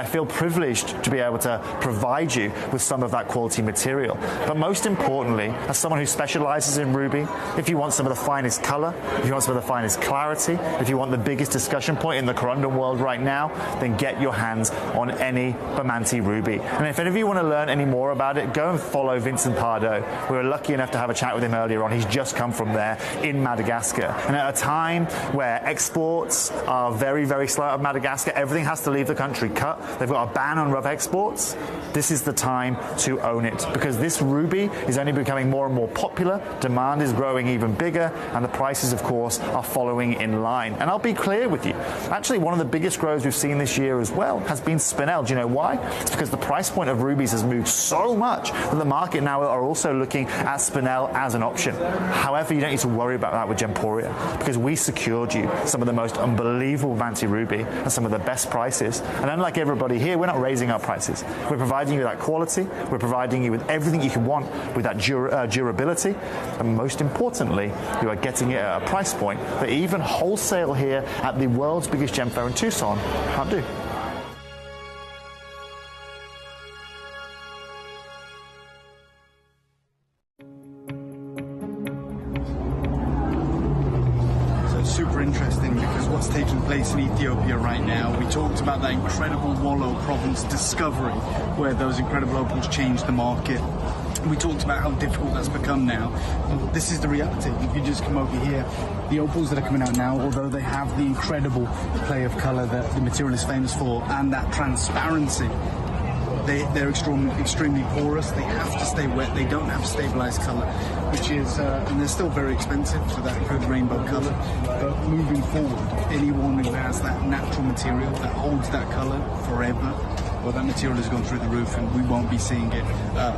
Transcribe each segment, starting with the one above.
feel privileged to be able to provide you with some of that quality material. But most importantly, as someone who specializes in ruby, if you want some of the finest color, if you want some of the finest clarity, if you want the biggest discussion point in the corundum world right now, then get your hands on any Bamanti ruby. And if any of you want to learn any more about it, go and follow Vincent Pardo. We were lucky enough to have a chat with him earlier on. He's just come from there in Madagascar. And at a time where exports are very, very slow out of Madagascar, everything has to leave the country cut. They've got a ban on rough exports. This is the time to own it, because this ruby is only becoming more and more popular, demand is growing even bigger, and the prices, of course, are following in line. And I'll be clear with you, actually one of the biggest growths we've seen this year as well has been spinel. Do you know why? It's because the price point of rubies has moved so much that the market now are also looking at spinel as an option. However, you don't need to worry about that with Gemporia, because we secured you some of the most unbelievable Bamanti ruby and some of the best prices. And unlike everybody here, we're not raising our prices. We're providing you with that quality, we're providing you with everything you can want with that durability, and most importantly, you are getting it at a price point that even wholesale here at the world's biggest gem fair in Tucson can't do. Super interesting, because what's taking place in Ethiopia right now, we talked about that incredible Wollo province discovery where those incredible opals changed the market. We talked about how difficult that's become now. This is the reality. If you just come over here, the opals that are coming out now, although they have the incredible play of color that the material is famous for and that transparency, they're extremely porous. They have to stay wet. They don't have stabilized color, which is, and they're still very expensive for that good rainbow color. But moving forward, anyone who has that natural material that holds that color forever, well, that material has gone through the roof, and we won't be seeing it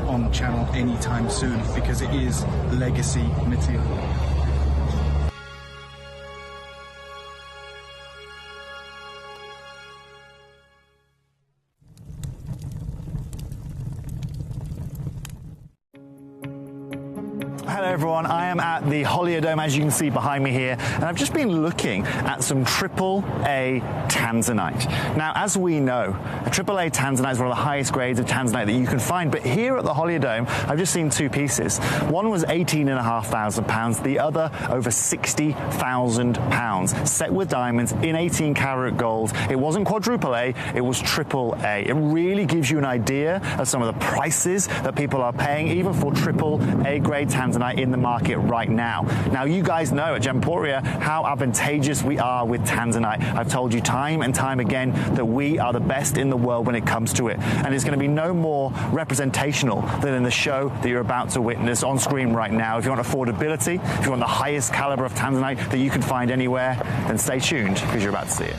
on the channel anytime soon, because it is legacy material. Hello everyone, I am at the Holiodome, as you can see behind me here, and I've just been looking at some AAA tanzanite. Now, as we know, a AAA tanzanite is one of the highest grades of tanzanite that you can find, but here at the Holiodome, I've just seen two pieces. One was £18,500, the other over £60,000, set with diamonds in 18 karat gold. It wasn't quadruple A, it was AAA. It really gives you an idea of some of the prices that people are paying, even for AAA grade tanzanite in the market right now. Now, you guys know at Gemporia how advantageous we are with tanzanite. I've told you time and time again that we are the best in the world when it comes to it, and it's going to be no more representational than in the show that you're about to witness on screen right now. If you want affordability, if you want the highest caliber of tanzanite that you can find anywhere, then stay tuned, because you're about to see it.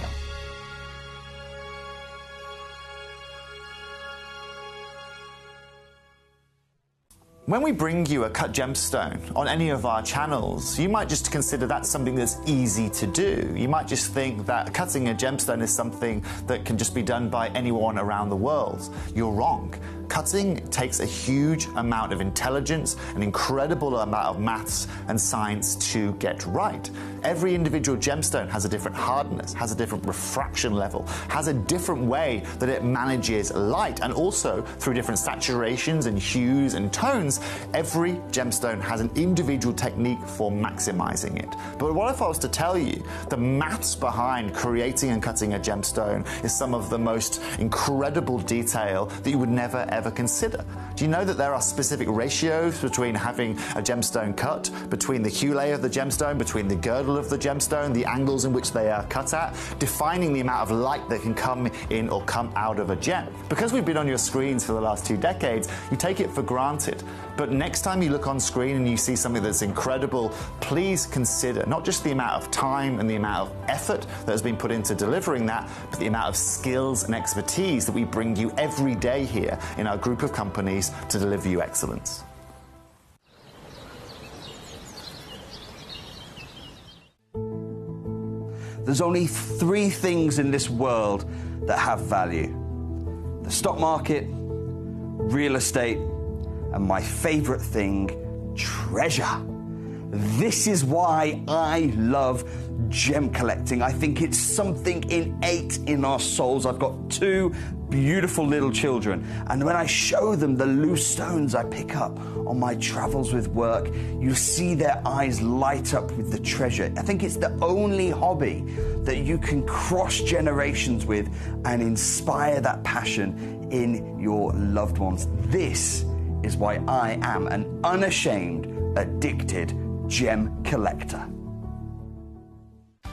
When we bring you a cut gemstone on any of our channels, you might just consider that something that's easy to do. You might just think that cutting a gemstone is something that can just be done by anyone around the world. You're wrong. Cutting takes a huge amount of intelligence, an incredible amount of maths and science to get right. Every individual gemstone has a different hardness, has a different refraction level, has a different way that it manages light, and also through different saturations and hues and tones, every gemstone has an individual technique for maximizing it. But what if I was to tell you the maths behind creating and cutting a gemstone is some of the most incredible detail that you would never ever consider? Do you know that there are specific ratios between having a gemstone cut, between the hue layer of the gemstone, between the girdle of the gemstone, the angles in which they are cut at, defining the amount of light that can come in or come out of a gem? Because we've been on your screens for the last 2 decades, you take it for granted. But next time you look on screen and you see something that's incredible, please consider not just the amount of time and the amount of effort that has been put into delivering that, but the amount of skills and expertise that we bring you every day here in our group of companies to deliver you excellence. There's only 3 things in this world that have value: the stock market, real estate, and my favorite thing, treasure. This is why I love gem collecting. I think it's something innate in our souls. I've got two beautiful little children, and when I show them the loose stones I pick up on my travels with work, you see their eyes light up with the treasure. I think it's the only hobby that you can cross generations with and inspire that passion in your loved ones. This is why I am an unashamed, addicted gem collector.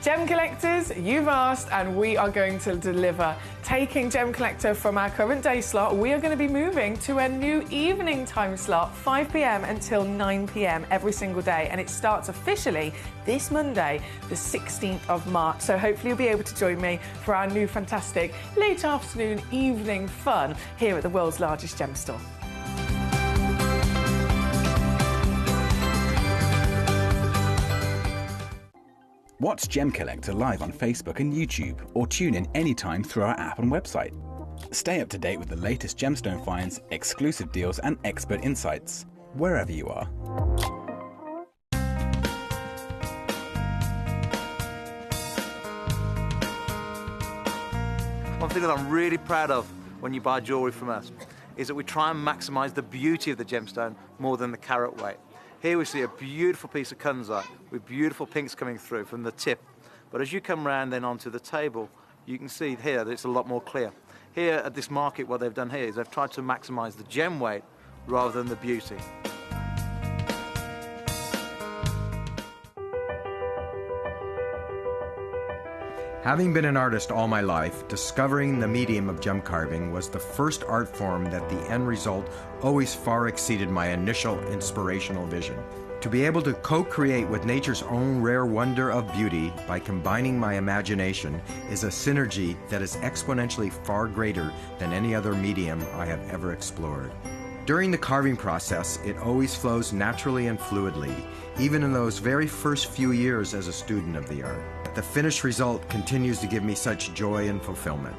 Gem collectors, you've asked and we are going to deliver. Taking Gem Collector from our current day slot, we are going to be moving to a new evening time slot, 5 p.m. until 9 p.m. every single day, and it starts officially this Monday, the 16th of March. So hopefully you'll be able to join me for our new fantastic late afternoon evening fun here at the world's largest gem store. Watch Gem Collector live on Facebook and YouTube, or tune in anytime through our app and website. Stay up to date with the latest gemstone finds, exclusive deals and expert insights, wherever you are. One thing that I'm really proud of when you buy jewellery from us is that we try and maximise the beauty of the gemstone more than the carat weight. Here we see a beautiful piece of kunzite with beautiful pinks coming through from the tip. But as you come round then onto the table, you can see here that it's a lot more clear. Here at this market, what they've done here is they've tried to maximise the gem weight rather than the beauty. Having been an artist all my life, discovering the medium of gem carving was the first art form that the end result always far exceeded my initial inspirational vision. To be able to co-create with nature's own rare wonder of beauty by combining my imagination is a synergy that is exponentially far greater than any other medium I have ever explored. During the carving process, it always flows naturally and fluidly, even in those very first few years as a student of the art. The finished result continues to give me such joy and fulfillment.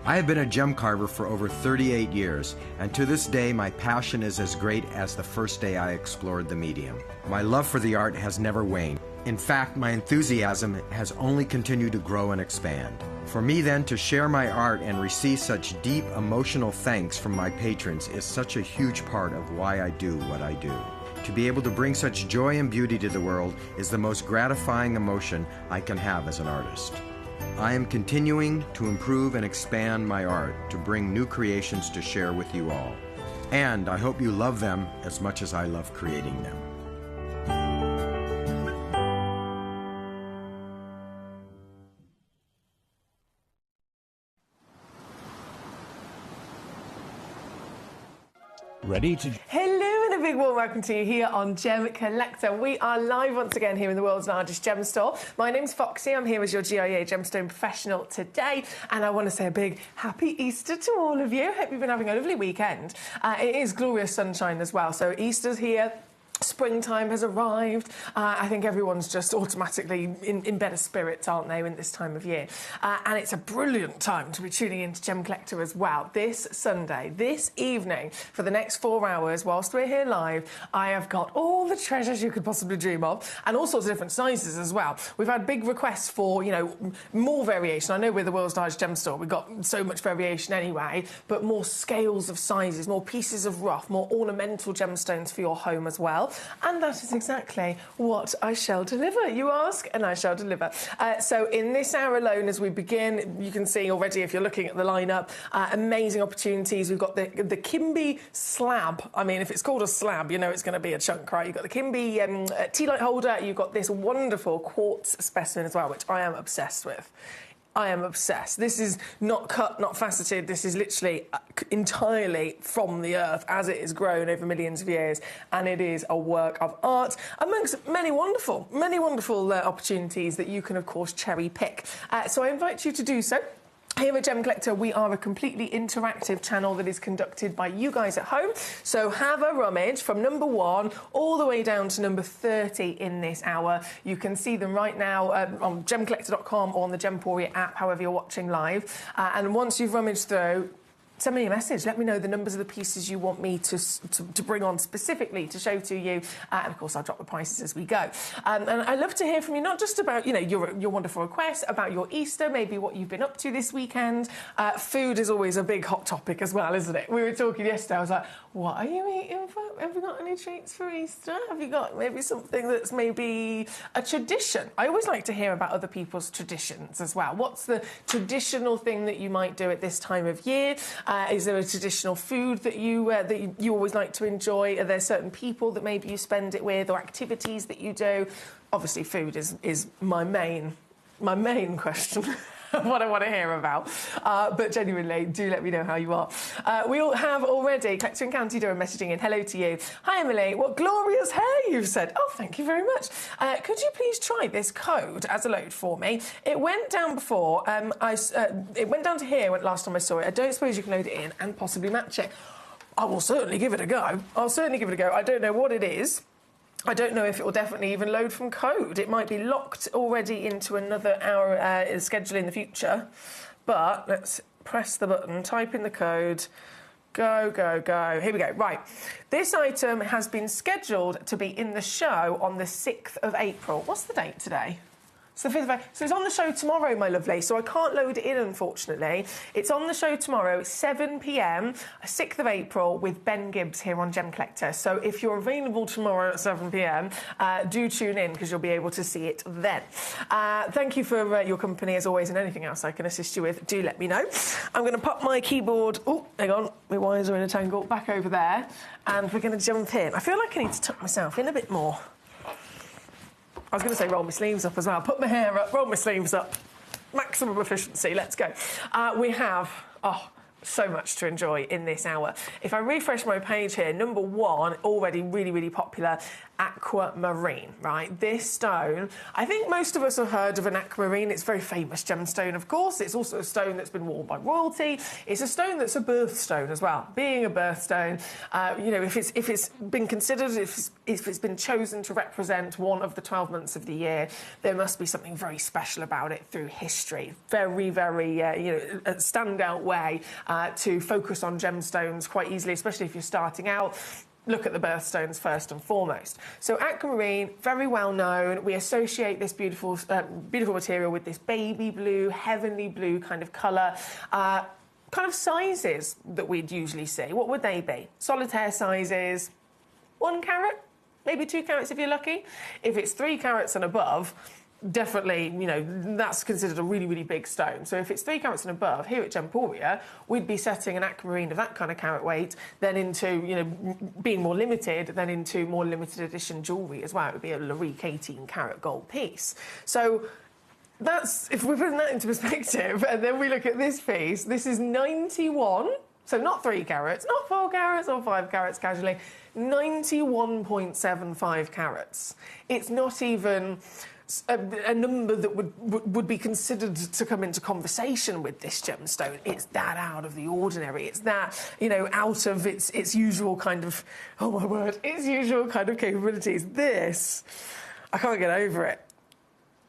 I have been a gem carver for over 38 years, and to this day my passion is as great as the first day I explored the medium. My love for the art has never waned. In fact, my enthusiasm has only continued to grow and expand. For me then to share my art and receive such deep emotional thanks from my patrons is such a huge part of why I do what I do. To be able to bring such joy and beauty to the world is the most gratifying emotion I can have as an artist. I am continuing to improve and expand my art to bring new creations to share with you all. And I hope you love them as much as I love creating them. Ready to... Hello and a big warm welcome to you here on Gem Collector. We are live once again here in the world's largest gem store. My name's Foxy, I'm here as your GIA gemstone professional today, and I want to say a big happy Easter to all of you. Hope you've been having a lovely weekend. It is glorious sunshine as well, so Easter's here. Springtime has arrived. I think everyone's just automatically in better spirits, aren't they, in this time of year? And it's a brilliant time to be tuning into Gem Collector as well. This Sunday, this evening, for the next 4 hours, whilst we're here live, I have got all the treasures you could possibly dream of, and all sorts of different sizes as well. We've had big requests for, you know, more variation. I know we're the world's largest gem store. We've got so much variation anyway, but more scales of sizes, more pieces of rough, more ornamental gemstones for your home as well. And that is exactly what I shall deliver. You ask, and I shall deliver. So in this hour alone, as we begin, you can see already, if you're looking at the lineup, amazing opportunities. We've got the Kimby slab. I mean, if it's called a slab, you know it's going to be a chunk, right? You've got the Kimby tea light holder. You've got this wonderful quartz specimen as well, which I am obsessed with. I am obsessed. This is not cut, not faceted. This is literally entirely from the earth as it has grown over millions of years, and it is a work of art amongst many wonderful opportunities that you can, of course, cherry pick. So I invite you to do so. Here at Gem Collector, we are a completely interactive channel that is conducted by you guys at home. So have a rummage from number 1 all the way down to number 30 in this hour. You can see them right now on gemcollector.com or on the Gemporia app, however you're watching live. And once you've rummaged through, send me a message. Let me know the numbers of the pieces you want me to bring on specifically to show to you. And, of course, I'll drop the prices as we go. And I'd love to hear from you, not just about, your wonderful requests, about your Easter, maybe what you've been up to this weekend. Food is always a big hot topic as well, isn't it? We were talking yesterday. I was like, what are you eating for? Have you got any treats for Easter? Have you got maybe something that's maybe a tradition? I always like to hear about other people's traditions as well. What's the traditional thing that you might do at this time of year? Is there a traditional food that you always like to enjoy? Are there certain people that maybe you spend it with, or activities that you do? Obviously, food is my main question. What I want to hear about. But genuinely, do let me know how you are. We all have already Collector in County Durham messaging in. Hello to you. Hi, Emily. What glorious hair you've said. Oh, thank you very much. Could you please try this code as a load for me? It went down before. It went down to here last time I saw it. I don't suppose you can load it in and possibly match it. I will certainly give it a go. I don't know what it is. I don't know if it will definitely even load from code. It might be locked already into another hour schedule in the future. But let's press the button, type in the code, go, go, go. Here we go. Right. This item has been scheduled to be in the show on the 6th of April. What's the date today? So the 5th of April. So it's on the show tomorrow, my lovely. So I can't load it in, unfortunately. It's on the show tomorrow, 7 p.m, 6th of April, with Ben Gibbs here on Gemcollector. So if you're available tomorrow at 7 p.m, do tune in, because you'll be able to see it then. Thank you for your company, as always, and anything else I can assist you with, do let me know. I'm going to pop my keyboard... Oh, hang on. My wires are in a tangle. Back over there. And we're going to jump in. I feel like I need to tuck myself in a bit more. I was going to say roll my sleeves up as well. Put my hair up, roll my sleeves up. Maximum efficiency, let's go. We have, so much to enjoy in this hour. If I refresh my page here, number one, already really, really popular, aquamarine, right? This stone, I think most of us have heard of an aquamarine. It's a very famous gemstone, of course. It's also a stone that's been worn by royalty. It's a stone that's a birthstone as well. Being a birthstone, if it's been considered, if it's been chosen to represent one of the 12 months of the year, there must be something very special about it through history. Very, very, a standout way to focus on gemstones quite easily, especially if you're starting out. Look at the birthstones first and foremost. So aquamarine, very well known. We associate this beautiful material with this baby blue, heavenly blue kind of colour. Kind of sizes that we'd usually see. What would they be? Solitaire sizes, 1 carat, maybe 2 carats if you're lucky. If it's 3 carats and above, definitely, that's considered a really, really big stone. So if it's 3 carats and above, here at Gemporia, we'd be setting an aquamarine of that kind of carat weight, then into, being more limited, then into more limited edition jewellery as well. It would be a Larique 18 carat gold piece. So that's, if we're putting that into perspective, and then we look at this piece, this is 91, so not 3 carats, not 4 carats or 5 carats casually, 91.75 carats. It's not even a number that would be considered to come into conversation with this gemstone. It's that out of the ordinary. It's that, out of its usual kind of, oh my word, its usual kind of capabilities. This, I can't get over it.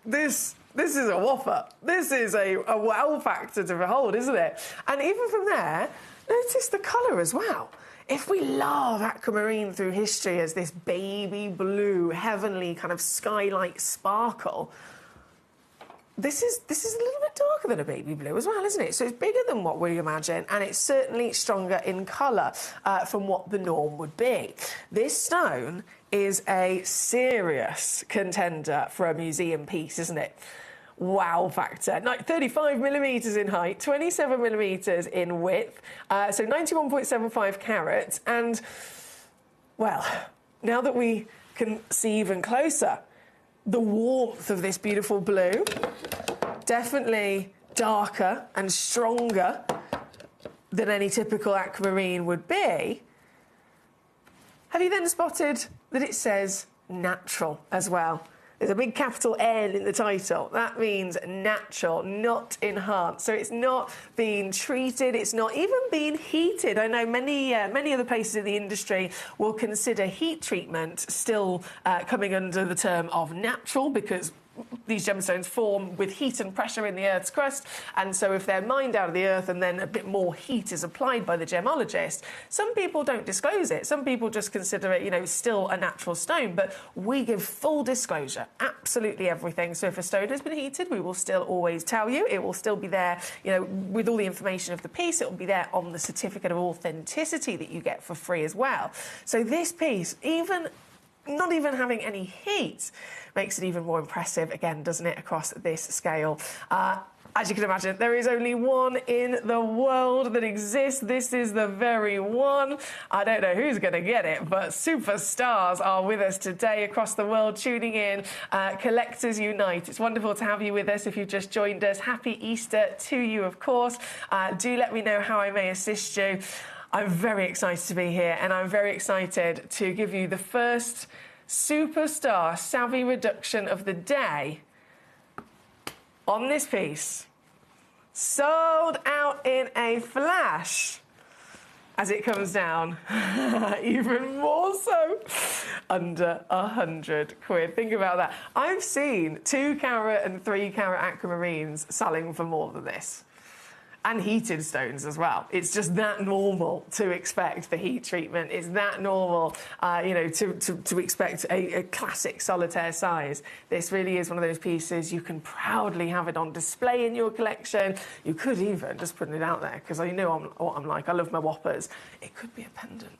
This is a whopper. This is a wow factor to behold, isn't it? And even from there, notice the colour as well. If we love aquamarine through history as this baby blue, heavenly kind of sky-like sparkle, this is a little bit darker than a baby blue as well, isn't it? So it's bigger than what we imagine, and it's certainly stronger in colour from what the norm would be. This stone is a serious contender for a museum piece, isn't it? Wow factor. 35 millimetres in height, 27 millimetres in width, so 91.75 carats. And, well, now that we can see even closer, the warmth of this beautiful blue, definitely darker and stronger than any typical aquamarine would be. Have you then spotted that it says natural as well? There's a big capital N in the title. That means natural, not enhanced. So it's not being treated, it's not even being heated. I know many other places in the industry will consider heat treatment still coming under the term of natural, because these gemstones form with heat and pressure in the Earth's crust, and so if they're mined out of the Earth and then a bit more heat is applied by the gemologist, some people don't disclose it. Some people just consider it, you know, still a natural stone, but we give full disclosure, absolutely everything. So if a stone has been heated, we will still always tell you. It will still be there, you know, with all the information of the piece. It will be there on the certificate of authenticity that you get for free as well. So this piece, not even having any heat, makes it even more impressive, again, doesn't it, across this scale. As you can imagine, there is only one in the world that exists. This is the very one. I don't know who's going to get it, but superstars are with us today across the world, tuning in. Collectors Unite. It's wonderful to have you with us. If you've just joined us, happy Easter to you, of course. Do let me know how I may assist you. I'm very excited to be here, and I'm very excited to give you the first superstar savvy reduction of the day on this piece. Sold out in a flash as it comes down, even more so, under £100. Think about that. I've seen 2 carat and 3 carat aquamarines selling for more than this. And heated stones as well. It's just that normal to expect the heat treatment. It's that normal, you know, to expect a classic solitaire size. This really is one of those pieces you can proudly have it on display in your collection. You could even just put it out there, because I know what I'm like. I love my whoppers. It could be a pendant.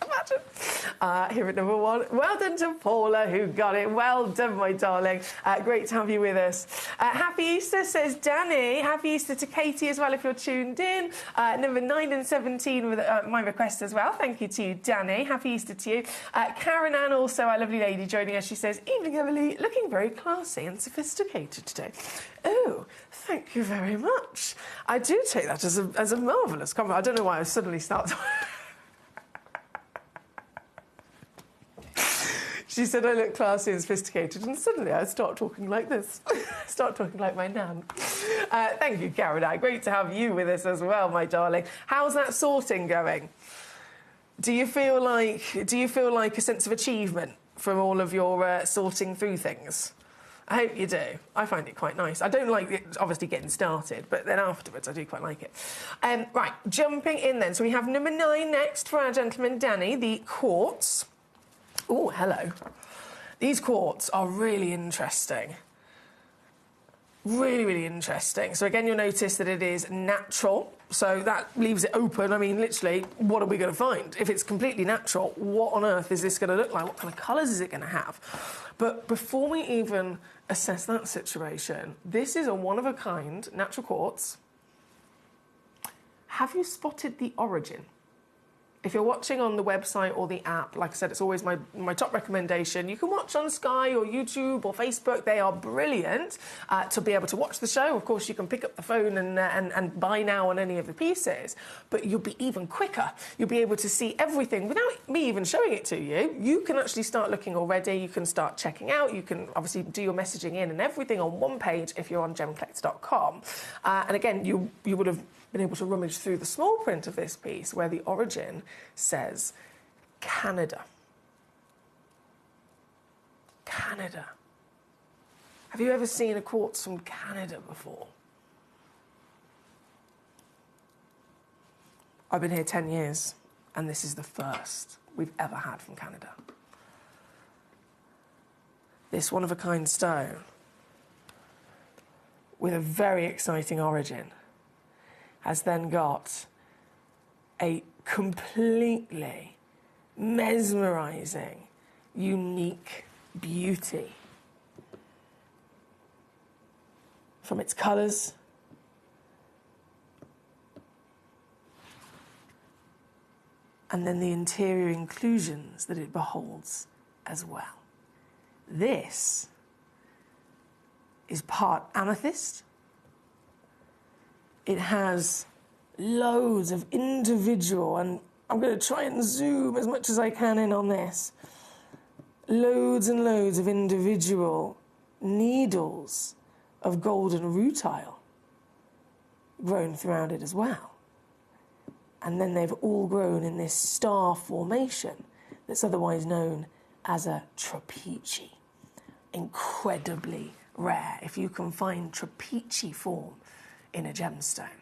Imagine. Here at number 1. Well done to Paula, who got it. Well done, my darling. Great to have you with us. Happy Easter, says Danny. Happy Easter to Katie as well, if you're tuned in. Number 9 and 17 with my request as well. Thank you to you, Danny. Happy Easter to you. Karen Ann, also a lovely lady joining us. She says, evening, Emily. Looking very classy and sophisticated today. Oh, thank you very much. I do take that as a marvellous compliment. I don't know why I suddenly start to... She said I look classy and sophisticated, and suddenly I start talking like this. Start talking like my nan. Thank you, Caroline. Great to have you with us as well, my darling. How's that sorting going? Do you feel like a sense of achievement from all of your sorting through things? I hope you do. I find it quite nice. I don't like it, obviously, getting started, but then afterwards I do quite like it. Right, jumping in then. So we have number 9 next for our gentleman Danny, the quartz. Oh, hello. These quartz are really interesting. Really, really interesting. So again, you'll notice that it is natural. So that leaves it open. I mean, literally, what are we going to find? If it's completely natural, what on earth is this going to look like? What kind of colours is it going to have? But before we even assess that situation, this is a one-of-a-kind natural quartz. Have you spotted the origin? If you're watching on the website or the app, like I said, it's always my top recommendation. You can watch on Sky or YouTube or Facebook. They are brilliant to be able to watch the show. Of course, you can pick up the phone and buy now on any of the pieces, but you'll be even quicker. You'll be able to see everything without me even showing it to you. You can actually start looking already. You can start checking out. You can obviously do your messaging in and everything on one page if you're on gemcollector.com. And again, you would have been able to rummage through the small print of this piece where the origin says Canada. Canada. Have you ever seen a quartz from Canada before? I've been here 10 years, and this is the first we've ever had from Canada. This one-of-a-kind stone with a very exciting origin has then got a completely mesmerising, unique beauty. From its colours, and then the interior inclusions that it beholds as well. This is part amethyst. It has loads of individual, and I'm going to try and zoom as much as I can in on this, loads and loads of individual needles of golden rutile grown throughout it as well. And then they've all grown in this star formation that's otherwise known as a trapezie. incredibly rare if you can find trapezy form in a gemstone.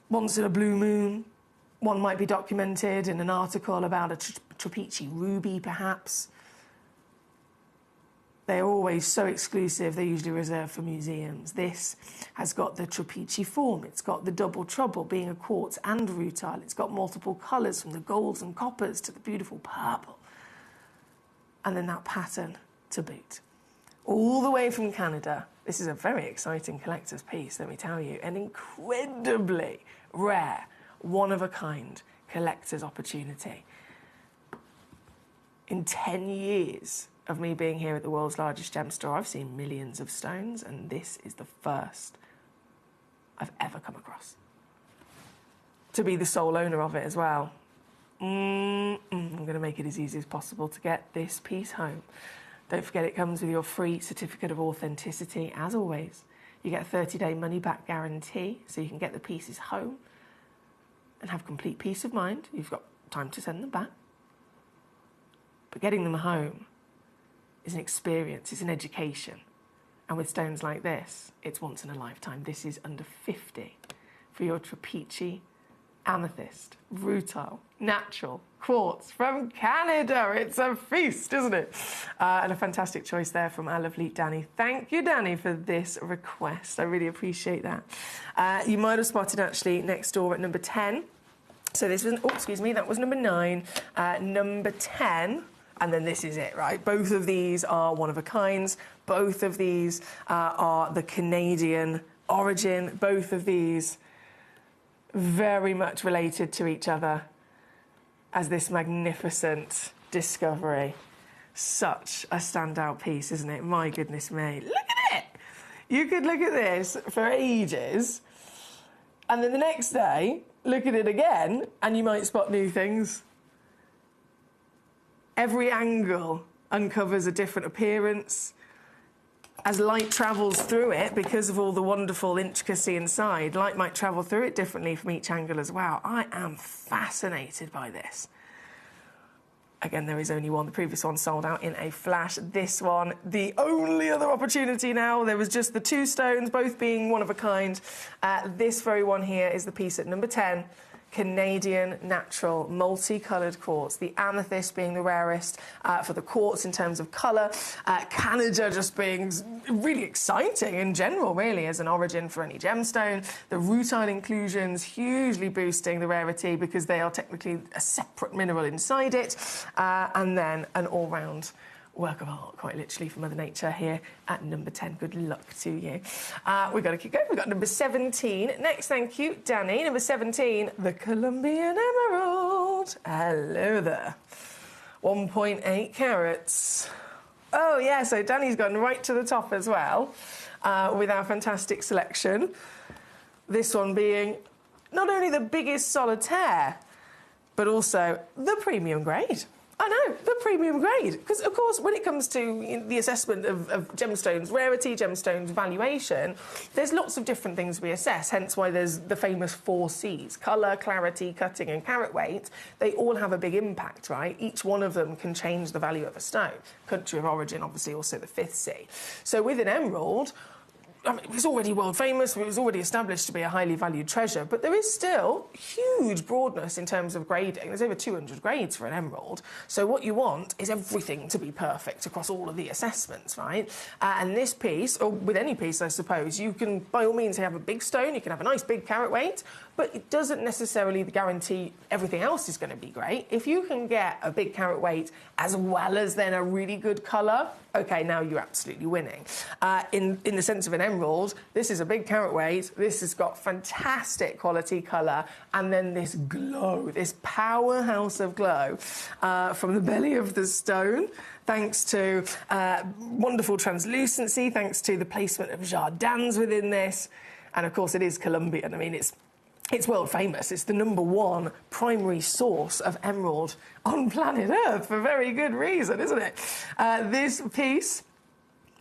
Once in a blue moon, one might be documented in an article about a trapezy ruby, perhaps. They're always so exclusive, they're usually reserved for museums. This has got the trapezy form, it's got the double trouble, being a quartz and rutile. It's got multiple colours, from the golds and coppers to the beautiful purple. And then that pattern to boot. All the way from Canada. This is a very exciting collector's piece, let me tell you. An incredibly rare, one-of-a-kind collector's opportunity. In 10 years of me being here at the world's largest gem store, I've seen millions of stones, and this is the first I've ever come across. To be the sole owner of it as well. I'm going to make it as easy as possible to get this piece home. Don't forget, it comes with your free certificate of authenticity, as always. You get a 30-day money-back guarantee, so you can get the pieces home and have complete peace of mind. You've got time to send them back. But getting them home is an experience, it's an education. And with stones like this, it's once in a lifetime. This is under 50 for your trapezy, amethyst, rutile, natural, quartz from Canada. It's a feast, isn't it? And a fantastic choice there from our lovely Danny. Thank you, Danny, for this request. I really appreciate that. You might have spotted, actually, next door at number 10. So this was, oh, excuse me, that was number 9. Number 10... and then this is it, right? Both of these are one-of-a-kinds. Both of these are the Canadian origin. Both of these very much related to each other as this magnificent discovery. Such a standout piece, isn't it? My goodness me. Look at it! You could look at this for ages, and then the next day, look at it again, and you might spot new things. Every angle uncovers a different appearance. As light travels through it, because of all the wonderful intricacy inside, light might travel through it differently from each angle as well. I am fascinated by this. Again, there is only one. The previous one sold out in a flash. This one, the only other opportunity now. There was just the 2 stones, both being one of a kind. This very one here is the piece at number 10. Canadian natural multicoloured quartz, the amethyst being the rarest for the quartz in terms of colour. Canada just being really exciting in general, really, as an origin for any gemstone. The rutile inclusions hugely boosting the rarity because they are technically a separate mineral inside it. And then an all-round work of art, quite literally, from Mother Nature here at number 10. Good luck to you. We've got to keep going. We've got number 17. Next, thank you, Danny. Number 17, the Colombian Emerald. Hello there. 1.8 carats. Oh, yeah, so Danny's gone right to the top as well with our fantastic selection. This one being not only the biggest solitaire, but also the premium grade. I know, the premium grade. Because, of course, when it comes to the assessment of gemstones, rarity, gemstones, valuation, there's lots of different things we assess, hence why there's the famous 4 Cs. Colour, clarity, cutting and carat weight. They all have a big impact, right? Each one of them can change the value of a stone. Country of origin, obviously, also the 5th C. So with an emerald, I mean, it was already world famous, it was already established to be a highly valued treasure, but there is still huge broadness in terms of grading. There's over 200 grades for an emerald. So what you want is everything to be perfect across all of the assessments, right? And this piece, or with any piece, I suppose, you can, by all means, have a big stone, you can have a nice big carat weight, but it doesn't necessarily guarantee everything else is going to be great. If you can get a big carat weight as well as then a really good colour, OK, now you're absolutely winning. In the sense of an emerald, this is a big carat weight, this has got fantastic quality colour, and then this glow, this powerhouse of glow from the belly of the stone, thanks to wonderful translucency, thanks to the placement of jardins within this, and of course it is Colombian. I mean, it's world famous. It's the #1 primary source of emerald on planet Earth for very good reason, isn't it? This piece,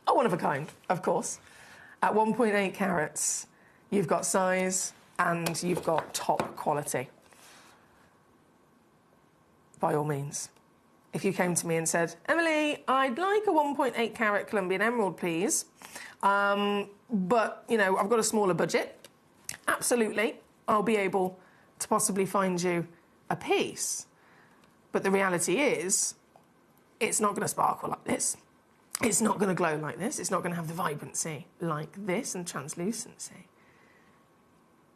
one of a kind, of course. At 1.8 carats, you've got size and you've got top quality. By all means, if you came to me and said, Emily, I'd like a 1.8 carat Colombian emerald, please, but, you know, I've got a smaller budget, absolutely, I'll be able to possibly find you a piece. But the reality is, it's not going to sparkle like this. It's not going to glow like this. It's not going to have the vibrancy like this and translucency.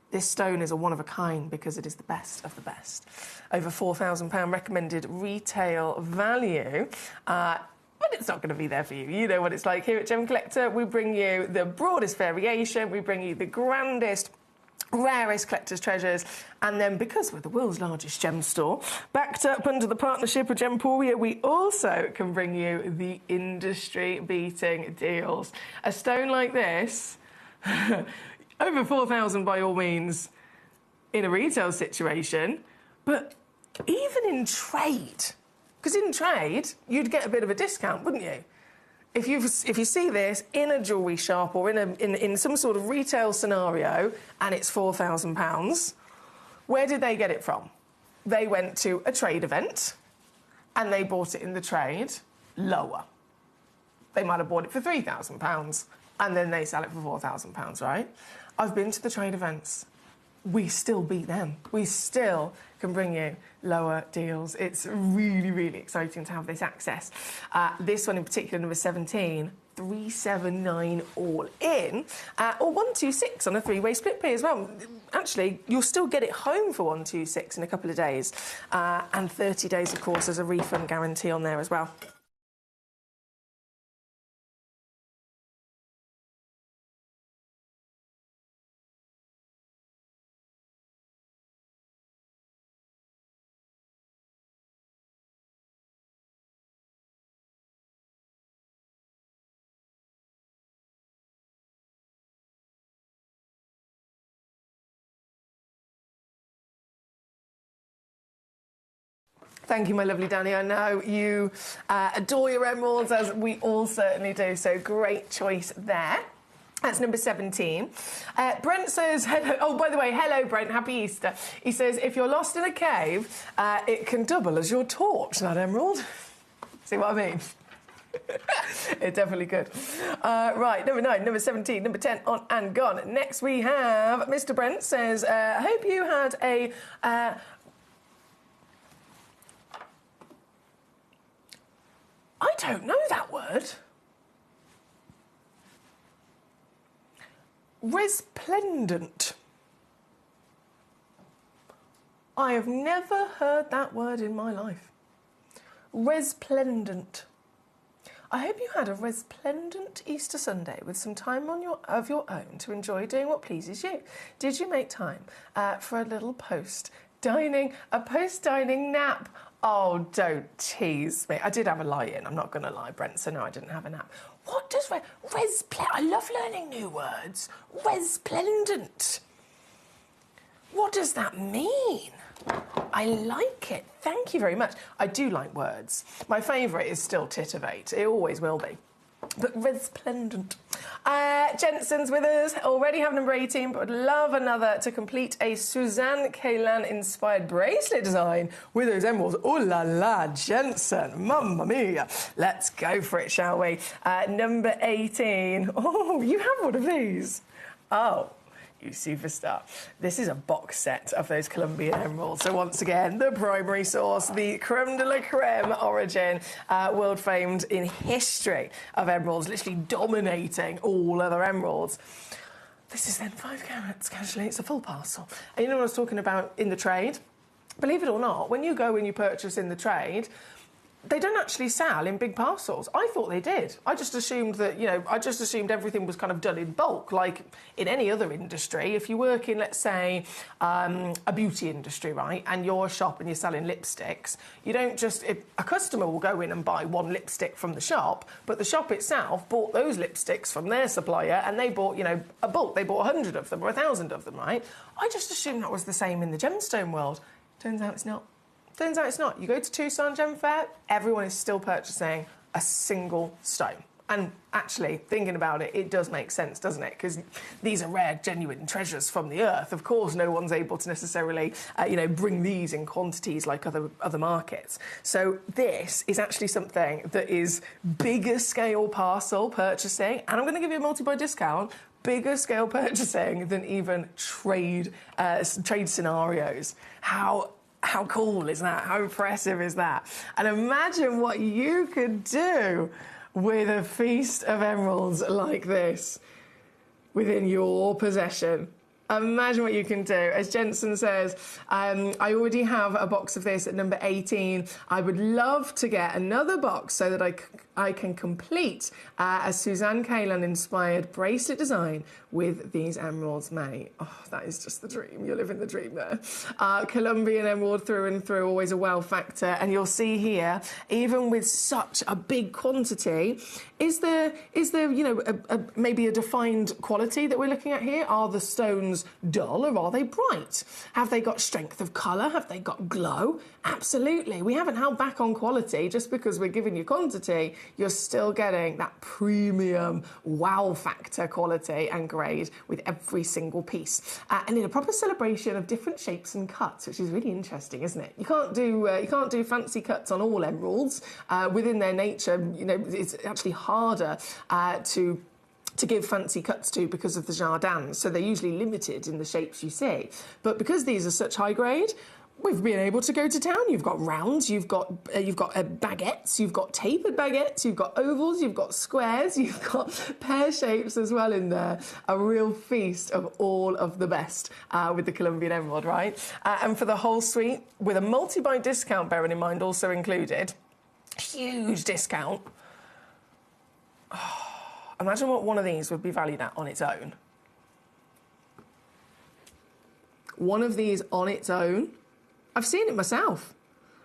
This stone is a one-of-a-kind because it is the best of the best. Over £4,000 recommended retail value. But it's not going to be there for you. You know what it's like here at Gemcollector. We bring you the broadest variation. We bring you the grandest, rarest collector's treasures, and then because we're the world's largest gem store, backed up under the partnership of Gemporia, we also can bring you the industry-beating deals. A stone like this, over 4,000 by all means in a retail situation, but even in trade, because in trade you'd get a bit of a discount, wouldn't you? If you see this in a jewellery shop or in some sort of retail scenario and it's £4,000, where did they get it from? They went to a trade event and they bought it in the trade lower. They might have bought it for £3,000 and then they sell it for £4,000, right? I've been to the trade events. We still beat them. We still can bring you lower deals. It's really, really exciting to have this access. This one in particular, number 17, 379 all in, or 126 on a three-way split pay as well. Actually, you'll still get it home for 126 in a couple of days, and 30 days, of course, there's a refund guarantee on there as well. Thank you, my lovely Danny. I know you adore your emeralds, as we all certainly do, so great choice there. That's number 17. Brent says, hello. Oh, by the way, hello, Brent. Happy Easter. He says, if you're lost in a cave, it can double as your torch, that emerald. See what I mean? It definitely could. Right, number 9, number 17, number 10, on and gone. Next we have Mr. Brent says, I hope you had a... I don't know that word. Resplendent. I have never heard that word in my life. Resplendent. I hope you had a resplendent Easter Sunday with some time of your own to enjoy doing what pleases you. Did you make time for a little post-dining nap? Oh, don't tease me. I did have a lie-in, I'm not going to lie, Brent, so no, I didn't have a nap. What does I love learning new words. Resplendent. What does that mean? I like it. Thank you very much. I do like words. My favourite is still titivate. It always will be. But resplendent. Jensen's with us, already have number 18, but would love another to complete a Suzanne Kalan-inspired bracelet design with those emeralds. Oh la la, Jensen, mamma mia. Let's go for it, shall we? Number 18. Oh, you have one of these. Oh, you superstar. This is a box set of those Colombian emeralds. So once again, the primary source, the creme de la creme origin, world famed in history of emeralds, literally dominating all other emeralds. This is then 5 carats, casually. It's a full parcel. And you know what I was talking about in the trade? Believe it or not, when you go and you purchase in the trade, they don't actually sell in big parcels. I thought they did. I just assumed that, everything was kind of done in bulk, like in any other industry. If you work in, let's say, a beauty industry, right, and you're a shop and you're selling lipsticks, you don't just... a customer will go in and buy one lipstick from the shop, but the shop itself bought those lipsticks from their supplier and they bought, a bulk. They bought 100 of them or 1,000 of them, right? I just assumed that was the same in the gemstone world. Turns out it's not. Turns out it's not. You go to Tucson Gem Fair, everyone is still purchasing a single stone. And actually, thinking about it, it does make sense, doesn't it? Because these are rare, genuine treasures from the earth. Of course, no one's able to necessarily, bring these in quantities like other markets. So this is actually something that is bigger scale parcel purchasing, and I'm going to give you a multi-buy discount. Bigger scale purchasing than even trade scenarios. How cool is that? How impressive is that? And imagine what you could do with a feast of emeralds like this within your possession. Imagine what you can do. As Jensen says, I already have a box of this at number 18. I would love to get another box so that I can complete a Suzanne Kalan-inspired bracelet design with these emeralds, mate. Oh, that is just the dream. You're living the dream there. Colombian emerald through and through, always a wow factor. And you'll see here, even with such a big quantity, is there maybe a defined quality that we're looking at here? Are the stones dull or are they bright? Have they got strength of colour? Have they got glow? Absolutely. We haven't held back on quality. Just because we're giving you quantity, you're still getting that premium wow factor quality and grade with every single piece. And in a proper celebration of different shapes and cuts, which is really interesting, isn't it? You can't do fancy cuts on all emeralds. Within their nature, it's actually harder to give fancy cuts to because of the jardins, so they're usually limited in the shapes you see. But because these are such high grade, we've been able to go to town. You've got rounds, you've got baguettes, you've got tapered baguettes, you've got ovals, you've got squares, you've got pear shapes as well in there. A real feast of all of the best with the Colombian emerald, right? And for the whole suite, with a multi-buy discount, bearing in mind, also included, huge discount. Oh, imagine what one of these would be valued at on its own. One of these on its own. I've seen it myself.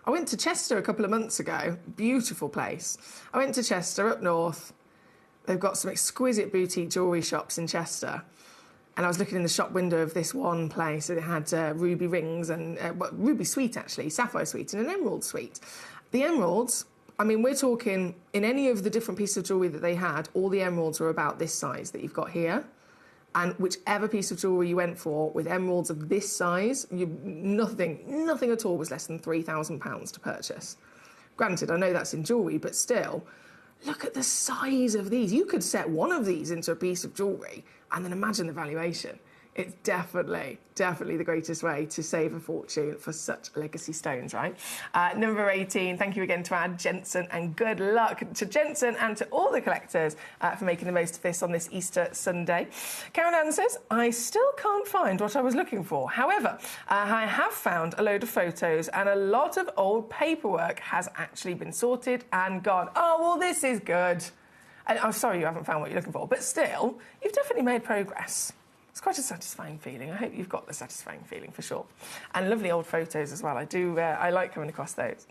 I went to Chester a couple of months ago. Beautiful place. I went to Chester up north. They've got some exquisite boutique jewellery shops in Chester. And I was looking in the shop window of this one place. It had ruby rings and ruby suite, actually, sapphire suite and an emerald suite. The emeralds, I mean, we're talking in any of the different pieces of jewellery that they had, all the emeralds were about this size that you've got here. And whichever piece of jewellery you went for, with emeralds of this size, nothing at all was less than £3,000 to purchase. Granted, I know that's in jewellery, but still, look at the size of these. You could set one of these into a piece of jewellery and then imagine the valuation. It's definitely the greatest way to save a fortune for such legacy stones, right? Number 18, thank you again to our Jensen, and good luck to Jensen and to all the collectors for making the most of this on this Easter Sunday. Karen Ann says, I still can't find what I was looking for. However, I have found a load of photos and a lot of old paperwork has actually been sorted and gone. Oh, well, this is good. And I'm sorry you haven't found what you're looking for, but still, you've definitely made progress. It's quite a satisfying feeling. I hope you've got the satisfying feeling for sure. And lovely old photos as well. I like coming across those.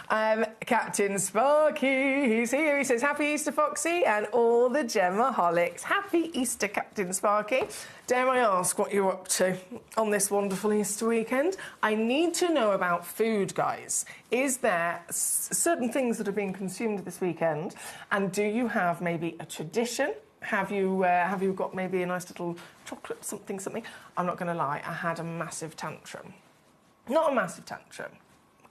Captain Sparky, he's here. He says, happy Easter, Foxy, and all the Gemaholics. Happy Easter, Captain Sparky. Dare I ask what you're up to on this wonderful Easter weekend? I need to know about food, guys. Is there certain things that are being consumed this weekend? And do you have maybe a tradition? Have you got maybe a nice little chocolate something? I'm not going to lie, I had a massive tantrum. Not a massive tantrum.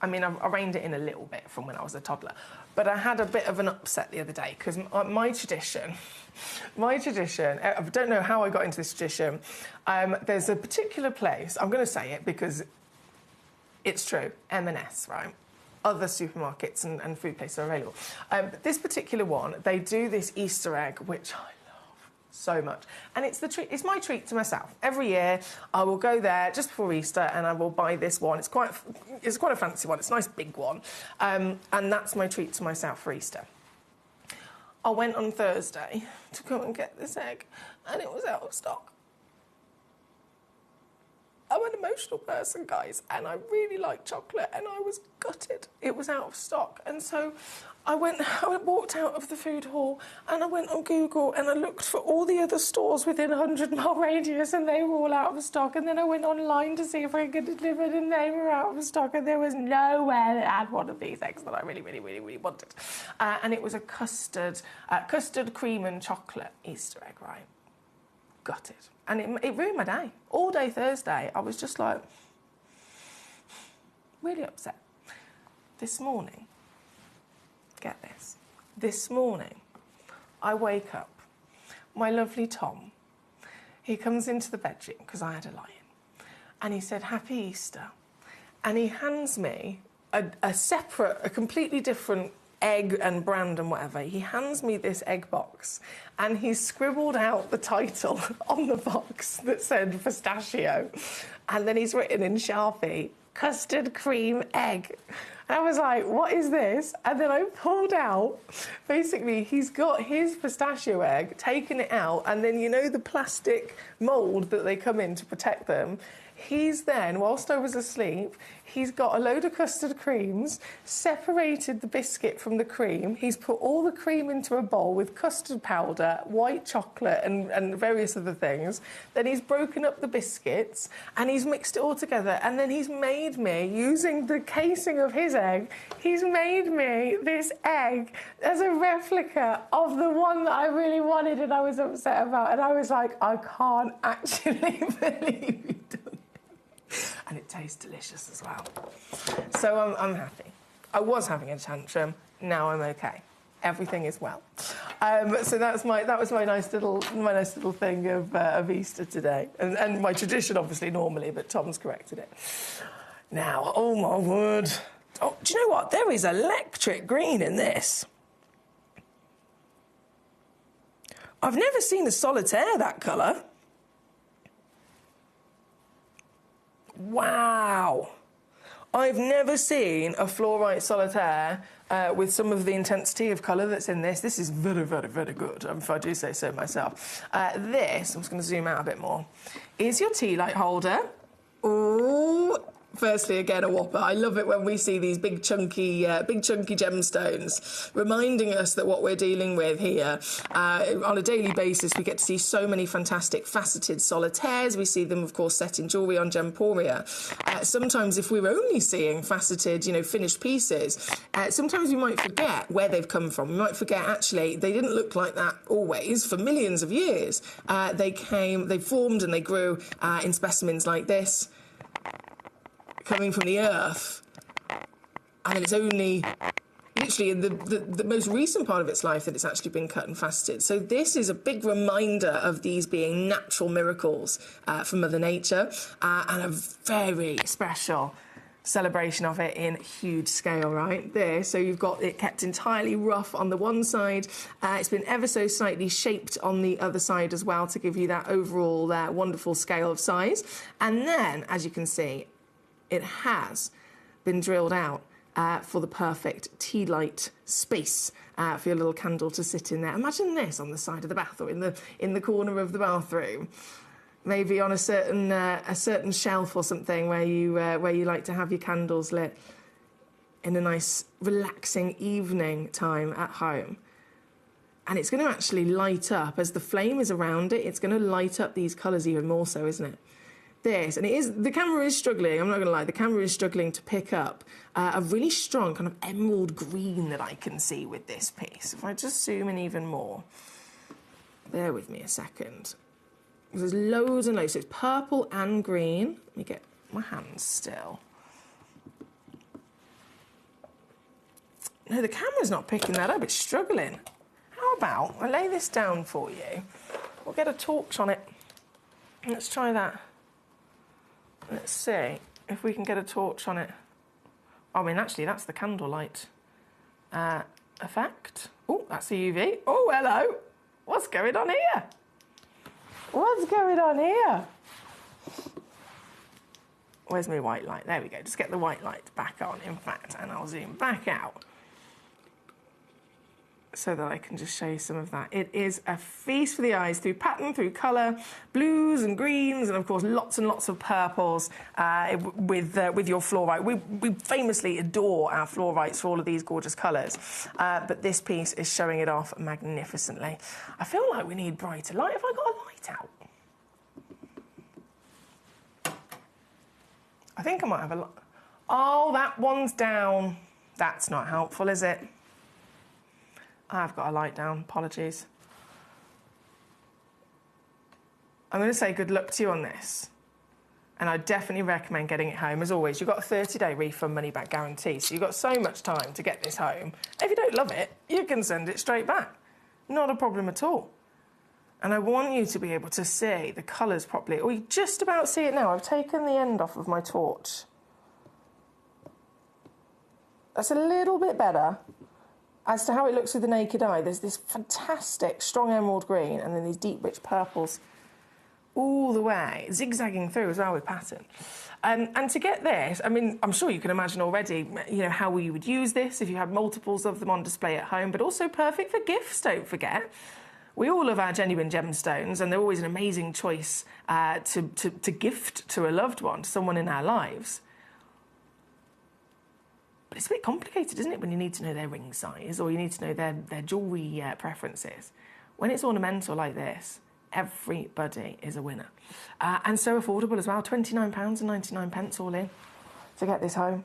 I mean, I reined it in a little bit from when I was a toddler. But I had a bit of an upset the other day because my tradition, I don't know how I got into this tradition. There's a particular place, I'm going to say it because it's true, M&S, right? Other supermarkets and food places are available. But this particular one, they do this Easter egg, which I love so much. And it's my treat to myself. Every year, I will go there just before Easter and I will buy this one. It's quite a fancy one. It's a nice big one. And that's my treat to myself for Easter. I went on Thursday to go and get this egg and it was out of stock. I would emotional person, guys, and I really like chocolate, and I was gutted. It was out of stock, and so I walked out of the food hall, and I went on Google, and I looked for all the other stores within a 100-mile radius, and they were all out of stock. And then I went online to see if I could get delivered, and they were out of stock, and there was nowhere that had one of these eggs that I really, really, really, really wanted. And it was a custard cream and chocolate Easter egg, right? Gutted. And it ruined my day. All day Thursday, I was just like, really upset. This morning, get this morning, I wake up, my lovely Tom, he comes into the bedroom, because I had a lie-in, and he said, Happy Easter. And he hands me a completely different egg and brand and whatever. He hands me this egg box, and he's scribbled out the title on the box that said pistachio, and then he's written in Sharpie, custard cream egg. And I was like, what is this? And then I pulled out, basically, he's got his pistachio egg, taken it out, and then, you know, the plastic mould that they come in to protect them, he's then, whilst I was asleep, he's got a load of custard creams, separated the biscuit from the cream, he's put all the cream into a bowl with custard powder, white chocolate and various other things, then he's broken up the biscuits and he's mixed it all together, and then he's made me, using the casing of his egg, he's made me this egg as a replica of the one that I really wanted and I was upset about, and I was like, I can't actually believe you've done it. And it tastes delicious as well. So I'm happy. I was having a tantrum. Now I'm okay. Everything is well. So that was my nice little thing of Easter today, and my tradition, obviously, normally, but Tom's corrected it. Now, oh my word! Oh, do you know what? There is electric green in this. I've never seen a solitaire that colour. Wow. I've never seen a fluorite solitaire with some of the intensity of colour that's in this. This is very, very, very good, if I do say so myself. This, I'm just going to zoom out a bit more, is your tea light holder. Ooh. Firstly, again, a whopper. I love it when we see these big chunky gemstones, reminding us that what we're dealing with here on a daily basis, we get to see so many fantastic faceted solitaires. We see them, of course, set in jewellery on Gemporia. Sometimes, if we're only seeing faceted, finished pieces, sometimes we might forget where they've come from. We might forget, actually, they didn't look like that always for millions of years. They formed and they grew in specimens like this, coming from the earth, and it's only literally in the most recent part of its life that it's actually been cut and faceted. So this is a big reminder of these being natural miracles from Mother Nature, and a very special celebration of it in huge scale right there. So you've got it kept entirely rough on the one side. It's been ever so slightly shaped on the other side as well to give you that overall wonderful scale of size. And then, as you can see, it has been drilled out for the perfect tea light space for your little candle to sit in there. Imagine this on the side of the bath or in the corner of the bathroom, maybe on a certain shelf or something where you like to have your candles lit in a nice relaxing evening time at home. And it's going to actually light up as the flame is around it. It's going to light up these colours even more so, isn't it? This, and the camera is struggling, I'm not going to lie, the camera is struggling to pick up a really strong kind of emerald green that I can see with this piece. If I just zoom in even more, bear with me a second. There's loads and loads, so it's purple and green. Let me get my hands still. No, the camera's not picking that up, it's struggling. How about I lay this down for you, we'll get a torch on it. Let's try that. Let's see if we can get a torch on it. I mean, actually, that's the candlelight effect. Oh, that's the UV. Oh, hello. What's going on here? What's going on here? Where's my white light? There we go. Just get the white light back on, in fact, and I'll zoom back out. so that I can just show you some of that. It is a feast for the eyes through pattern, through colour, blues and greens, and of course lots and lots of purples with your fluorite. We famously adore our fluorites for all of these gorgeous colours, but this piece is showing it off magnificently. I feel like we need brighter light. Have I got a light out? I think I might have a light. Oh, that one's down. That's not helpful, is it? I've got a light down, apologies. I'm going to say good luck to you on this. And I definitely recommend getting it home. As always, you've got a 30-day refund money-back guarantee, so you've got so much time to get this home. If you don't love it, you can send it straight back. Not a problem at all. And I want you to be able to see the colours properly. Or you just about see it now. I've taken the end off of my torch. That's a little bit better. As to how it looks with the naked eye, there's this fantastic strong emerald green and then these deep rich purples all the way, zigzagging through as well with pattern. And to get this, I mean, I'm sure you can imagine already, you know, how you would use this if you had multiples of them on display at home, but also perfect for gifts, don't forget. We all love our genuine gemstones, and they're always an amazing choice to gift to a loved one, to someone in our lives. But it's a bit complicated, isn't it, when you need to know their ring size or you need to know their jewellery preferences. When it's ornamental like this, everybody is a winner. And so affordable as well, £29.99 all in to get this home.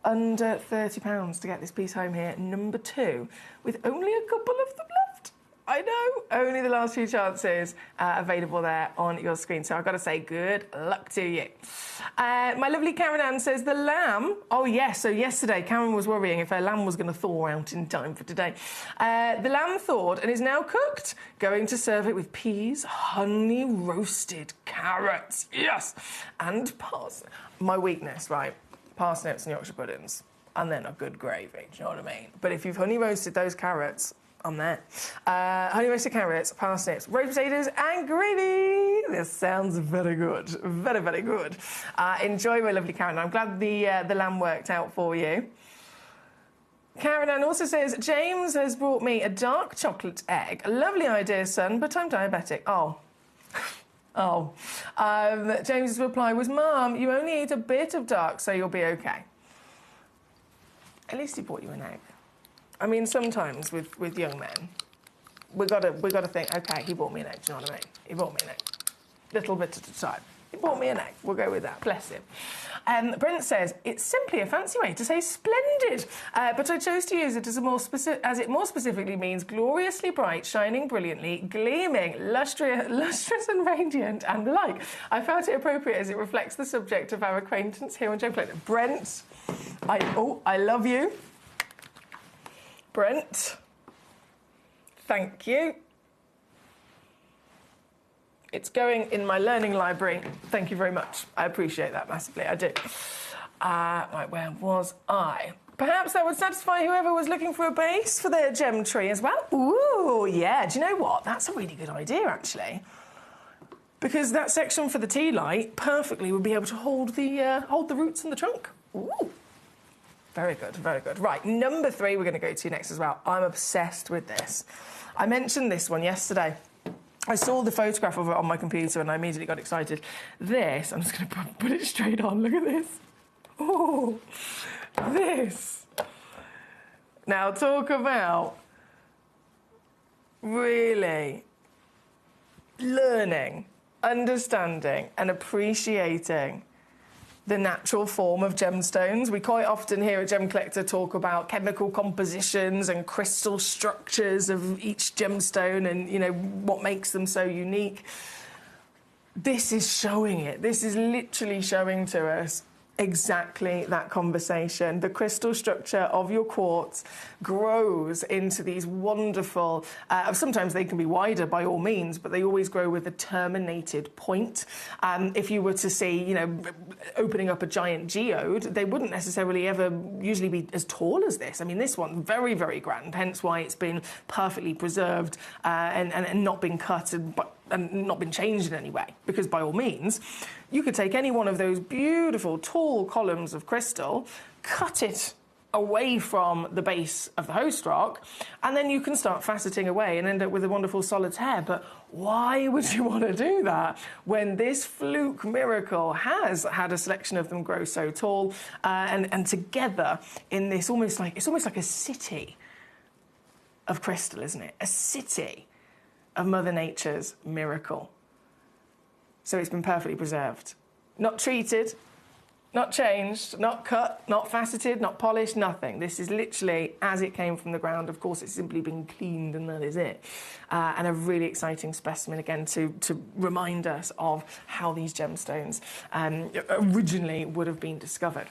Under £30 to get this piece home here, number 2, with only a couple of them left. I know, only the last few chances available there on your screen. So I've got to say good luck to you. My lovely Karen Ann says the lamb. Oh, yes. So yesterday, Karen was worrying if her lamb was going to thaw out in time for today. The lamb thawed and is now cooked. Going to serve it with peas, honey roasted carrots. Yes. And parsnips. My weakness, right? Parsnips and Yorkshire puddings. And then a good gravy. Do you know what I mean? But if you've honey roasted those carrots, I'm there. Honey roasted carrots, parsnips, roast potatoes and gravy. This sounds very good. Very, very good. Enjoy, my lovely Karen. I'm glad the lamb worked out for you. Karen Ann also says, James has brought me a dark chocolate egg. A lovely idea, son, but I'm diabetic. Oh. Oh. James's reply was, Mum, you only eat a bit of dark, so you'll be okay. At least he bought you an egg. I mean, sometimes with young men, we gotta think, okay, he bought me an egg, do you know what I mean? He bought me an egg. Little bit at a time. He bought me an egg. We'll go with that. Bless him. Brent says, it's simply a fancy way to say splendid, but I chose to use it as it more specifically means gloriously bright, shining brilliantly, gleaming, lustrous and radiant, and the like. I felt it appropriate as it reflects the subject of our acquaintance here on Gemcollector. Brent, I love you. Brent, thank you. It's going in my learning library. Thank you very much. I appreciate that massively. I do. Right, where was I? Perhaps that would satisfy whoever was looking for a base for their gem tree as well. Ooh, yeah. Do you know what? That's a really good idea, actually. Because that section for the tea light perfectly would be able to hold the roots and the trunk. Ooh. Very good, very good. Right, number 3 we're going to go to next as well. I'm obsessed with this. I mentioned this one yesterday. I saw the photograph of it on my computer and I immediately got excited. This, I'm just going to put it straight on. Look at this. Oh, this. Now, talk about really learning, understanding and appreciating the natural form of gemstones. We quite often here at Gemcollector talk about chemical compositions and crystal structures of each gemstone and, you know, what makes them so unique. This is showing it. This is literally showing to us exactly that conversation. The crystal structure of your quartz grows into these wonderful, sometimes they can be wider by all means, but they always grow with a terminated point. If you were to see, you know, opening up a giant geode, they wouldn't necessarily ever usually be as tall as this. I mean, this one, very, very grand, hence why it's been perfectly preserved and not been cut and not been changed in any way, because by all means, you could take any one of those beautiful tall columns of crystal, cut it away from the base of the host rock, and then you can start faceting away and end up with a wonderful solitaire. But why would you want to do that when this fluke miracle has had a selection of them grow so tall and together in this almost like a city of crystal, isn't it? A city of Mother Nature's miracle. So it's been perfectly preserved, not treated, not changed, not cut, not faceted, not polished, nothing. This is literally as it came from the ground. Of course, it's simply been cleaned and that is it. And a really exciting specimen, again, to remind us of how these gemstones originally would have been discovered.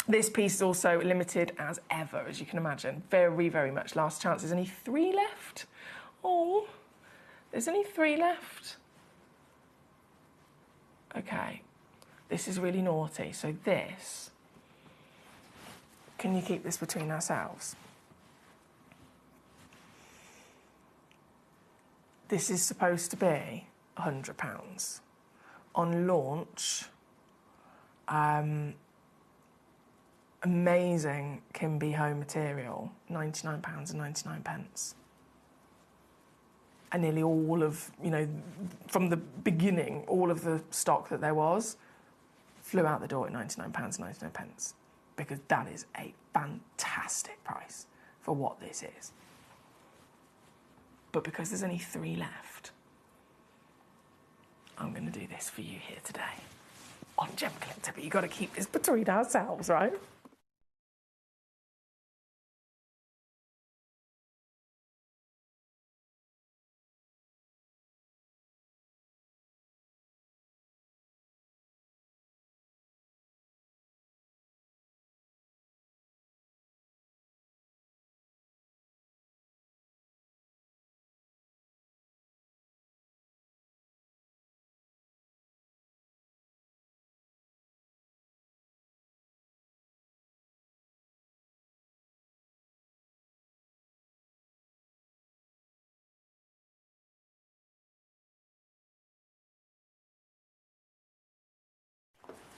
This piece is also limited as ever, as you can imagine. Very, very much last chance. There's only 3 left. Oh, there's only 3 left. Okay. This is really naughty. So this, can you keep this between ourselves? This is supposed to be £100. On launch, amazing Kimby home material, £99.99. And nearly all of, from the beginning, all of the stock that there was, flew out the door at £99.99, because that is a fantastic price for what this is. But because there's only 3 left, I'm going to do this for you here today on Gemcollector. But you've got to keep this between ourselves, right?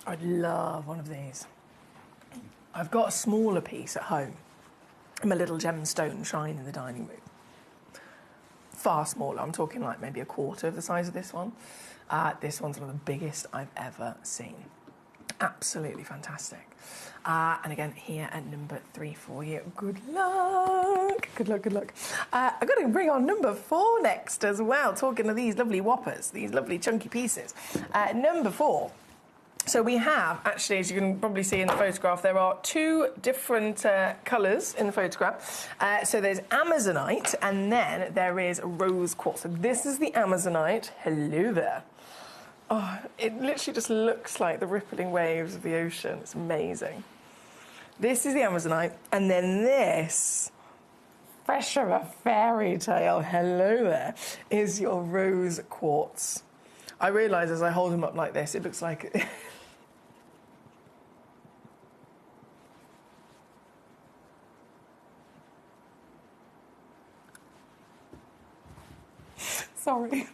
I'd love one of these. I've got a smaller piece at home, my little gemstone shrine in the dining room. Far smaller, I'm talking like maybe a quarter of the size of this one. This one's one of the biggest I've ever seen. Absolutely fantastic. And again, here at number 3 for you. Good luck. Good luck, good luck. I've got to bring on number 4 next as well, talking of these lovely whoppers, these lovely chunky pieces. Number 4. So we have, actually, as you can probably see in the photograph, there are 2 different colours in the photograph. So there's Amazonite, and then there is rose quartz. So this is the Amazonite. Hello there. Oh, it literally just looks like the rippling waves of the ocean. It's amazing. This is the Amazonite, and then this, fresh of a fairy tale, hello there, is your rose quartz. I realise as I hold them up like this, it looks like... Sorry.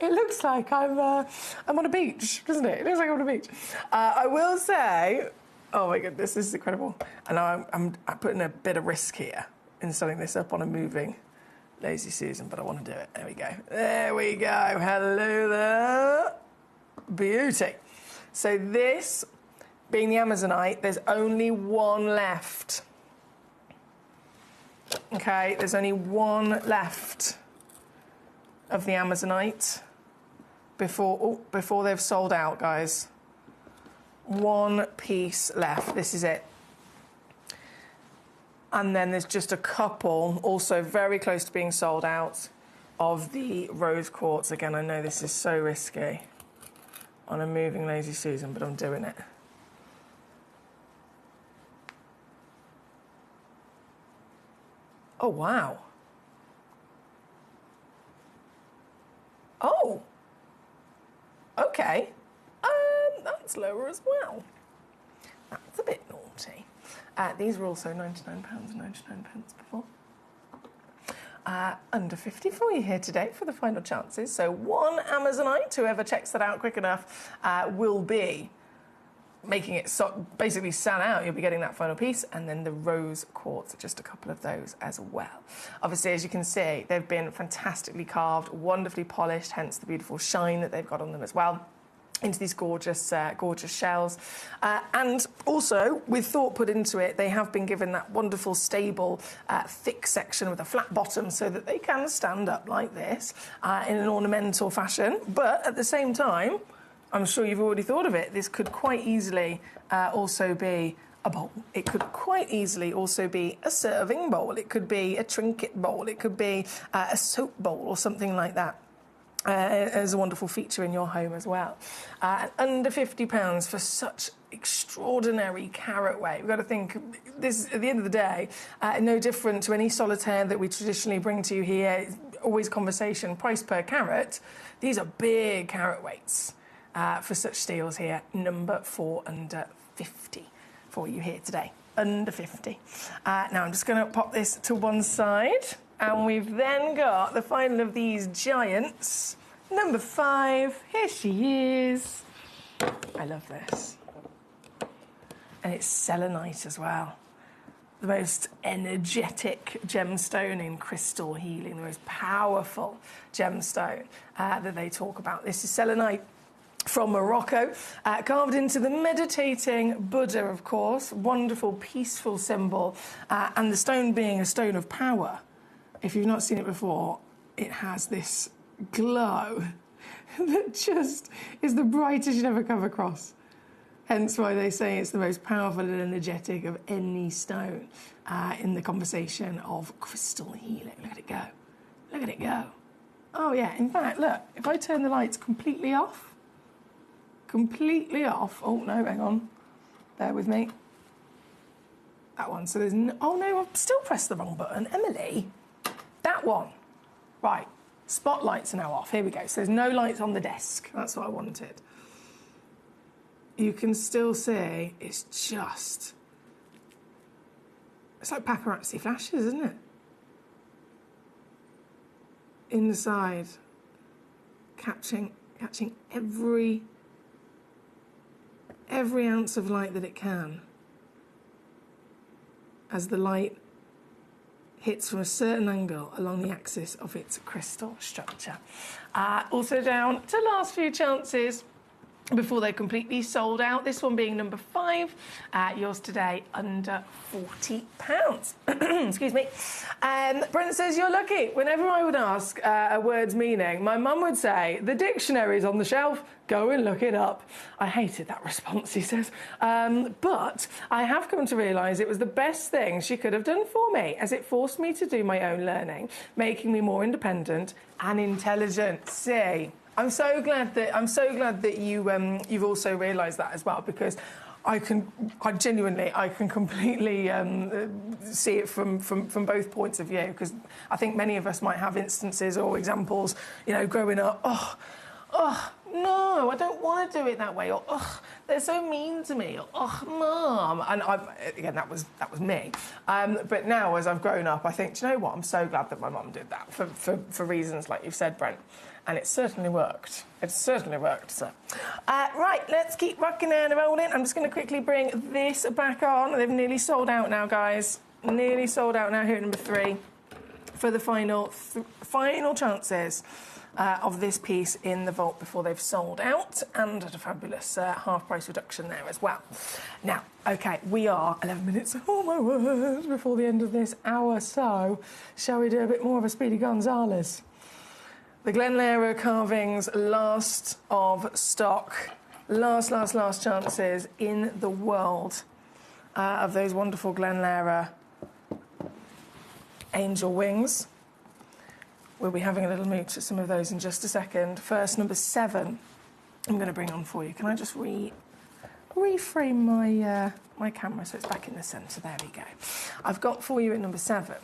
It looks like I'm on a beach, doesn't it? It looks like I'm on a beach. I will say, oh my goodness, this is incredible. And I'm putting a bit of risk here in setting this up on a moving Lazy Susan, but I want to do it. There we go. There we go. Hello there. Beauty. So this, being the Amazonite, there's only 1 left. Okay, there's only 1 left of the Amazonite before they've sold out, guys. 1 piece left. This is it. And then there's just a couple, also very close to being sold out, of the rose quartz. Again, I know this is so risky on a moving Lazy Susan, but I'm doing it. Oh, wow. Oh, okay. That's lower as well. That's a bit naughty. These were also £99.99 before. Under 50 for you here today for the final chances. So 1 Amazonite, whoever checks that out quick enough, will be making it basically sell out, you'll be getting that final piece, and then the rose quartz, just a couple of those as well. Obviously, as you can see, they've been fantastically carved, wonderfully polished, hence the beautiful shine that they've got on them as well, into these gorgeous, gorgeous shells. And also, with thought put into it, they have been given that wonderful, stable, thick section with a flat bottom so that they can stand up like this in an ornamental fashion. But at the same time, I'm sure you've already thought of it, this could quite easily also be a bowl. It could quite easily also be a serving bowl. It could be a trinket bowl. It could be a soap bowl or something like that. As a wonderful feature in your home as well. Under £50 for such extraordinary carat weight. We've got to think, this, at the end of the day, no different to any solitaire that we traditionally bring to you here. Always conversation, price per carat. These are big carat weights. For such steels here, number 4 under 50 for you here today. Under 50. Now I'm just going to pop this to one side, and we've then got the final of these giants. Number 5, here she is. I love this. And it's selenite as well. The most energetic gemstone in crystal healing, the most powerful gemstone that they talk about. This is selenite from Morocco, carved into the meditating Buddha, of course. Wonderful, peaceful symbol. And the stone being a stone of power. If you've not seen it before, it has this glow that just is the brightest you'd ever come across. Hence why they say it's the most powerful and energetic of any stone in the conversation of crystal healing. Look at it go. Look at it go. Oh, yeah. In fact, look, if I turn the lights completely off, oh no, hang on, bear with me, that one, so there's no, oh no, I've still pressed the wrong button, Emily, that one, right, spotlights are now off, here we go, so there's no lights on the desk, that's what I wanted. You can still see it's just, it's like paparazzi flashes, isn't it? In the side, catching every ounce of light that it can as the light hits from a certain angle along the axis of its crystal structure. Also down to last few chances before they're completely sold out. This one being number 5, yours today under £40. Excuse me. Brent says, you're lucky. Whenever I would ask a word's meaning, my mum would say, the dictionary's on the shelf, go and look it up. I hated that response, he says. But I have come to realise it was the best thing she could have done for me, as it forced me to do my own learning, making me more independent and intelligent. See, I'm so glad that you've also realised that as well, because I can completely see it from both points of view, because I think many of us might have instances or examples, you know, growing up, oh, no, I don't want to do it that way, or they're so mean to me, or Mum, and again, that was me. But now, as I've grown up, I think, do you know what? I'm so glad that my mum did that for reasons like you've said, Brent. And it certainly worked. It certainly worked, so. Right, let's keep rocking and rolling. I'm just going to quickly bring this back on. They've nearly sold out now, guys. Nearly sold out now here at number 3 for the final chances of this piece in the vault before they've sold out, and at a fabulous half-price reduction there as well. Now, OK, we are 11 minutes, oh my word, before the end of this hour, so shall we do a bit more of a Speedy Gonzales? The Glenlara carvings, last of stock, last chances in the world of those wonderful Glenlara angel wings. We'll be having a little mooch at some of those in just a second. First, number 7, I'm going to bring on for you. Can I just reframe my camera so it's back in the centre? There we go. I've got for you at number 7,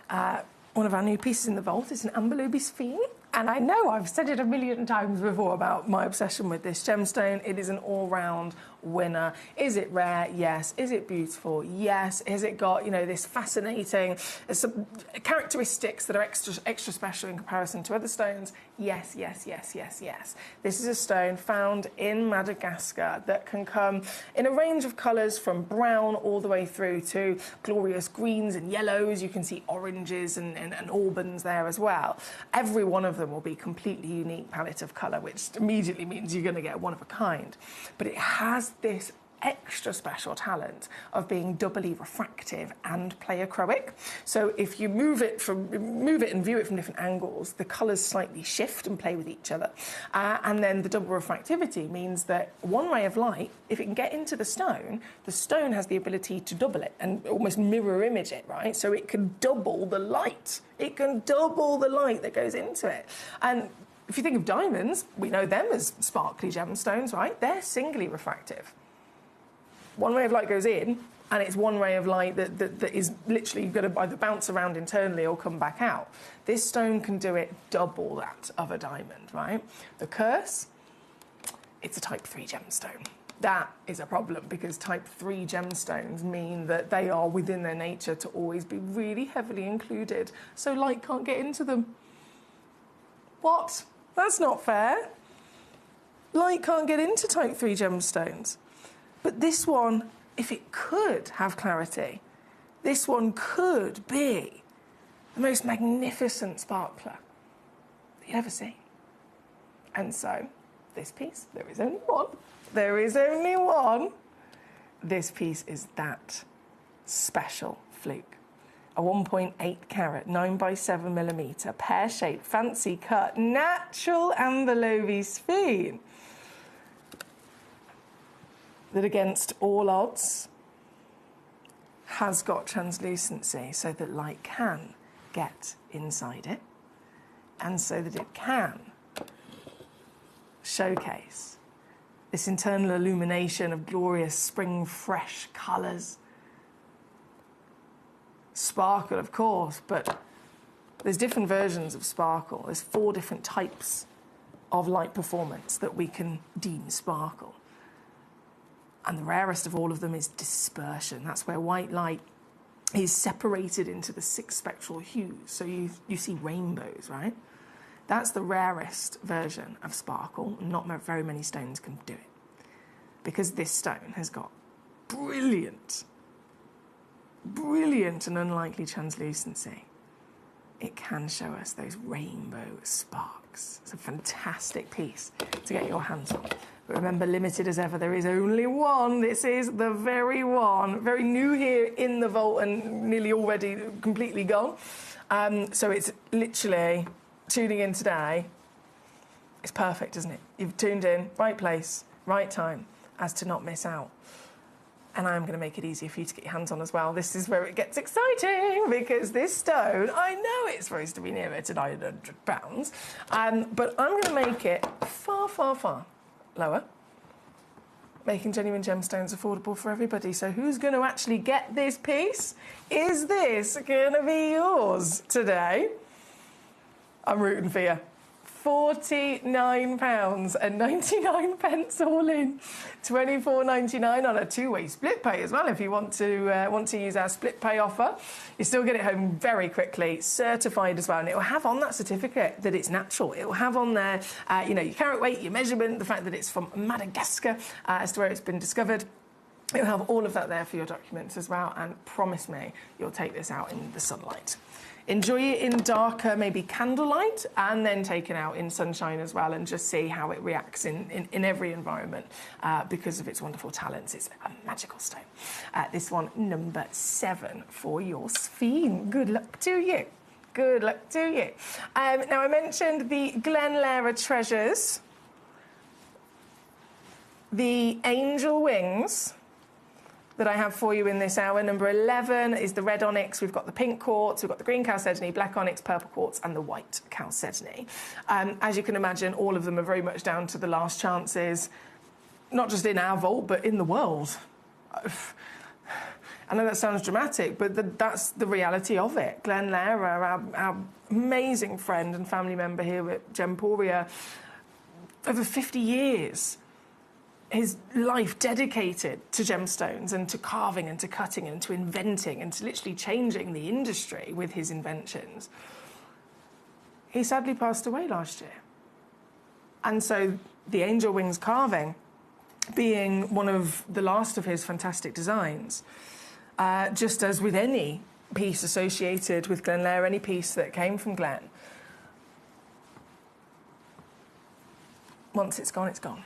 one of our new pieces in the vault is an Amber Luby Sphere. And I know I've said it a million times before about my obsession with this gemstone. It is an all-round winner. Is it rare? Yes. Is it beautiful? Yes. Has it got, you know, this fascinating some characteristics that are extra special in comparison to other stones? Yes, yes, yes, yes, yes. This is a stone found in Madagascar that can come in a range of colours from brown all the way through to glorious greens and yellows. You can see oranges and auburns there as well. Every one of them will be completely unique palette of colour, which immediately means you're going to get one of a kind. But it has this extra special talent of being doubly refractive and pleochroic. So if you move it and view it from different angles, the colours slightly shift and play with each other. And then the double refractivity means that one ray of light, if it can get into the stone has the ability to double it and almost mirror image it, right? So it can double the light. It can double the light that goes into it. And if you think of diamonds, we know them as sparkly gemstones, right? They're singly refractive. One ray of light goes in, and it's one ray of light that is literally going to either bounce around internally or come back out. This stone can do it double that of a diamond, right? The curse, it's a type 3 gemstone. That is a problem because type 3 gemstones mean that they are within their nature to always be really heavily included, so light can't get into them. What? That's not fair. Light can't get into type 3 gemstones. But this one, if it could have clarity, this one could be the most magnificent sparkler that you'd ever see. And so, this piece, there is only one. There is only one. This piece is that special fluke. A 1.8 carat, 9x7mm, pear-shaped, fancy cut, natural amberlovy sphene. That against all odds has got translucency so that light can get inside it and so that it can showcase this internal illumination of glorious spring fresh colours. Sparkle, of course, but there's different versions of sparkle. There's 4 different types of light performance that we can deem sparkle. And the rarest of all of them is dispersion. That's where white light is separated into the 6 spectral hues. So you see rainbows, right? That's the rarest version of sparkle. Not very many stones can do it. Because this stone has got brilliant and unlikely translucency. It can show us those rainbow sparks. It's a fantastic piece to get your hands on. But remember, limited as ever, there is only one. This is the very one. Very new here in the vault and nearly already completely gone. So it's literally tuning in today. It's perfect, isn't it? You've tuned in, right place, right time, as to not miss out. And I'm going to make it easier for you to get your hands on as well. This is where it gets exciting, because this stone, I know it's supposed to be nearer to £900, but I'm going to make it far, far, far lower, making genuine gemstones affordable for everybody. So who's going to actually get this piece? Is this going to be yours today? I'm rooting for you. £49.99 all in. £24.99 on a 2-way split pay as well. If you want to use our split pay offer, you still get it home very quickly, certified as well, and it will have on that certificate that it's natural. It will have on there, your carat weight, your measurement, the fact that it's from Madagascar as to where it's been discovered. It'll have all of that there for your documents as well, and promise me you'll take this out in the sunlight. Enjoy it in darker, maybe candlelight, and then take it out in sunshine as well, and just see how it reacts in every environment because of its wonderful talents. It's a magical stone. This one, number 7 for your sphene. Good luck to you. Good luck to you. Now, I mentioned the Glenlara treasures, the angel wings that I have for you in this hour. Number 11 is the red onyx. We've got the pink quartz, we've got the green chalcedony, black onyx, purple quartz, and the white chalcedony. As you can imagine, all of them are very much down to the last chances, not just in our vault, but in the world. I know that sounds dramatic, but that's the reality of it. Glenn Lehrer, our amazing friend and family member here at Gemporia, over 50 years, his life dedicated to gemstones and to carving and to cutting and to inventing and to literally changing the industry with his inventions. He sadly passed away last year. And so the angel wings carving, being one of the last of his fantastic designs, just as with any piece associated with Glenn Lehrer, any piece that came from Glenn, once it's gone, it's gone.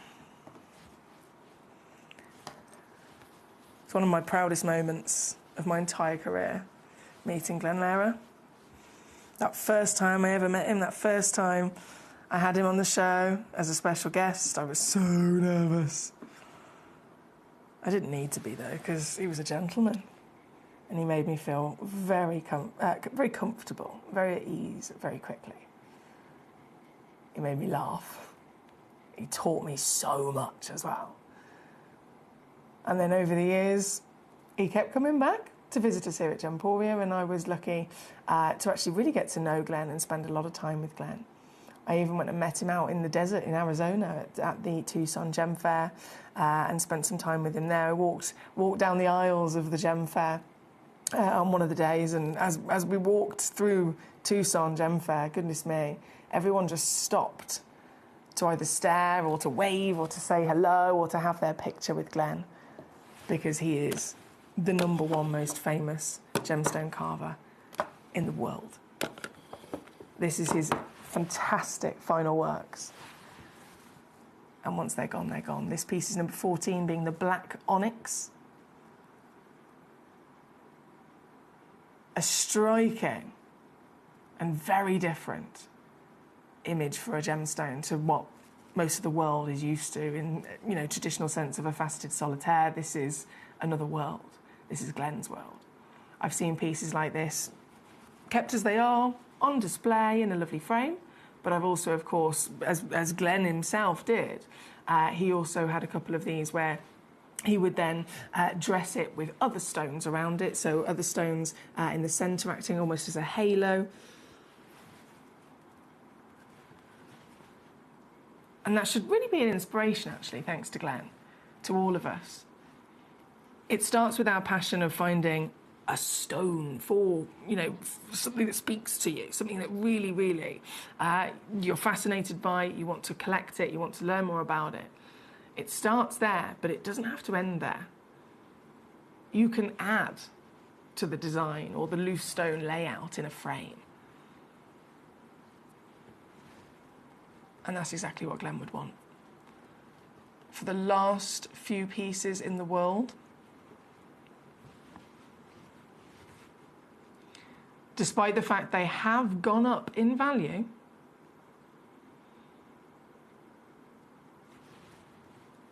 It's one of my proudest moments of my entire career, meeting Glenn Lehrer. That first time I ever met him, that first time I had him on the show as a special guest, I was so nervous. I didn't need to be, though, because he was a gentleman. And he made me feel very comfortable, very at ease, very quickly. He made me laugh. He taught me so much as well. And then over the years, he kept coming back to visit us here at Gemporia, and I was lucky to actually really get to know Glenn and spend a lot of time with Glenn. I even went and met him out in the desert in Arizona at the Tucson Gem Fair and spent some time with him there. I walked down the aisles of the Gem Fair on one of the days, and as we walked through Tucson Gem Fair, goodness me, everyone just stopped to either stare or to wave or to say hello or to have their picture with Glenn, because he is the #1 most famous gemstone carver in the world. This is his fantastic final works. And once they're gone, they're gone. This piece is number 14, being the black onyx. A striking and very different image for a gemstone to what most of the world is used to in, traditional sense of a faceted solitaire. This is another world. This is Glenn's world. I've seen pieces like this kept as they are, on display in a lovely frame, but I've also, of course, as Glenn himself did, he also had a couple of these where he would then dress it with other stones around it, so other stones in the centre acting almost as a halo. And that should really be an inspiration, actually, thanks to Glenn, to all of us. It starts with our passion of finding a stone for, something that speaks to you, something that really, really you're fascinated by, you want to collect it, you want to learn more about it. It starts there, but it doesn't have to end there. You can add to the design or the loose stone layout in a frame. And that's exactly what Glenn would want. For the last few pieces in the world, despite the fact they have gone up in value,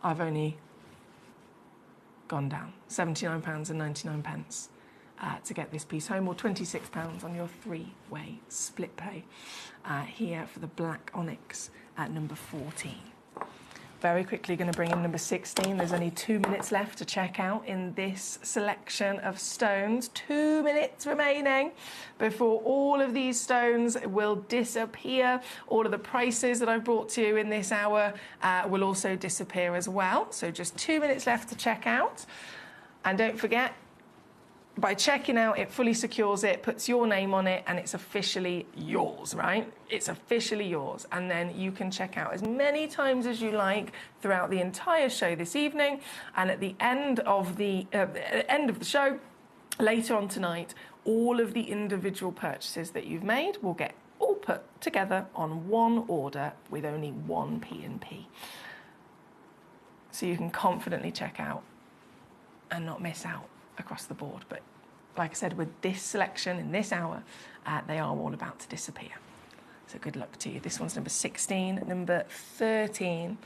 I've only gone down £79.99 to get this piece home, or £26 on your 3-way split pay here for the black onyx at number 14. Very quickly going to bring in number 16. There's only 2 minutes left to check out in this selection of stones. 2 minutes remaining before all of these stones will disappear. All of the prices that I've brought to you in this hour will also disappear as well. So just 2 minutes left to check out. And don't forget, by checking out, it fully secures it, puts your name on it, and it's officially yours, right? It's officially yours. And then you can check out as many times as you like throughout the entire show this evening. And at the end of the show, later on tonight, all of the individual purchases that you've made will get all put together on one order with only one P&P. So you can confidently check out and not miss out across the board. But like I said, with this selection in this hour, they are all about to disappear. So good luck to you. This one's number 16. Number 13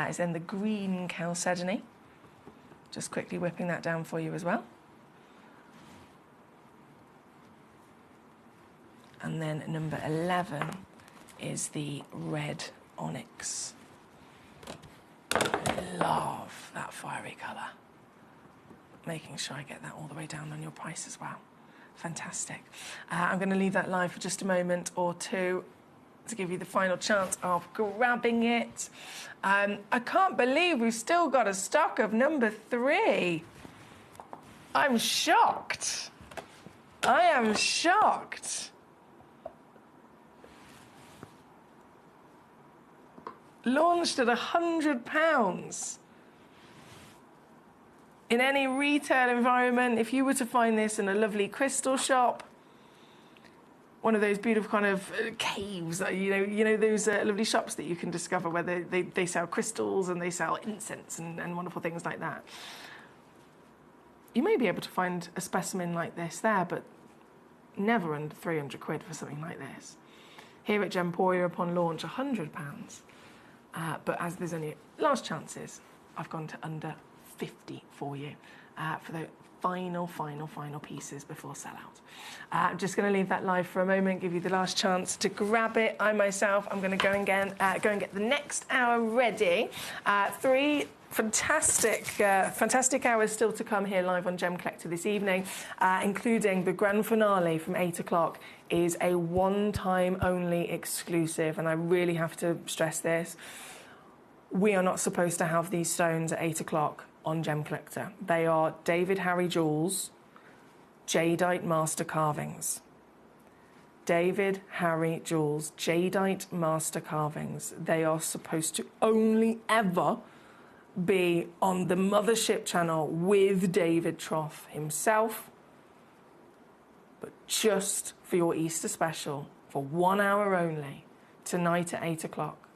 is then the green chalcedony. Just quickly whipping that down for you as well. And then number 11 is the red onyx. I love that fiery colour. making sure I get that all the way down on your price as well. Fantastic. I'm going to leave that live for just a moment or two to give you the final chance of grabbing it. I can't believe we've still got a stock of number 3. I'm shocked. I am shocked. Launched at £100. In any retail environment, if you were to find this in a lovely crystal shop, one of those beautiful kind of caves, you know those lovely shops that you can discover where they sell crystals and they sell incense and wonderful things like that. You may be able to find a specimen like this there, but never under 300 quid for something like this. Here at Gemporia, upon launch, £100. But as there's only last chances, I've gone to under 50 for you for the final pieces before sellout. I'm just going to leave that live for a moment, give you the last chance to grab it. I myself, I'm going to go and get the next hour ready. 3 fantastic hours still to come here live on Gemcollector this evening, including the grand finale from 8 o'clock is a one-time only exclusive, and I really have to stress this. We are not supposed to have these stones at 8 o'clock on Gemcollector. They are David Harry jewels, jadeite master carvings. David Harry jewels, jadeite master carvings. They are supposed to only ever be on the Mothership channel with David Troff himself, but just for your Easter special, for 1 hour only, tonight at 8 o'clock,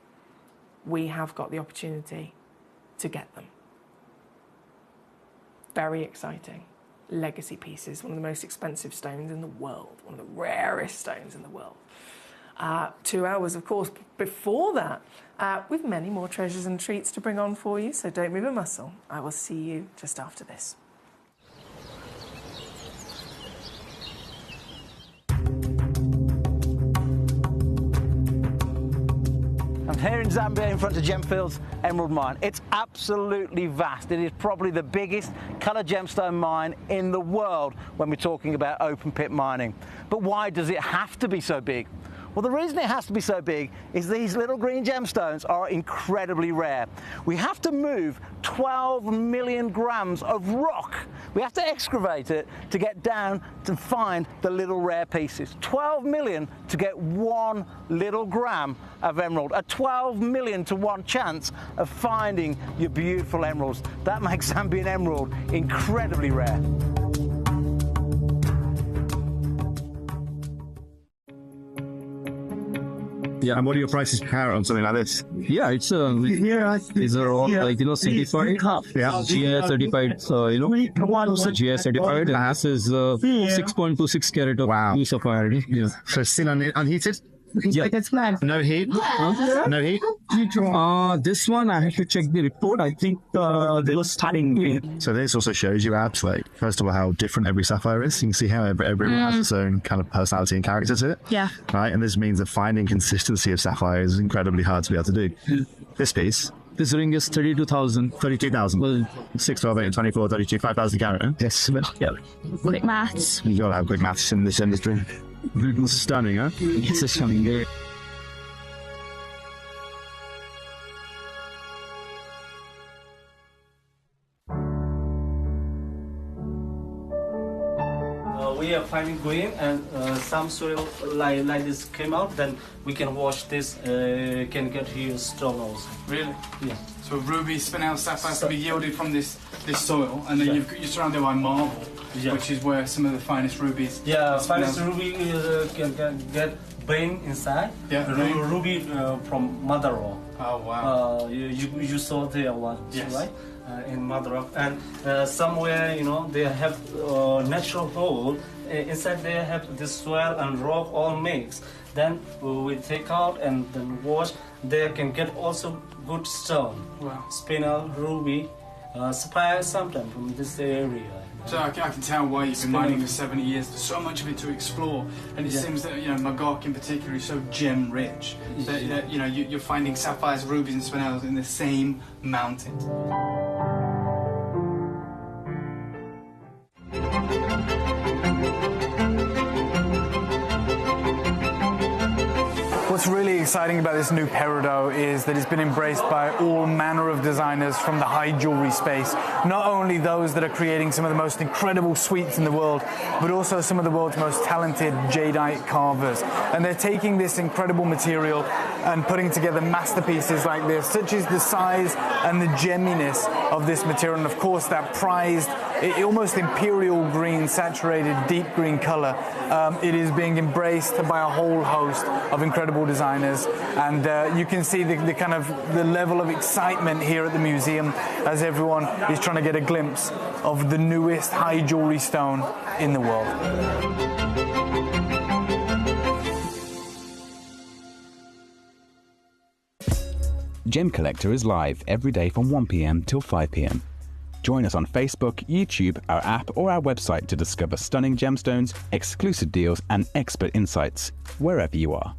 we have got the opportunity to get them. Very exciting. Legacy pieces, one of the most expensive stones in the world, one of the rarest stones in the world. 2 hours, of course, before that, with many more treasures and treats to bring on for you, so don't move a muscle. I will see you just after this. I'm here in Zambia in front of Gemfield's Emerald Mine. It's absolutely vast. It is probably the biggest coloured gemstone mine in the world when we're talking about open pit mining. But why does it have to be so big? Well, the reason it has to be so big is these little green gemstones are incredibly rare. We have to move 12 million grams of rock. We have to excavate it to get down to find the little rare pieces. 12 million to get 1 little gram of emerald. A 12 million to 1 chance of finding your beautiful emeralds. That makes Zambian emerald incredibly rare. Yeah, and what are your prices per carat on something like this? Yeah, it's around like certified. Yeah, GI certified. So GI certified. And this is 6.26 carat of blue sapphire. Yeah. So still unheated? Yeah. No heat? No heat? This one I have to check the report. I think they were starting. So this also shows you out, like, first of all, how different every sapphire is. You can see how every has its own kind of personality and character to it. Yeah. Right, and this means that finding consistency of sapphire is incredibly hard to be able to do. This piece. This ring is 32,000. 32,000. Well, 6, 12, 8, 24, 32, 5,000 carat. yes. Yeah. Quick maths. You gotta have quick maths in this industry. Stunning, huh? It's a stunning. We are finding green and some soil like this came out, then we can wash this, can get here stone also. Really? Yeah. So ruby spinel sapphires to be yielded from this soil, and then you're surrounded by marble, which is where some of the finest rubies. Yeah, finest ruby can get brain inside. Yeah, ruby from mother rock. Oh wow. You saw there one, yes. right? In mother rock, and somewhere they have natural hole. Inside they have this soil and rock all mixed. Then we take out and then wash. They can get also good stone. Wow. Spinel, ruby, sapphire sometimes from this area. So I can tell why you've been mining for 70 years. There's so much of it to explore, and it seems that Magog in particular is so gem rich that you're finding sapphires, rubies, and spinels in the same mountain. exciting about this new peridot is that it's been embraced by all manner of designers from the high jewelry space. Not only those that are creating some of the most incredible suites in the world, but also some of the world's most talented jadeite carvers. And they're taking this incredible material and putting together masterpieces like this, such as the size and the gemminess of this material, and of course that prized, almost imperial green, saturated deep green color. It is being embraced by a whole host of incredible designers, and you can see the kind of the level of excitement here at the museum as everyone is trying to get a glimpse of the newest high jewelry stone in the world. Gemcollector is live every day from 1 p.m. till 5 p.m. Join us on Facebook, YouTube, our app, or our website to discover stunning gemstones, exclusive deals, and expert insights wherever you are.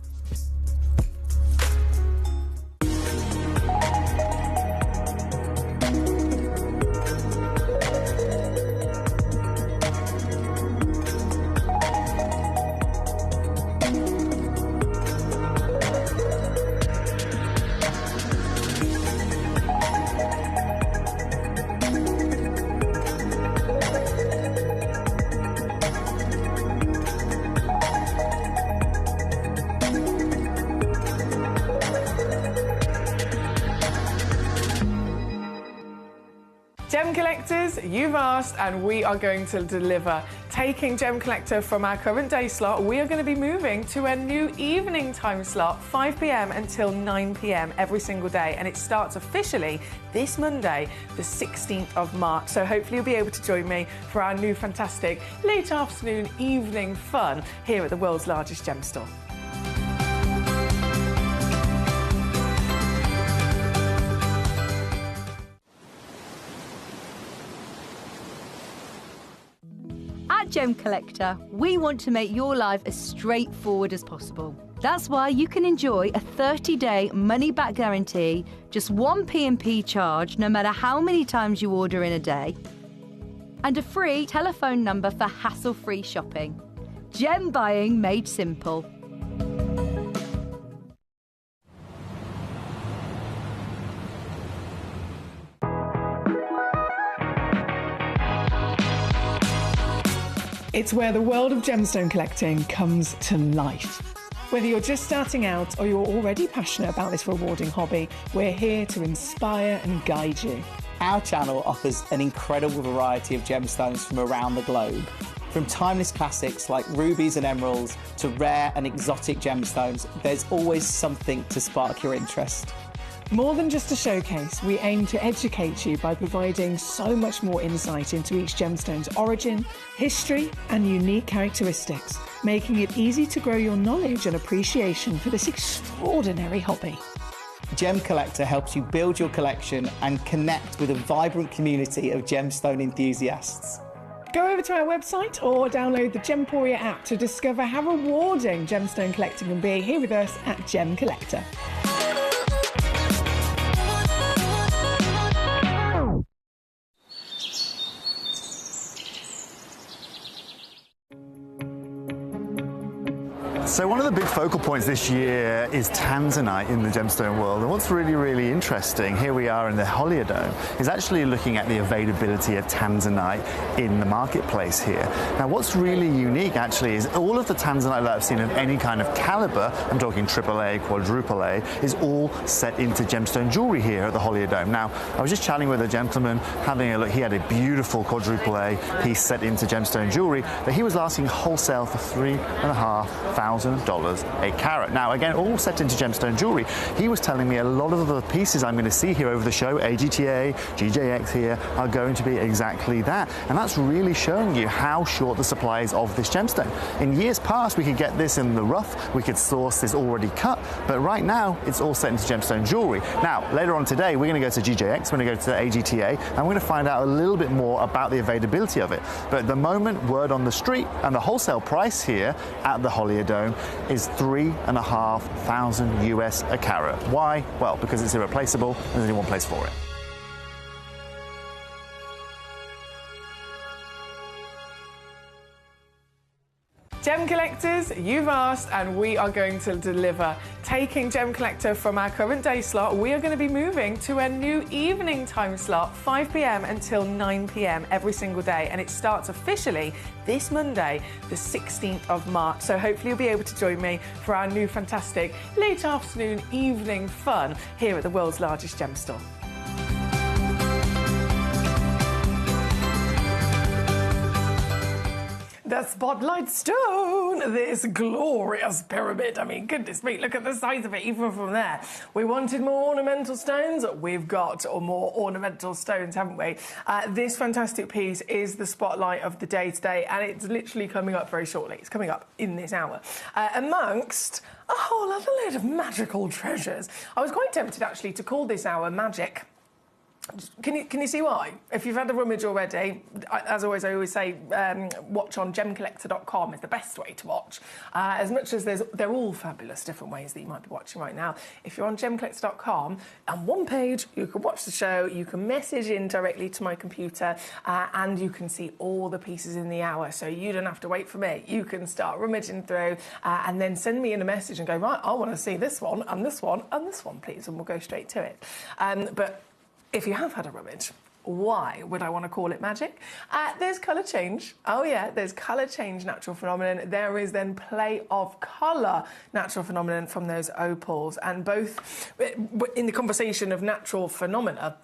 Gem collectors, you've asked and we are going to deliver. Taking Gem Collector from our current day slot, we are going to be moving to a new evening time slot, 5 p.m. until 9 p.m. every single day, and it starts officially this Monday, the 16th of March. So hopefully you'll be able to join me for our new fantastic late afternoon evening fun here at the world's largest gem store. At Gem Collector, we want to make your life as straightforward as possible. That's why you can enjoy a 30-day money-back guarantee, just 1 P&P charge no matter how many times you order in a day, and a free telephone number for hassle-free shopping. Gem buying made simple. It's where the world of gemstone collecting comes to life. Whether you're just starting out or you're already passionate about this rewarding hobby, we're here to inspire and guide you. Our channel offers an incredible variety of gemstones from around the globe. From timeless classics like rubies and emeralds to rare and exotic gemstones, there's always something to spark your interest. More than just a showcase, we aim to educate you by providing so much more insight into each gemstone's origin, history, and unique characteristics, making it easy to grow your knowledge and appreciation for this extraordinary hobby. Gem Collector helps you build your collection and connect with a vibrant community of gemstone enthusiasts. Go over to our website or download the Gemporia app to discover how rewarding gemstone collecting can be here with us at Gem Collector. So one of the big focal points this year is tanzanite in the gemstone world. And what's really, really interesting, here we are in the Holiodome, is actually looking at the availability of tanzanite in the marketplace here. Now what's really unique actually is all of the tanzanite that I've seen of any kind of caliber, I'm talking AAA, quadruple A, is all set into gemstone jewelry here at the Holiodome. Now, I was just chatting with a gentleman, having a look. He had a beautiful quadruple A piece set into gemstone jewelry that he was asking wholesale for $3,500 a carat. Now, again, all set into gemstone jewelry. He was telling me a lot of the pieces I'm going to see here over the show, AGTA, GJX here, are going to be exactly that. And that's really showing you how short the supply is of this gemstone. In years past, we could get this in the rough, we could source this already cut, but right now, it's all set into gemstone jewelry. Now, later on today, we're going to go to GJX, we're going to go to AGTA, and we're going to find out a little bit more about the availability of it. But at the moment, word on the street, and the wholesale price here at the Holiodome is $3,500 US a carat. Why? Well, because it's irreplaceable and there's only one place for it. Gem collectors, you've asked, and we are going to deliver. Taking Gem Collector from our current day slot, we are going to be moving to a new evening time slot, 5 p.m. until 9 p.m. every single day, and it starts officially this Monday, the 16th of March. So hopefully you'll be able to join me for our new fantastic late afternoon evening fun here at the world's largest gem store. The Spotlight Stone, this glorious pyramid. I mean, goodness me, look at the size of it, even from there. We wanted more ornamental stones. We've got more ornamental stones, haven't we? This fantastic piece is the spotlight of the day today, and it's literally coming up very shortly. It's coming up in this hour. Amongst a whole other load of magical treasures. I was quite tempted, actually, to call this hour Magic. Can you see why? If you've had a rummage already, as always, I always say watch on gemcollector.com is the best way to watch. As much as they're all fabulous different ways that you might be watching right now. If you're on gemcollector.com, on one page you can watch the show, you can message in directly to my computer, and you can see all the pieces in the hour. So you don't have to wait for me. You can start rummaging through and then send me in a message and go, right, I want to see this one and this one and this one, please, and we'll go straight to it. But if you have had a rummage, why would I want to call it magic? There's colour change. Oh yeah, there's colour change natural phenomenon. There is then play of colour natural phenomenon from those opals. And both, in the conversation of natural phenomena,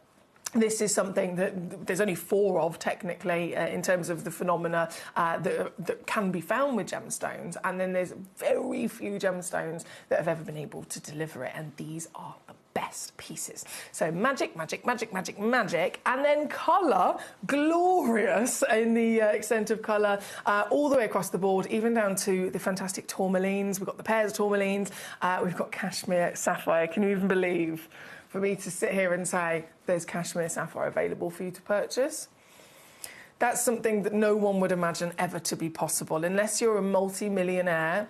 this is something that there's only 4 of, technically, in terms of the phenomena that can be found with gemstones. And then there's very few gemstones that have ever been able to deliver it. And these are the best pieces. So magic, magic, magic, magic, magic. And then colour, glorious in the extent of colour, all the way across the board, even down to the fantastic tourmalines. We've got the pairs of tourmalines. We've got cashmere sapphire. Can you even believe for me to sit here and say there's cashmere sapphire available for you to purchase? That's something that no one would imagine ever to be possible. Unless you're a multi-millionaire,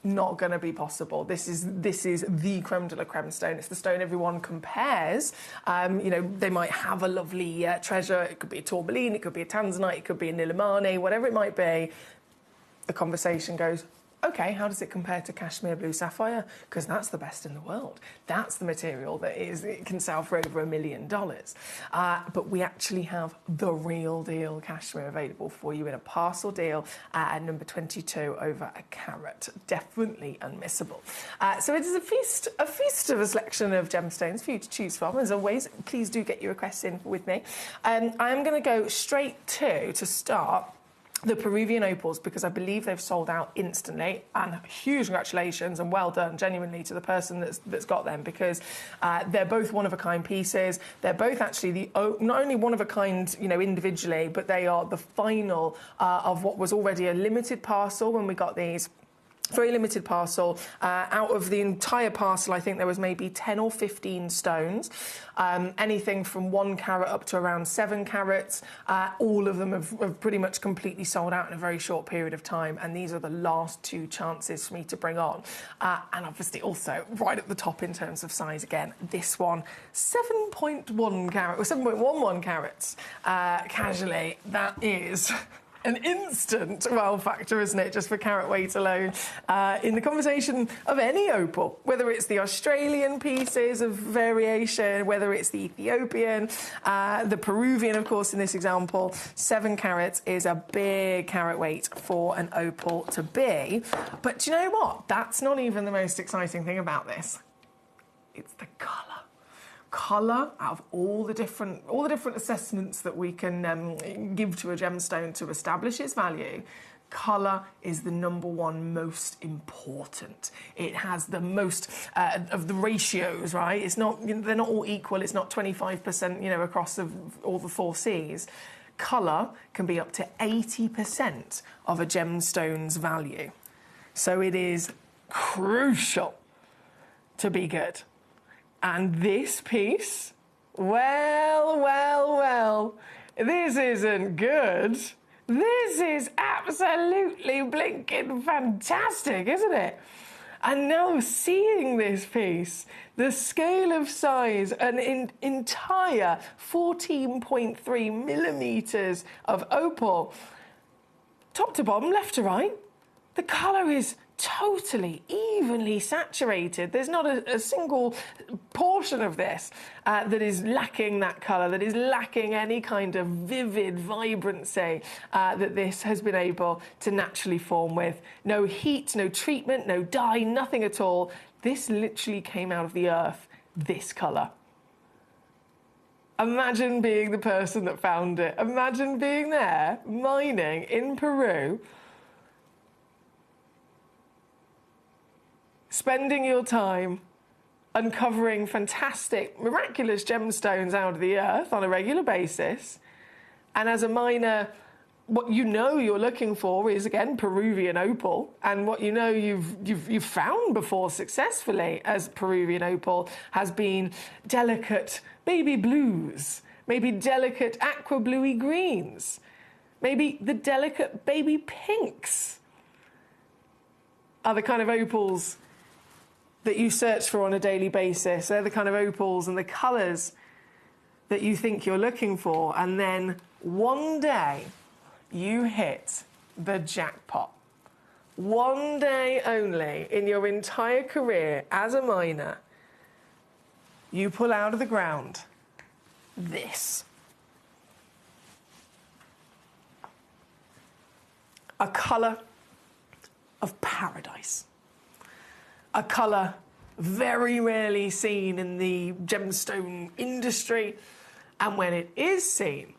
not going to be possible. This is the creme de la creme stone. It's the stone everyone compares. You know, they might have a lovely treasure. It could be a tourmaline, it could be a tanzanite, it could be a nilamani, whatever it might be. The conversation goes, OK, how does it compare to cashmere blue sapphire? Because that's the best in the world. That's the material that it can sell for over $1 million. But we actually have the real deal cashmere available for you in a parcel deal at number 22 over a carat. Definitely unmissable. So it is a feast of a selection of gemstones for you to choose from. As always, please do get your requests in with me. I am going to go straight to start the Peruvian opals, because I believe they've sold out instantly, and huge congratulations and well done genuinely to the person that's got them, because they're both one-of-a-kind pieces. They're both actually not only one-of-a-kind, you know, individually, but they are the final of what was already a limited parcel when we got these. Very limited parcel. Out of the entire parcel, I think there was maybe 10 or 15 stones. Anything from 1 carat up to around 7 carats. All of them have pretty much completely sold out in a very short period of time. And these are the last 2 chances for me to bring on. And obviously also right at the top in terms of size again. This one, 7.1 carat, or 7.11 carats. Casually, that is an instant wow factor, isn't it, just for carat weight alone, in the conversation of any opal, whether it's the Australian pieces of variation, whether it's the Ethiopian, the Peruvian, of course, in this example. 7 carats is a big carat weight for an opal to be. But do you know what? That's not even the most exciting thing about this. It's the colour. Colour, out of all the different assessments that we can give to a gemstone to establish its value, colour is the #1 most important. It has the most of the ratios, right? It's not, they're not all equal. It's not 25%, you know, across all the 4 Cs. Colour can be up to 80% of a gemstone's value. So it is crucial to be good. And this piece, well, this isn't good. This is absolutely blinking fantastic, isn't it? And now seeing this piece, the scale of size, an entire 14.3 millimetres of opal, top to bottom, left to right, The colour is totally evenly saturated. There's not a single portion of this that is lacking that colour, that is lacking any kind of vivid vibrancy that this has been able to naturally form with. No heat, no treatment, no dye, nothing at all. This literally came out of the earth, this colour. Imagine being the person that found it. Imagine being there, mining in Peru, spending your time uncovering fantastic, miraculous gemstones out of the earth on a regular basis. And as a miner, what you know you're looking for is, again, Peruvian opal. And what you know you've found before successfully as Peruvian opal has been delicate baby blues, maybe delicate aqua bluey greens, maybe the delicate baby pinks are the kind of opals that you search for on a daily basis. They're the kind of opals and the colours that you think you're looking for. And then one day you hit the jackpot. One day only in your entire career as a miner, you pull out of the ground this. A colour of paradise. A colour very rarely seen in the gemstone industry. And when it is seen,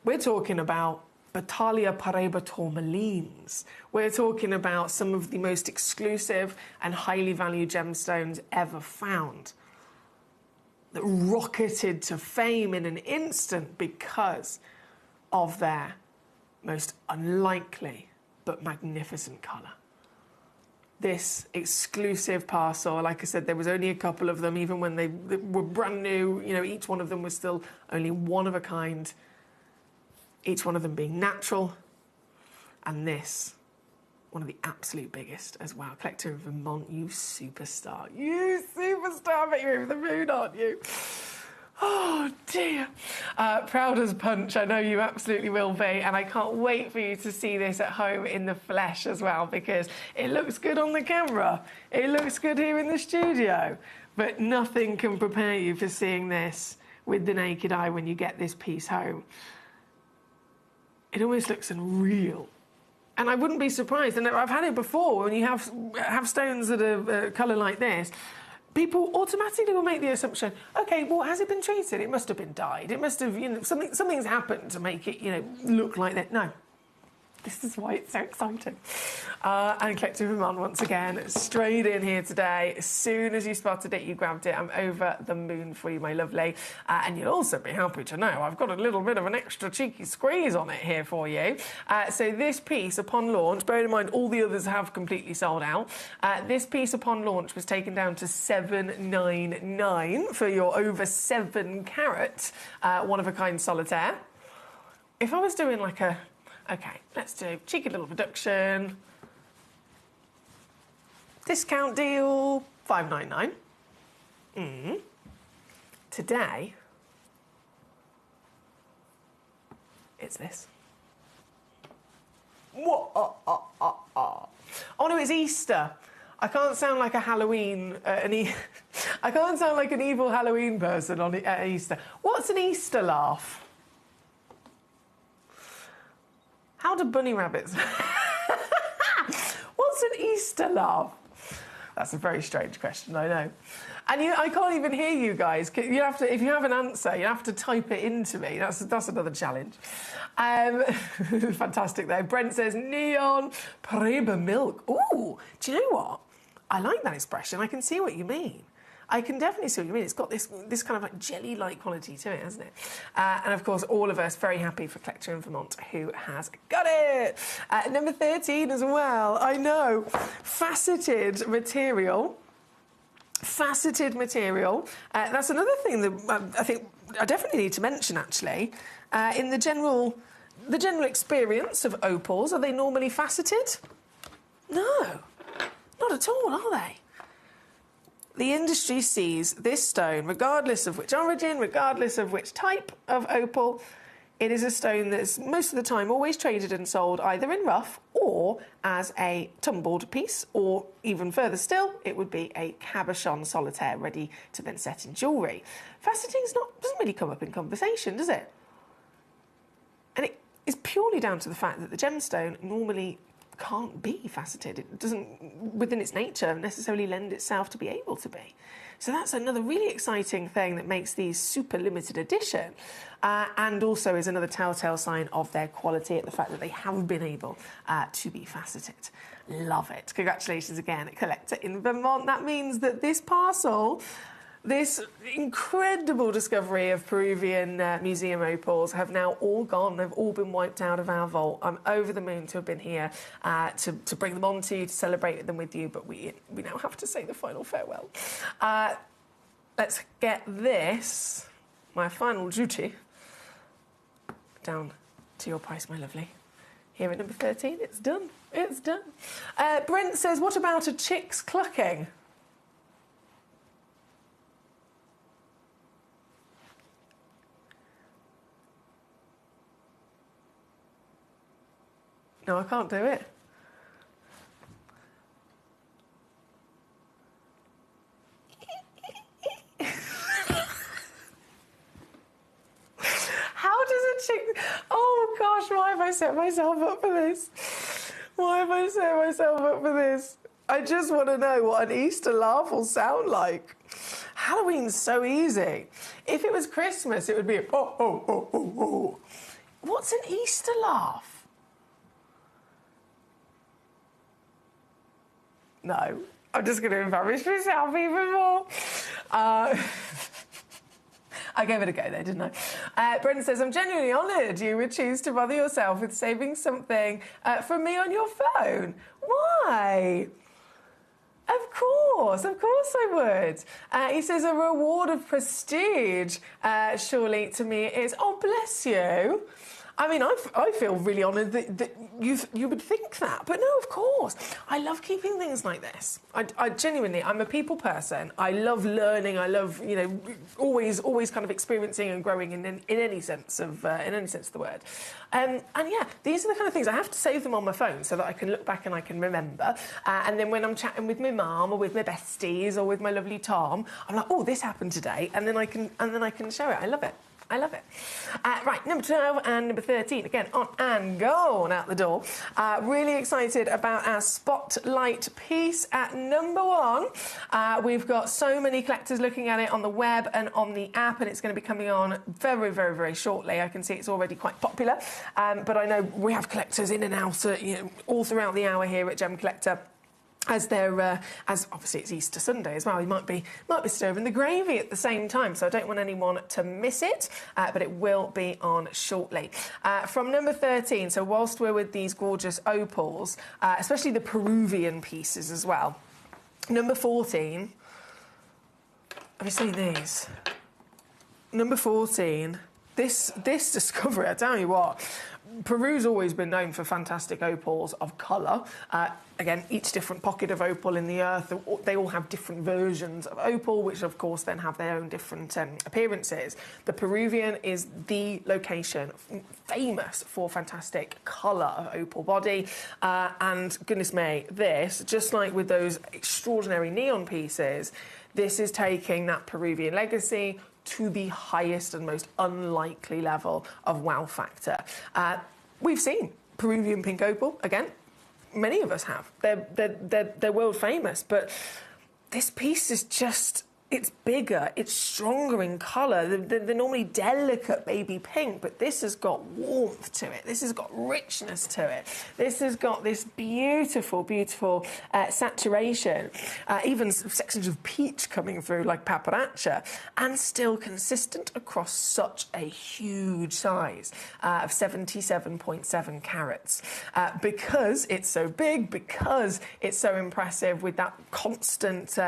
we're talking about Battaglia Paraiba tourmalines. We're talking about some of the most exclusive and highly valued gemstones ever found, that rocketed to fame in an instant because of their most unlikely but magnificent colour. This exclusive parcel, like I said, there was only a couple of them, even when they were brand new. You know, each one of them was still only one of a kind, each one of them being natural. And this, one of the absolute biggest as well. Collector of Vermont, you superstar. You superstar, but you're over the moon, aren't you? Oh, dear. Proud as punch, I know you absolutely will be, and I can't wait for you to see this at home in the flesh as well, because it looks good on the camera. It looks good here in the studio, but nothing can prepare you for seeing this with the naked eye when you get this piece home. It almost looks unreal. And I wouldn't be surprised, and I've had it before, when you have stones that are colour like this, people automatically will make the assumption, okay, well, has it been treated? It must have been dyed. It must have, you know, something's happened to make it, you know, look like that. No. This is why it's so exciting. And Collector of Vermont, once again, straight in here today. As soon as you spotted it, you grabbed it. I'm over the moon for you, my lovely. And you'll also be happy to know I've got a little bit of an extra cheeky squeeze on it here for you. So this piece, upon launch, bearing in mind all the others have completely sold out, this piece upon launch was taken down to $799 for your over 7 carat one-of-a-kind solitaire. If I was doing like a... Okay, let's do a cheeky little reduction. Discount deal, $599. Today, it's this. Whoa, oh no, it's Easter. I can't sound like a Halloween, I can't sound like an evil Halloween person at Easter. What's an Easter laugh? How do bunny rabbits... What's an Easter laugh? That's a very strange question, I know. And I can't even hear you guys. You have to, if you have an answer, you have to type it into me. That's another challenge. Fantastic, though. Brent says, neon Paraiba milk. Ooh, do you know what? I like that expression. I can see what you mean. I can definitely see what you mean. It's got this kind of like jelly-like quality to it, hasn't it? And of course, all of us very happy for Collector in Vermont, who has got it. Number 13 as well. I know. Faceted material. Faceted material. That's another thing that I think I definitely need to mention, actually. In the general experience of opals, are they normally faceted? No, not at all, are they? The industry sees this stone, regardless of which origin, regardless of which type of opal, it is a stone that's most of the time always traded and sold either in rough or or as a tumbled piece, or even further still, it would be a cabochon solitaire ready to then set in jewellery. Faceting doesn't really come up in conversation, does it? And it is purely down to the fact that the gemstone normally can't be faceted. It doesn't, within its nature, necessarily lend itself to be able to be. So that's another really exciting thing that makes these super limited edition, and also is another telltale sign of their quality at the fact that they have been able to be faceted. Love it. Congratulations again, Collector in Vermont. That means that this parcel, this incredible discovery of Peruvian museum opals, have now all gone. They've all been wiped out of our vault. I'm over the moon to have been here to bring them on to you, to celebrate them with you, but we now have to say the final farewell. Let's get this, my final duty, down to your price, my lovely. Here at number 13, it's done. It's done. Brent says, what about a chick's clucking? No, I can't do it. How does a chick... Oh, gosh, why have I set myself up for this? Why have I set myself up for this? I just want to know what an Easter laugh will sound like. Halloween's so easy. If it was Christmas, it would be, oh, oh, oh, oh, oh. What's an Easter laugh? No, I'm just going to embarrass myself even more. I gave it a go there, didn't I? Brendan says, I'm genuinely honoured you would choose to bother yourself with saving something from me on your phone. Why? Of course I would. He says, a reward of prestige, surely to me is, oh, bless you. I mean, I feel really honoured that you would think that. But no, of course. I love keeping things like this. I genuinely, I'm a people person. I love learning. I love, always kind of experiencing and growing in any sense of the word. And yeah, these are the kind of things, I have to save them on my phone so that I can look back and I can remember. And then when I'm chatting with my mum or with my besties or with my lovely Tom, I'm like, oh, this happened today. And then I can show it. I love it. I love it. Right, number 12 and number 13, again, on and gone out the door. Really excited about our Spotlight piece at number 1. We've got so many collectors looking at it on the web and on the app, and it's going to be coming on very, very, very shortly. I can see it's already quite popular, but I know we have collectors in and out all throughout the hour here at Gem Collector. As obviously it's Easter Sunday as well, you might be stirring the gravy at the same time, so I don't want anyone to miss it, but it will be on shortly. From number 13, so whilst we're with these gorgeous opals, especially the Peruvian pieces as well, number 14, have you seen these? Number 14, this discovery, I tell you what, Peru's always been known for fantastic opals of colour. Again, each different pocket of opal in the earth, they all have different versions of opal, which of course then have their own different appearances. The Peruvian is the location famous for fantastic colour of opal body. And goodness me, this, just like with those extraordinary neon pieces, this is taking that Peruvian legacy to the highest and most unlikely level of wow factor. We've seen Peruvian pink opal, again, many of us have. They're world famous, but this piece is just, it's bigger, it's stronger in colour. They're normally delicate baby pink, but this has got warmth to it. This has got richness to it. This has got this beautiful, beautiful saturation. Even sections of peach coming through like paparacha, and still consistent across such a huge size of 77.7 carats. Because it's so big, because it's so impressive with that constant,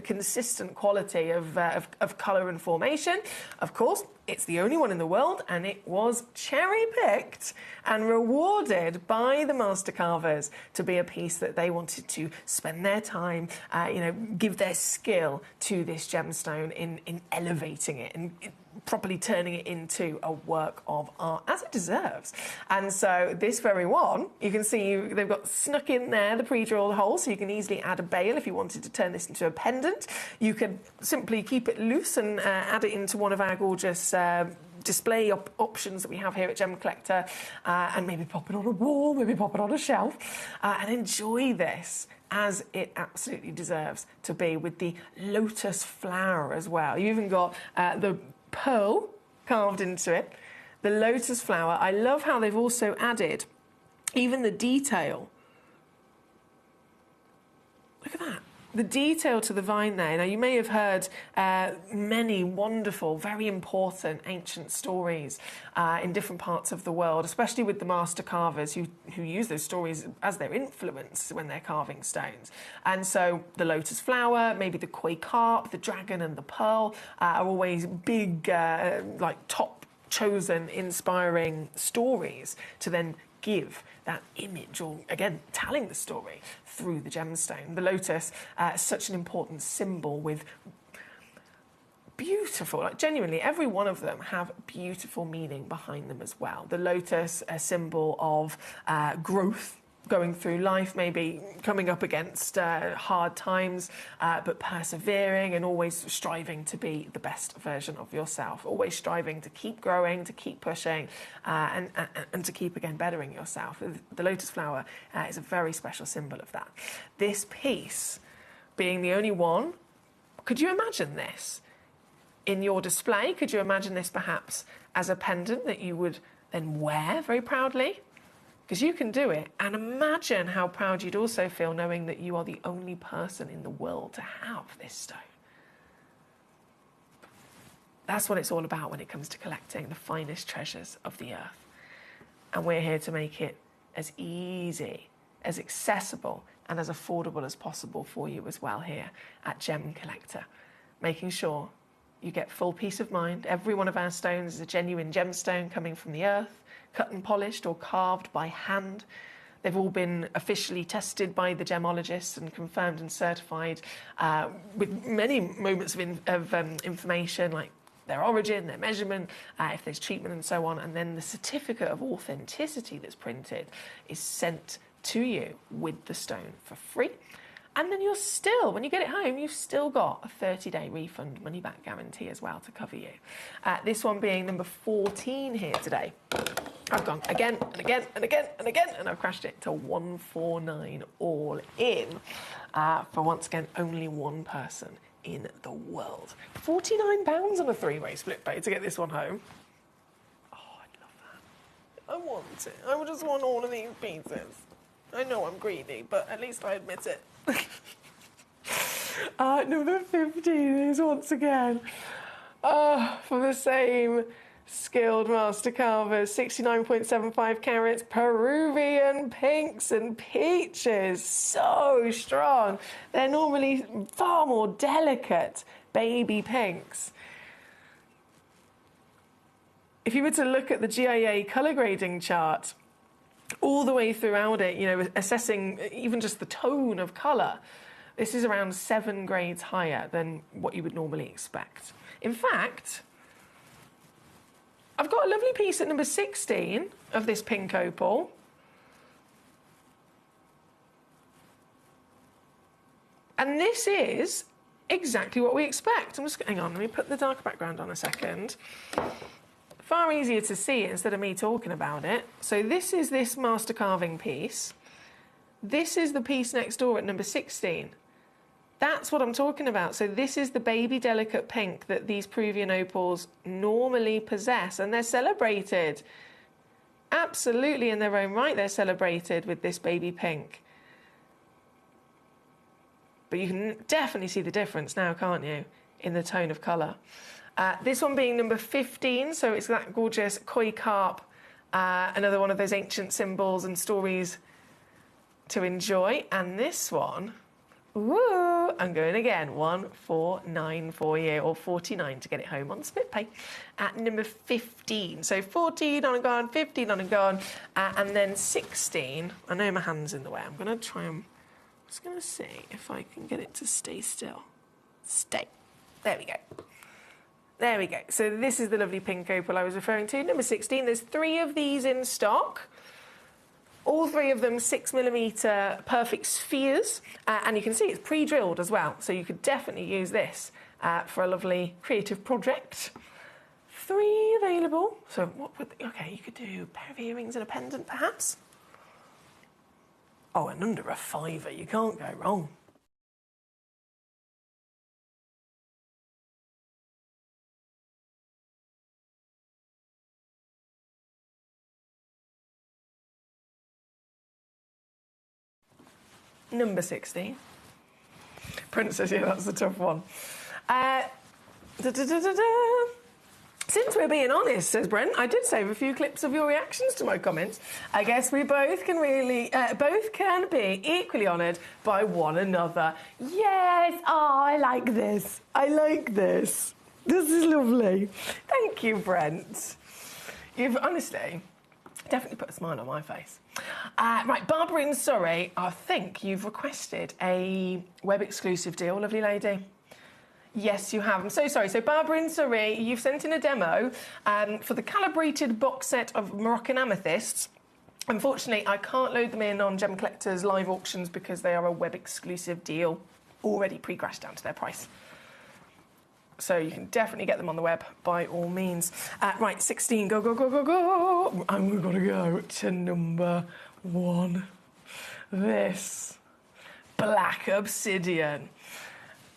consistent quality of colour and formation. Of course, it's the only one in the world, and it was cherry-picked and rewarded by the master carvers to be a piece that they wanted to spend their time, give their skill to this gemstone in elevating it and properly turning it into a work of art, as it deserves. And so this very one, you can see they've got snuck in there the pre-drilled hole, so you can easily add a bail if you wanted to turn this into a pendant. You could simply keep it loose and add it into one of our gorgeous display options that we have here at Gemcollector, and maybe pop it on a wall, maybe pop it on a shelf, and enjoy this as it absolutely deserves to be, with the lotus flower as well. You even got the pearl carved into it, the lotus flower. I love how they've also added even the detail. Look at that. The detail to the vine there. Now, you may have heard many wonderful, very important ancient stories in different parts of the world, especially with the master carvers who use those stories as their influence when they're carving stones. And so the lotus flower, maybe the koi carp, the dragon and the pearl are always big, like top chosen, inspiring stories to then give that image, or again, telling the story through the gemstone. The lotus, such an important symbol with beautiful, like genuinely, every one of them have beautiful meaning behind them as well. The lotus, a symbol of growth, going through life, maybe coming up against hard times, but persevering and always striving to be the best version of yourself, always striving to keep growing, to keep pushing, and to keep, again, bettering yourself. The lotus flower is a very special symbol of that. This piece being the only one, could you imagine this in your display? Could you imagine this perhaps as a pendant that you would then wear very proudly? Because you can do it, and imagine how proud you'd also feel knowing that you are the only person in the world to have this stone. That's what it's all about when it comes to collecting the finest treasures of the earth. And we're here to make it as easy, as accessible, and as affordable as possible for you as well here at Gemcollector, making sure you get full peace of mind. Every one of our stones is a genuine gemstone coming from the earth, cut and polished or carved by hand. They've all been officially tested by the gemologists and confirmed and certified with many moments of information, like their origin, their measurement, if there's treatment and so on. And then the certificate of authenticity that's printed is sent to you with the stone for free. And then you're still, when you get it home, you've still got a 30-day refund money-back guarantee as well to cover you. This one being number 14 here today. I've gone again and again and again and again, and I've crashed it to 149 all in for, once again, only one person in the world. £49 on a three-way split pay to get this one home. Oh, I'd love that. I want it. I would just want all of these pieces. I know I'm greedy, but at least I admit it. Number 15 is once again for the same skilled master carvers, 69.75 carats, Peruvian pinks and peaches. So strong. They're normally far more delicate baby pinks. If you were to look at the GIA colour grading chart, all the way throughout it, you know, assessing even just the tone of colour, this is around 7 grades higher than what you would normally expect. In fact, I've got a lovely piece at number 16 of this pink opal. And this is exactly what we expect. Hang on, let me put the dark background on a second. Far easier to see it instead of me talking about it. So this is this master carving piece. This is the piece next door at number 16. That's what I'm talking about. So this is the baby delicate pink that these Peruvian opals normally possess, and they're celebrated. Absolutely in their own right, they're celebrated with this baby pink. But you can definitely see the difference now, can't you, in the tone of colour. This one being number 15, so it's that gorgeous koi carp, another one of those ancient symbols and stories to enjoy. And this one, woo, I'm going again, 149 for you, or 49 to get it home on split pay, at number 15. So 14 on and gone, 15 on and gone, and then 16. I know my hand's in the way. I'm going to try and, I'm just going to see if I can get it to stay still. Stay. There we go. There we go. So this is the lovely pink opal I was referring to, number 16. There's 3 of these in stock. All 3 of them 6mm perfect spheres, and you can see it's pre-drilled as well, so you could definitely use this for a lovely creative project. 3 available. So what would... OK, you could do a pair of earrings and a pendant, perhaps? Oh, and under a £5, you can't go wrong. Number 16. Princess, yeah, that's the tough one. Since we're being honest, says Brent, I did save a few clips of your reactions to my comments. I guess we both can be equally honoured by one another. Yes, oh, I like this. I like this. This is lovely. Thank you, Brent. You've honestly definitely put a smile on my face. Right, Barbara in Surrey, I think you've requested a web-exclusive deal, lovely lady. Yes, you have. I'm so sorry. So, Barbara in Surrey, you've sent in a demo for the calibrated box set of Moroccan amethysts. Unfortunately, I can't load them in on Gemcollector's live auctions because they are a web-exclusive deal, already pre-crashed down to their price. So you can definitely get them on the web, by all means. Right, 16, go, go, go, go, go. And we've got to go to number 1. This black obsidian.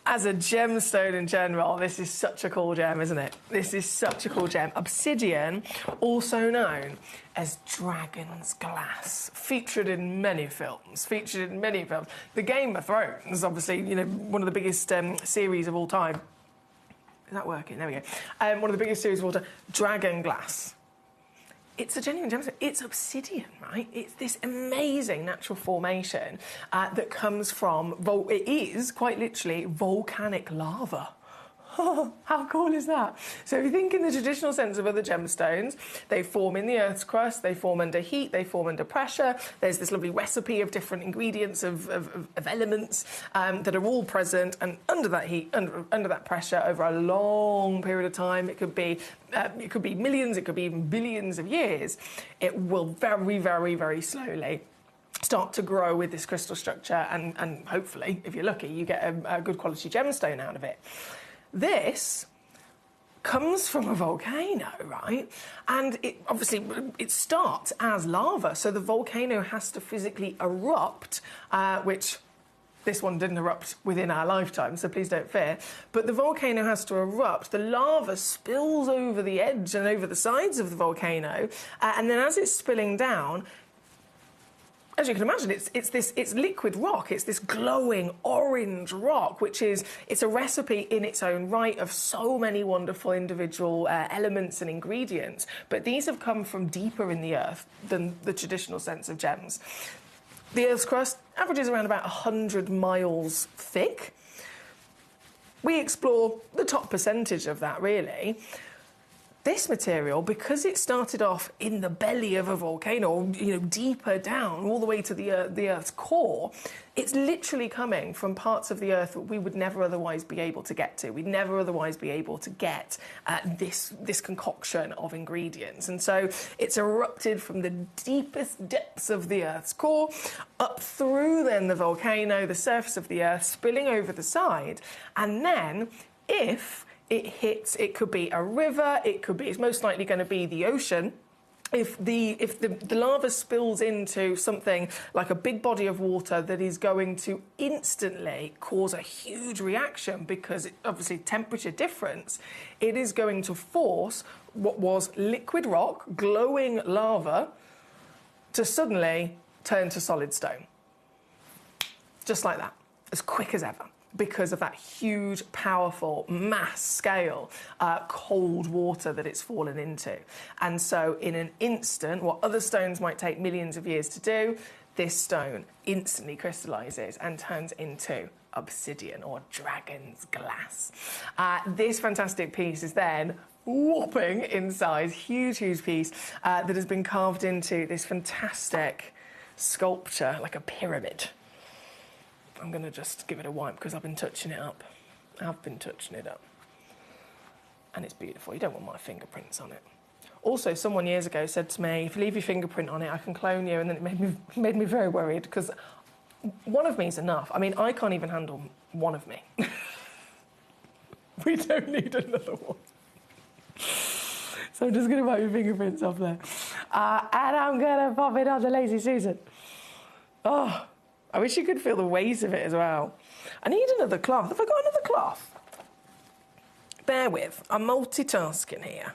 As a gemstone in general, this is such a cool gem, isn't it? This is such a cool gem. Obsidian, also known as dragon's glass, featured in many films. The Game of Thrones, obviously, you know, one of the biggest series of all time. Is that working? There we go. One of the biggest series of all time, dragon glass. It's a genuine gemstone. It's obsidian, right? It's this amazing natural formation that comes from, it is quite literally volcanic lava. How cool is that? So if you think in the traditional sense of other gemstones, they form in the Earth's crust, they form under heat, they form under pressure. There's this lovely recipe of different ingredients, of elements that are all present, and under that heat, under that pressure, over a long period of time, it could be millions, it could be even billions of years, it will very, very, very slowly start to grow with this crystal structure, and hopefully, if you're lucky, you get a good quality gemstone out of it. This comes from a volcano, right? And it starts as lava, so the volcano has to physically erupt, which this one didn't erupt within our lifetime, so please don't fear. But the volcano has to erupt, the lava spills over the edge and over the sides of the volcano, and then as it's spilling down, as you can imagine, it's liquid rock. It's this glowing orange rock, it's a recipe in its own right of so many wonderful individual elements and ingredients. But these have come from deeper in the earth than the traditional sense of gems. The Earth's crust averages around about 100 miles thick. We explore the top percentage of that, really. This material, because it started off in the belly of a volcano, deeper down, all the way to the Earth's core, it's literally coming from parts of the Earth that we would never otherwise be able to get to. We'd never otherwise be able to get this concoction of ingredients. And so it's erupted from the deepest depths of the Earth's core, up through then the volcano, the surface of the Earth, spilling over the side. And then, if it hits, it could be a river, it's most likely going to be the ocean. If the lava spills into something like a big body of water that is going to instantly cause a huge reaction, because obviously temperature difference, it is going to force what was liquid rock, glowing lava, to suddenly turn to solid stone. Just like that, as quick as ever, because of that huge, powerful, mass scale cold water that it's fallen into. And so in an instant, what other stones might take millions of years to do, this stone instantly crystallises and turns into obsidian, or dragon's glass. This fantastic piece is then whopping in size, huge, huge piece that has been carved into this fantastic sculpture, like a pyramid. I'm going to just give it a wipe because I've been touching it up. And it's beautiful. You don't want my fingerprints on it. Also, someone years ago said to me, if you leave your fingerprint on it, I can clone you, and then it made me very worried, because one of me is enough. I mean, I can't even handle one of me. We don't need another one. So I'm just going to wipe your fingerprints off there. And I'm going to pop it on the Lazy Susan. Oh, I wish you could feel the weight of it as well. I need another cloth. Have I got another cloth? Bear with, I'm multitasking here.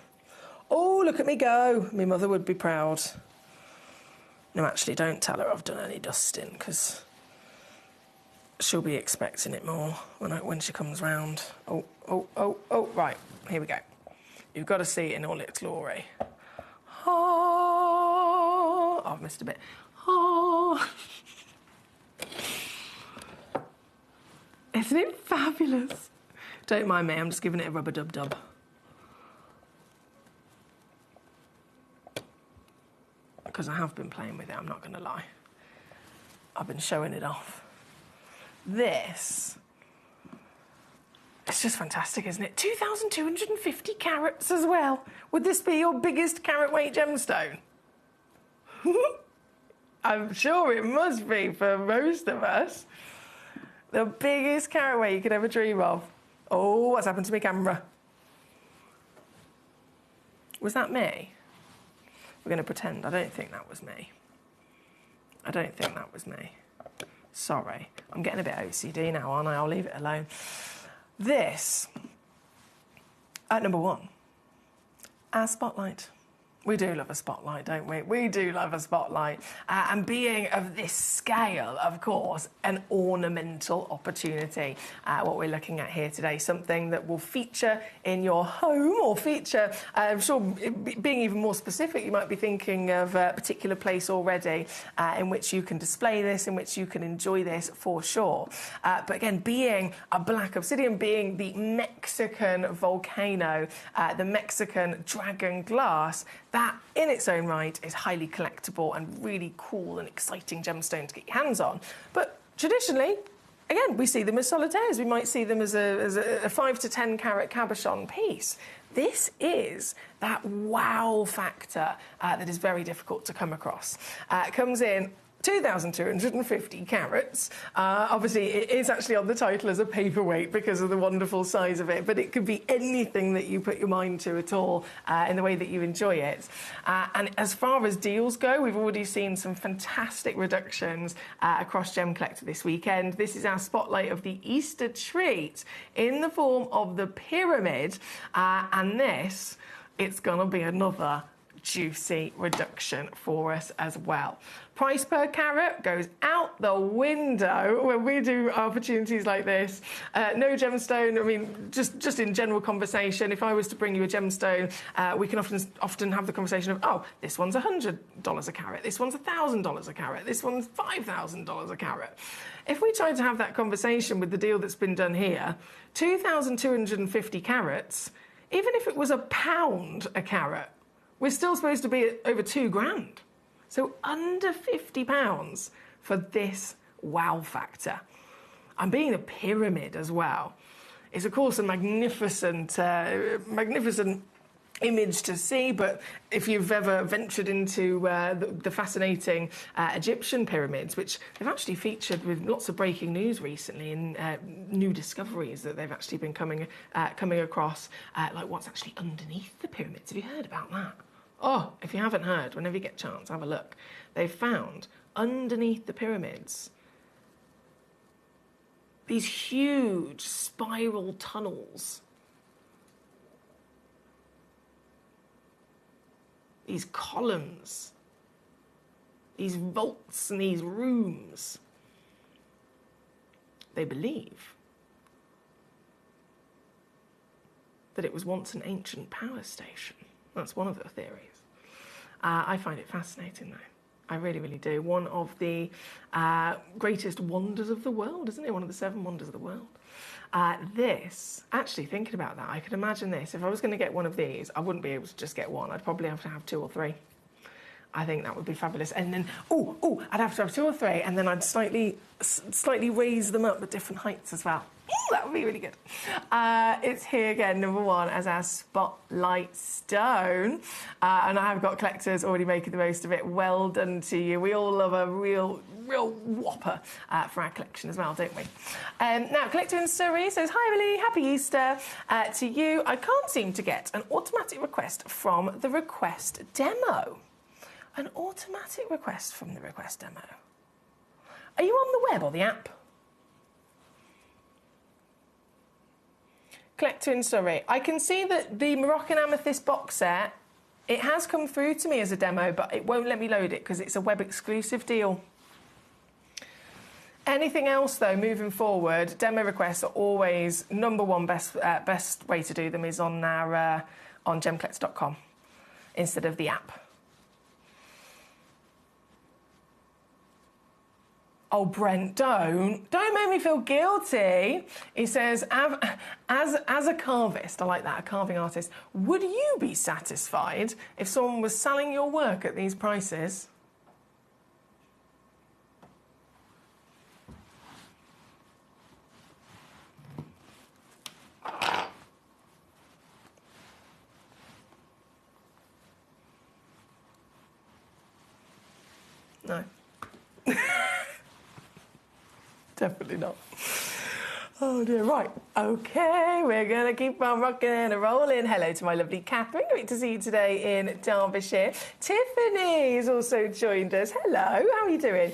Oh, look at me go. My mother would be proud. No, actually, don't tell her I've done any dusting, because she'll be expecting it more when she comes round. Oh, right, here we go. You've got to see it in all its glory. Oh, I've missed a bit. Oh. Isn't it fabulous? Don't mind me, I'm just giving it a rub-a-dub-dub. Because I have been playing with it, I'm not going to lie. I've been showing it off. This, it's just fantastic, isn't it? 2,250 carats as well. Would this be your biggest carat weight gemstone? I'm sure it must be for most of us. The biggest carat weight you could ever dream of. Oh, what's happened to my camera? Was that me? We're going to pretend. I don't think that was me. I don't think that was me. Sorry. I'm getting a bit OCD now, aren't I? I'll leave it alone. This, at number one, our spotlight. We do love a spotlight, don't we? We do love a spotlight. And being of this scale, of course, an ornamental opportunity. What we're looking at here today, something that will feature in your home, or feature, I'm sure, being even more specific, you might be thinking of a particular place already in which you can display this, in which you can enjoy this for sure. But again, being a black obsidian, being the Mexican volcano, the Mexican dragon glass, that in its own right is highly collectible and really cool and exciting gemstone to get your hands on. But traditionally, again, we see them as solitaires. We might see them as a 5 to 10 carat cabochon piece. This is that wow factor that is very difficult to come across. It comes in 2,250 carats. Obviously, it is actually on the title as a paperweight because of the wonderful size of it, but it could be anything that you put your mind to at all in the way that you enjoy it. And as far as deals go, we've already seen some fantastic reductions across Gemcollector this weekend. This is our spotlight of the Easter treat in the form of the pyramid, and this, it's gonna be another juicy reduction for us as well. Price per carat goes out the window when we do opportunities like this. No gemstone, I mean, just in general conversation, if I was to bring you a gemstone, we can often have the conversation of, oh, this one's $100 a carat, this one's $1,000 a carat, this one's $5,000 a carat. If we try to have that conversation with the deal that's been done here, 2,250 carats, even if it was £1 a carat, we're still supposed to be at over $2,000. So under £50 for this wow factor. And being a pyramid as well is, of course, a magnificent image to see, but if you've ever ventured into the fascinating Egyptian pyramids, which they've actually featured with lots of breaking news recently in new discoveries that they've actually been coming across, like what's actually underneath the pyramids. Have you heard about that? Oh, if you haven't heard, whenever you get a chance, have a look. They've found underneath the pyramids these huge spiral tunnels. These columns, these vaults and these rooms. They believe that it was once an ancient power station. That's one of the theories. I find it fascinating, though. I really, really do. One of the greatest wonders of the world, isn't it? One of the 7 wonders of the world. This, actually thinking about that, I could imagine this. If I was going to get one of these, I wouldn't be able to just get one. I'd probably have to have 2 or 3. I think that would be fabulous. And then, I'd have to have 2 or 3, and then I'd slightly raise them up at different heights as well. That would be really good. It's here again, number 1, as our spotlight stone. And I have got collectors already making the most of it. Well done to you. We all love a real whopper for our collection as well, don't we? Now, Collector in Surrey says, hi, Emily, happy Easter to you. I can't seem to get an automatic request from the request demo. An automatic request from the request demo. Are you on the web or the app? Collector in Surrey. I can see that the Moroccan Amethyst box set, it has come through to me as a demo, but it won't let me load it because it's a web exclusive deal. Anything else, though, moving forward, demo requests are always number 1 best way to do them is on our on gemcollector.com instead of the app. Oh, Brent, don't make me feel guilty. He says, as a carvist, I like that, a carving artist, would you be satisfied if someone was selling your work at these prices? No. Definitely not. Oh dear, right. Okay, we're going to keep on rocking and rolling. Hello to my lovely Catherine. Great to see you today in Derbyshire. Tiffany has also joined us. Hello, how are you doing?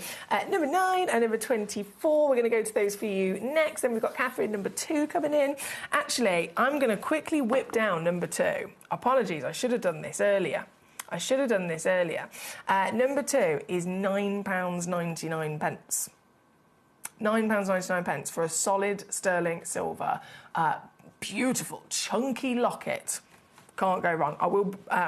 Number 9 and number 24. We're going to go to those for you next. Then we've got Catherine, number 2, coming in. Actually, I'm going to quickly whip down number 2. Apologies, I should have done this earlier. Number 2 is £9.99. £9.99 for a solid sterling silver, beautiful, chunky locket. Can't go wrong. I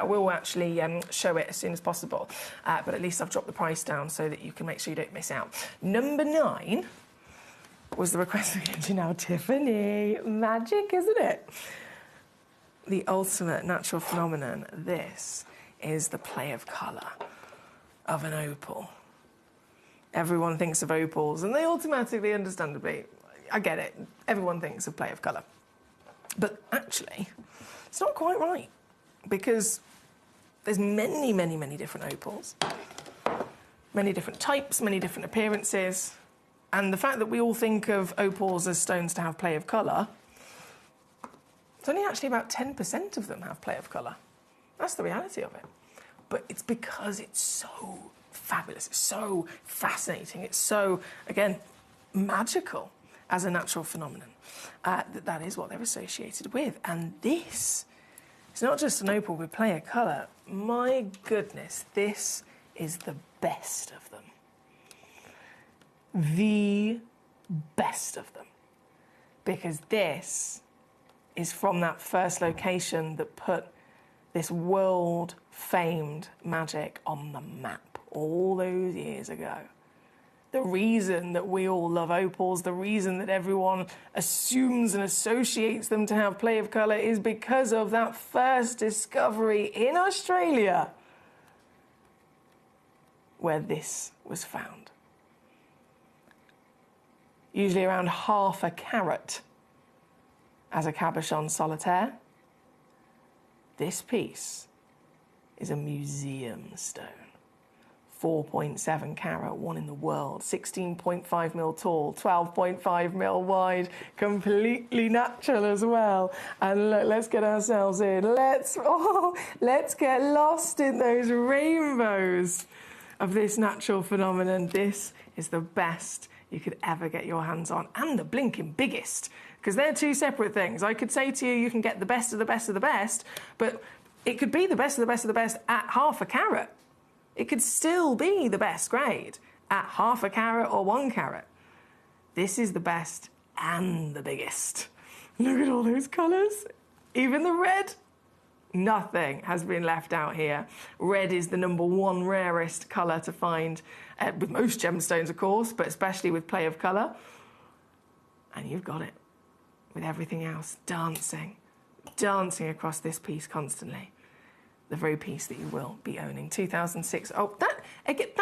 will actually show it as soon as possible, but at least I've dropped the price down so that you can make sure you don't miss out. Number 9 was the request again. Now, Tiffany, magic, isn't it? The ultimate natural phenomenon. This is the play of colour of an opal. Everyone thinks of opals, and they automatically, understandably, I get it, everyone thinks of play of colour. But actually, it's not quite right, because there's many, many, many different opals, many different types, many different appearances, and the fact that we all think of opals as stones to have play of colour, it's only actually about 10% of them have play of colour. That's the reality of it. But it's because it's so fabulous, it's so fascinating, it's so, again, magical as a natural phenomenon. That is what they're associated with. And this is not just an opal with play of colour. My goodness, this is the best of them. The best of them. Because this is from that first location that put this world-famed magic on the map all those years ago. The reason that we all love opals, the reason that everyone assumes and associates them to have play of colour is because of that first discovery in Australia where this was found. Usually around half a carat as a cabochon solitaire. This piece is a museum stone. 4.7 carat, one in the world, 16.5 mil tall, 12.5 mil wide, completely natural as well. And look, let's get ourselves in. Let's get lost in those rainbows of this natural phenomenon. This is the best you could ever get your hands on, and the blinking biggest, because they're two separate things. I could say to you, you can get the best of the best of the best, but it could be the best of the best of the best at half a carat. It could still be the best grade at half a carat or 1 carat. This is the best and the biggest. Look at all those colours. Even the red. Nothing has been left out here. Red is the #1 rarest colour to find with most gemstones, of course, but especially with play of colour. And you've got it with everything else dancing across this piece constantly. The very piece that you will be owning. 2006. Oh, that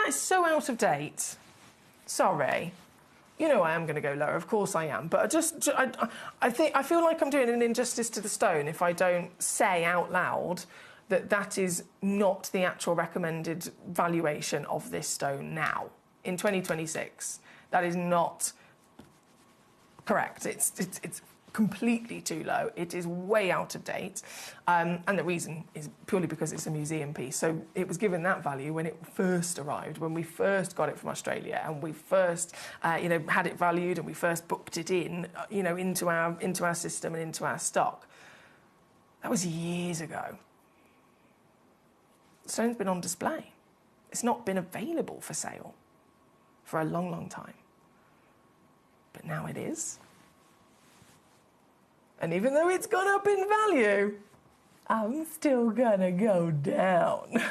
is so out of date. Sorry. You know I am going to go lower, of course I am. But I feel like I'm doing an injustice to the stone if I don't say out loud that that is not the actual recommended valuation of this stone now, in 2026. That is not correct. It's completely too low. It is way out of date. And the reason is purely because it's a museum piece. So it was given that value when it first arrived, when we first got it from Australia and we first, had it valued and we first booked it in, into our system and into our stock. That was years ago. The stone's been on display. It's not been available for sale for a long, long time. But now it is. And even though it's gone up in value, I'm still gonna go down.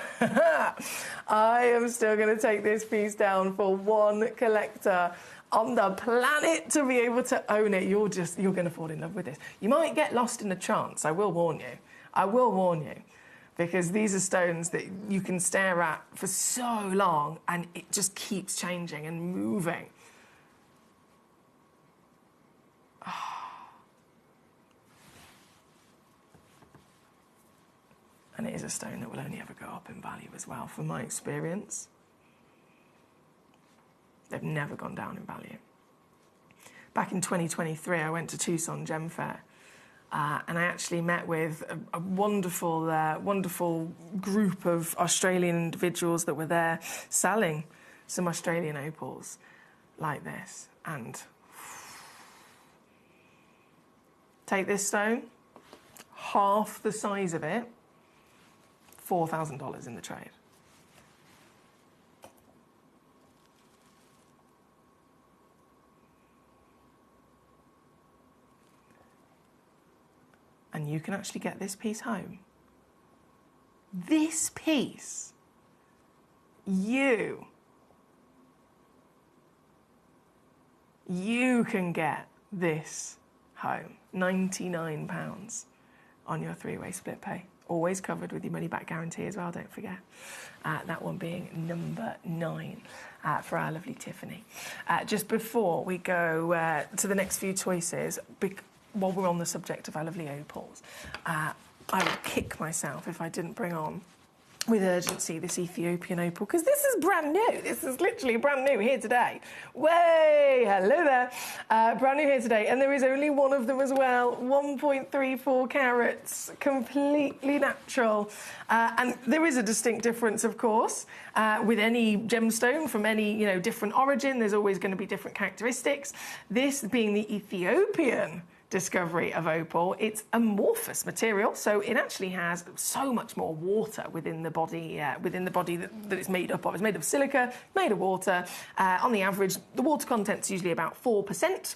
I am still gonna take this piece down for one collector on the planet to be able to own it. You're gonna fall in love with this. You might get lost in a trance, I will warn you. I will warn you. Because these are stones that you can stare at for so long and it just keeps changing and moving. And it is a stone that will only ever go up in value as well, from my experience. They've never gone down in value. Back in 2023, I went to Tucson Gem Fair, and I actually met with a wonderful, wonderful group of Australian individuals that were there selling some Australian opals like this. And take this stone, half the size of it, $4,000 in the trade. And you can actually get this piece home. This piece, you can get this home. £99 on your three-way split pay. Always covered with your money-back guarantee as well, don't forget. That one being number 9 for our lovely Tiffany. Just before we go to the next few choices, while we're on the subject of our lovely opals, I would kick myself if I didn't bring on with urgency this Ethiopian opal, because this is brand new. This is literally brand new here today. Way, hello there. Brand new here today, and there is only one of them as well. 1.34 carats, completely natural. And there is a distinct difference, of course, with any gemstone from any different origin. There's always going to be different characteristics. This being the Ethiopian discovery of opal, it's amorphous material, so it actually has so much more water within the body that it's made up of. It's made of silica, made of water. On the average, the water content's usually about 4%.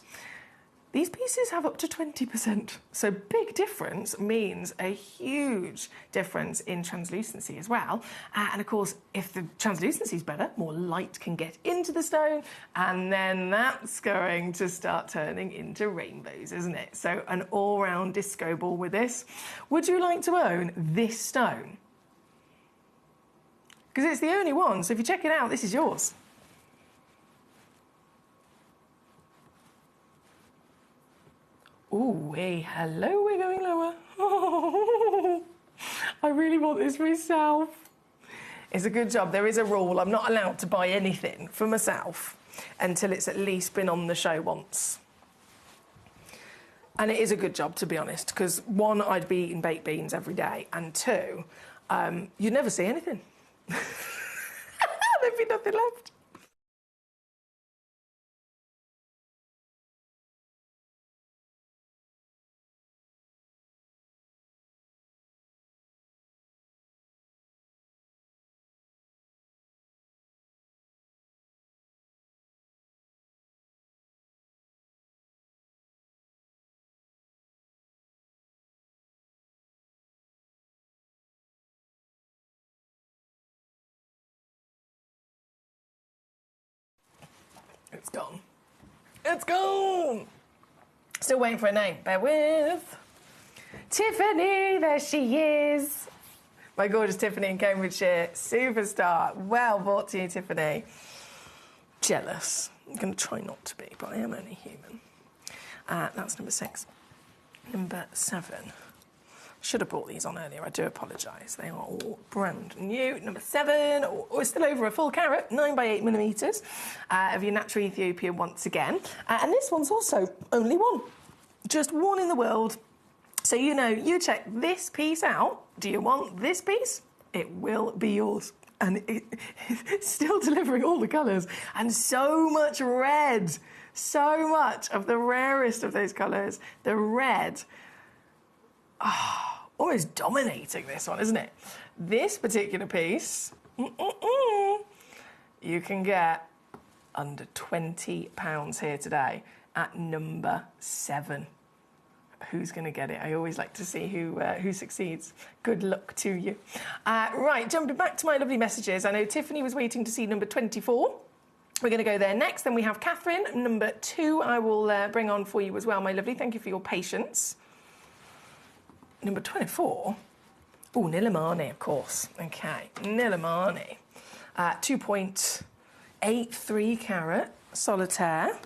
These pieces have up to 20%. So big difference means a huge difference in translucency as well. And of course, if the translucency is better, more light can get into the stone, and then that's going to start turning into rainbows, isn't it? So an all-round disco ball with this. Would you like to own this stone? Because it's the only one, so if you check it out, this is yours. Ooh, hey, hello, we're going lower. Oh, I really want this myself. It's a good job. There is a rule. I'm not allowed to buy anything for myself until it's at least been on the show once. And it is a good job, to be honest, because 1, I'd be eating baked beans every day, and 2, you'd never see anything. There'd be nothing left. It's gone. It's gone! Still waiting for a name. Bear with. Tiffany, there she is. My gorgeous Tiffany in Cambridgeshire. Superstar. Well brought to you, Tiffany. jealous. I'm going to try not to be, but I am only human. That's number 6. Number 7. Should have brought these on earlier, I do apologise. They are all brand new. Number 7, we're still over a full carat, 9 by 8 millimetres of your natural Ethiopian once again. And this one's also only one. Just one in the world. So, you know, you check this piece out. Do you want this piece? It will be yours. And it's still delivering all the colours. And so much red. So much of the rarest of those colours. The red. Almost dominating this one, isn't it? This particular piece, you can get under £20 here today at number 7. Who's going to get it? I always like to see who succeeds. Good luck to you. Right, jumping back to my lovely messages. I know Tiffany was waiting to see number 24. We're going to go there next. Then we have Catherine, number 2. I will bring on for you as well, my lovely. Thank you for your patience. Number 24. Oh, Nilamani, of course. Okay, Nilamani. 2.83 carat solitaire.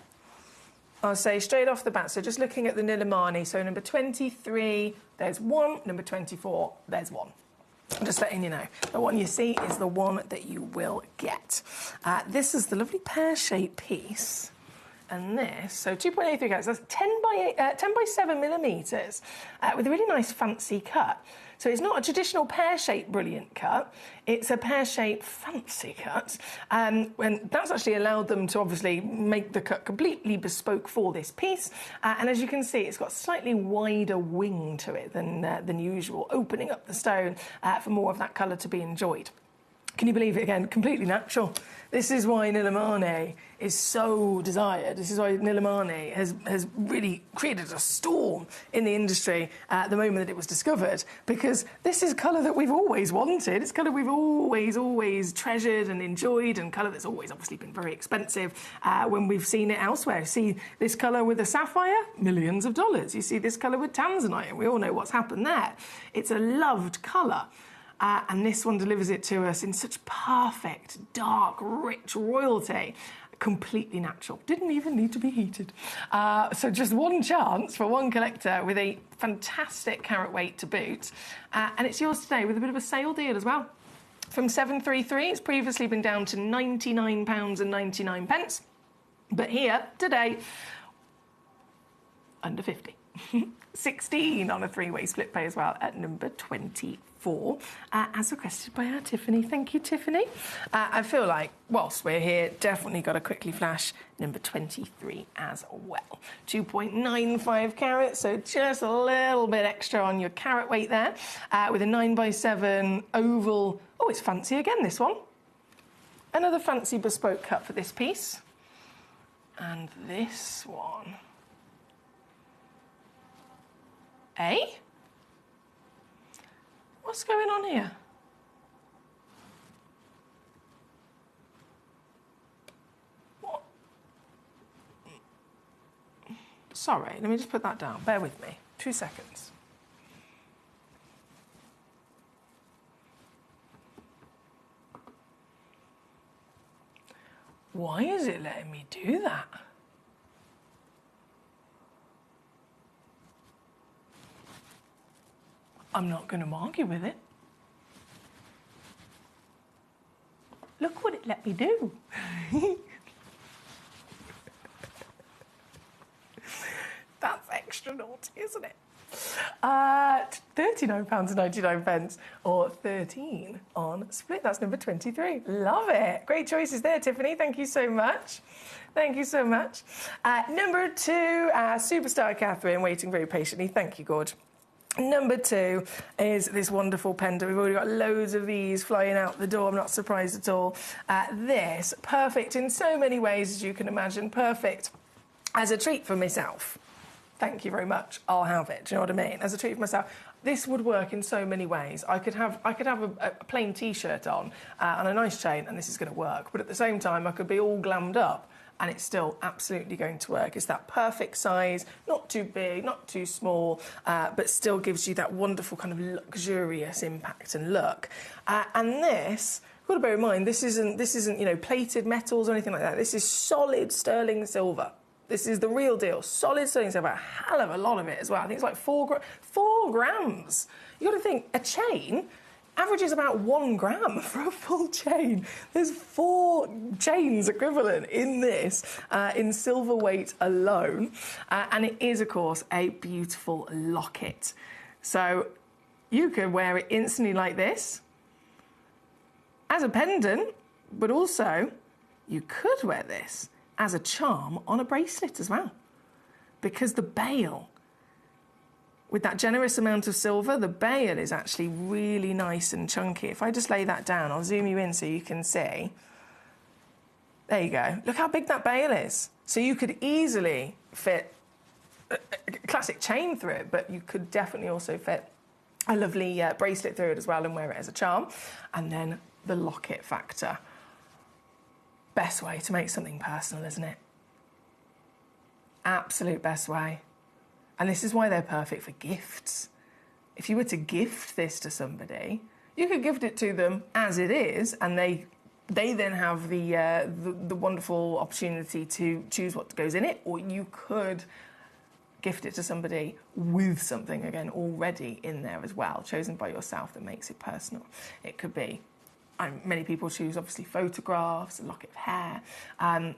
I'll say straight off the bat, so just looking at the Nilamani, so number 23, there's 1. Number 24, there's 1. I'm just letting you know. The one you see is the one that you will get. This is the lovely pear-shaped piece. And this, so 2.83 carats, that's 10 by 7 millimetres with a really nice fancy cut. So it's not a traditional pear-shaped brilliant cut, it's a pear-shaped fancy cut. And that's actually allowed them to obviously make the cut completely bespoke for this piece. And as you can see, it's got slightly wider wing to it than usual, opening up the stone for more of that colour to be enjoyed. Can you believe it again? Completely natural. This is why Nilamani is so desired. This is why Nilamani has really created a storm in the industry at the moment that it was discovered, because this is colour that we've always wanted. It's colour we've always treasured and enjoyed, and colour that's always obviously been very expensive when we've seen it elsewhere. You see this colour with a sapphire? Millions of dollars. You see this colour with tanzanite, and we all know what's happened there. It's a loved colour. And this one delivers it to us in such perfect, dark, rich royalty. Completely natural. Didn't even need to be heated. So just one chance for one collector with a fantastic carat weight to boot. And it's yours today with a bit of a sale deal as well. From 733, it's previously been down to £99.99. But here, today, under 50. 16 on a 3-way split pay as well at number 24, as requested by our Tiffany. Thank you, Tiffany. I feel like, whilst we're here, definitely got to quickly flash number 23 as well. 2.95 carats, so just a little bit extra on your carat weight there, with a 9 by 7 oval. Oh, it's fancy again, this one. Another fancy bespoke cut for this piece. And this one. Eh? What's going on here? What? Sorry, let me just put that down. Bear with me. 2 seconds. Why is it letting me do that? I'm not going to argue with it. Look what it let me do. That's extra naughty, isn't it? £39.99 or 13 on split. That's number 23. Love it. Great choices there, Tiffany. Thank you so much. Thank you so much. Number 2, Superstar Catherine, waiting very patiently. Thank you, Gorge. Number 2 is this wonderful pendant. We've already got loads of these flying out the door. I'm not surprised at all. This, perfect in so many ways, as you can imagine. Perfect as a treat for myself. Thank you very much. I'll have it. Do you know what I mean? As a treat for myself. This would work in so many ways. I could have a plain T-shirt on and a nice chain, and this is going to work. But at the same time, I could be all glammed up, and it's still absolutely going to work. It's that perfect size, not too big, not too small, but still gives you that wonderful kind of luxurious impact and look. And this You've got to bear in mind, this isn't you know, plated metals or anything like that. This is solid sterling silver. This is the real deal. Solid sterling silver, a hell of a lot of it as well. I think it's like 4 grams. You've got to think, a chain averages about 1 gram for a full chain. There's 4 chains equivalent in this, in silver weight alone. And it is, of course, a beautiful locket. So you could wear it instantly like this, as a pendant, but also you could wear this as a charm on a bracelet as well. Because the bail, with that generous amount of silver, the bail is actually really nice and chunky. If I just lay that down, I'll zoom you in so you can see. There you go. Look how big that bail is. So you could easily fit a classic chain through it, but you could definitely also fit a lovely bracelet through it as well and wear it as a charm. And then the locket factor. Best way to make something personal, isn't it? Absolute best way. And this is why they're perfect for gifts. If you were to gift this to somebody, you could gift it to them as it is, and they then have the wonderful opportunity to choose what goes in it, or you could gift it to somebody with something, again, already in there as well, chosen by yourself, that makes it personal. It could be, many people choose, obviously, photographs, a locket of hair.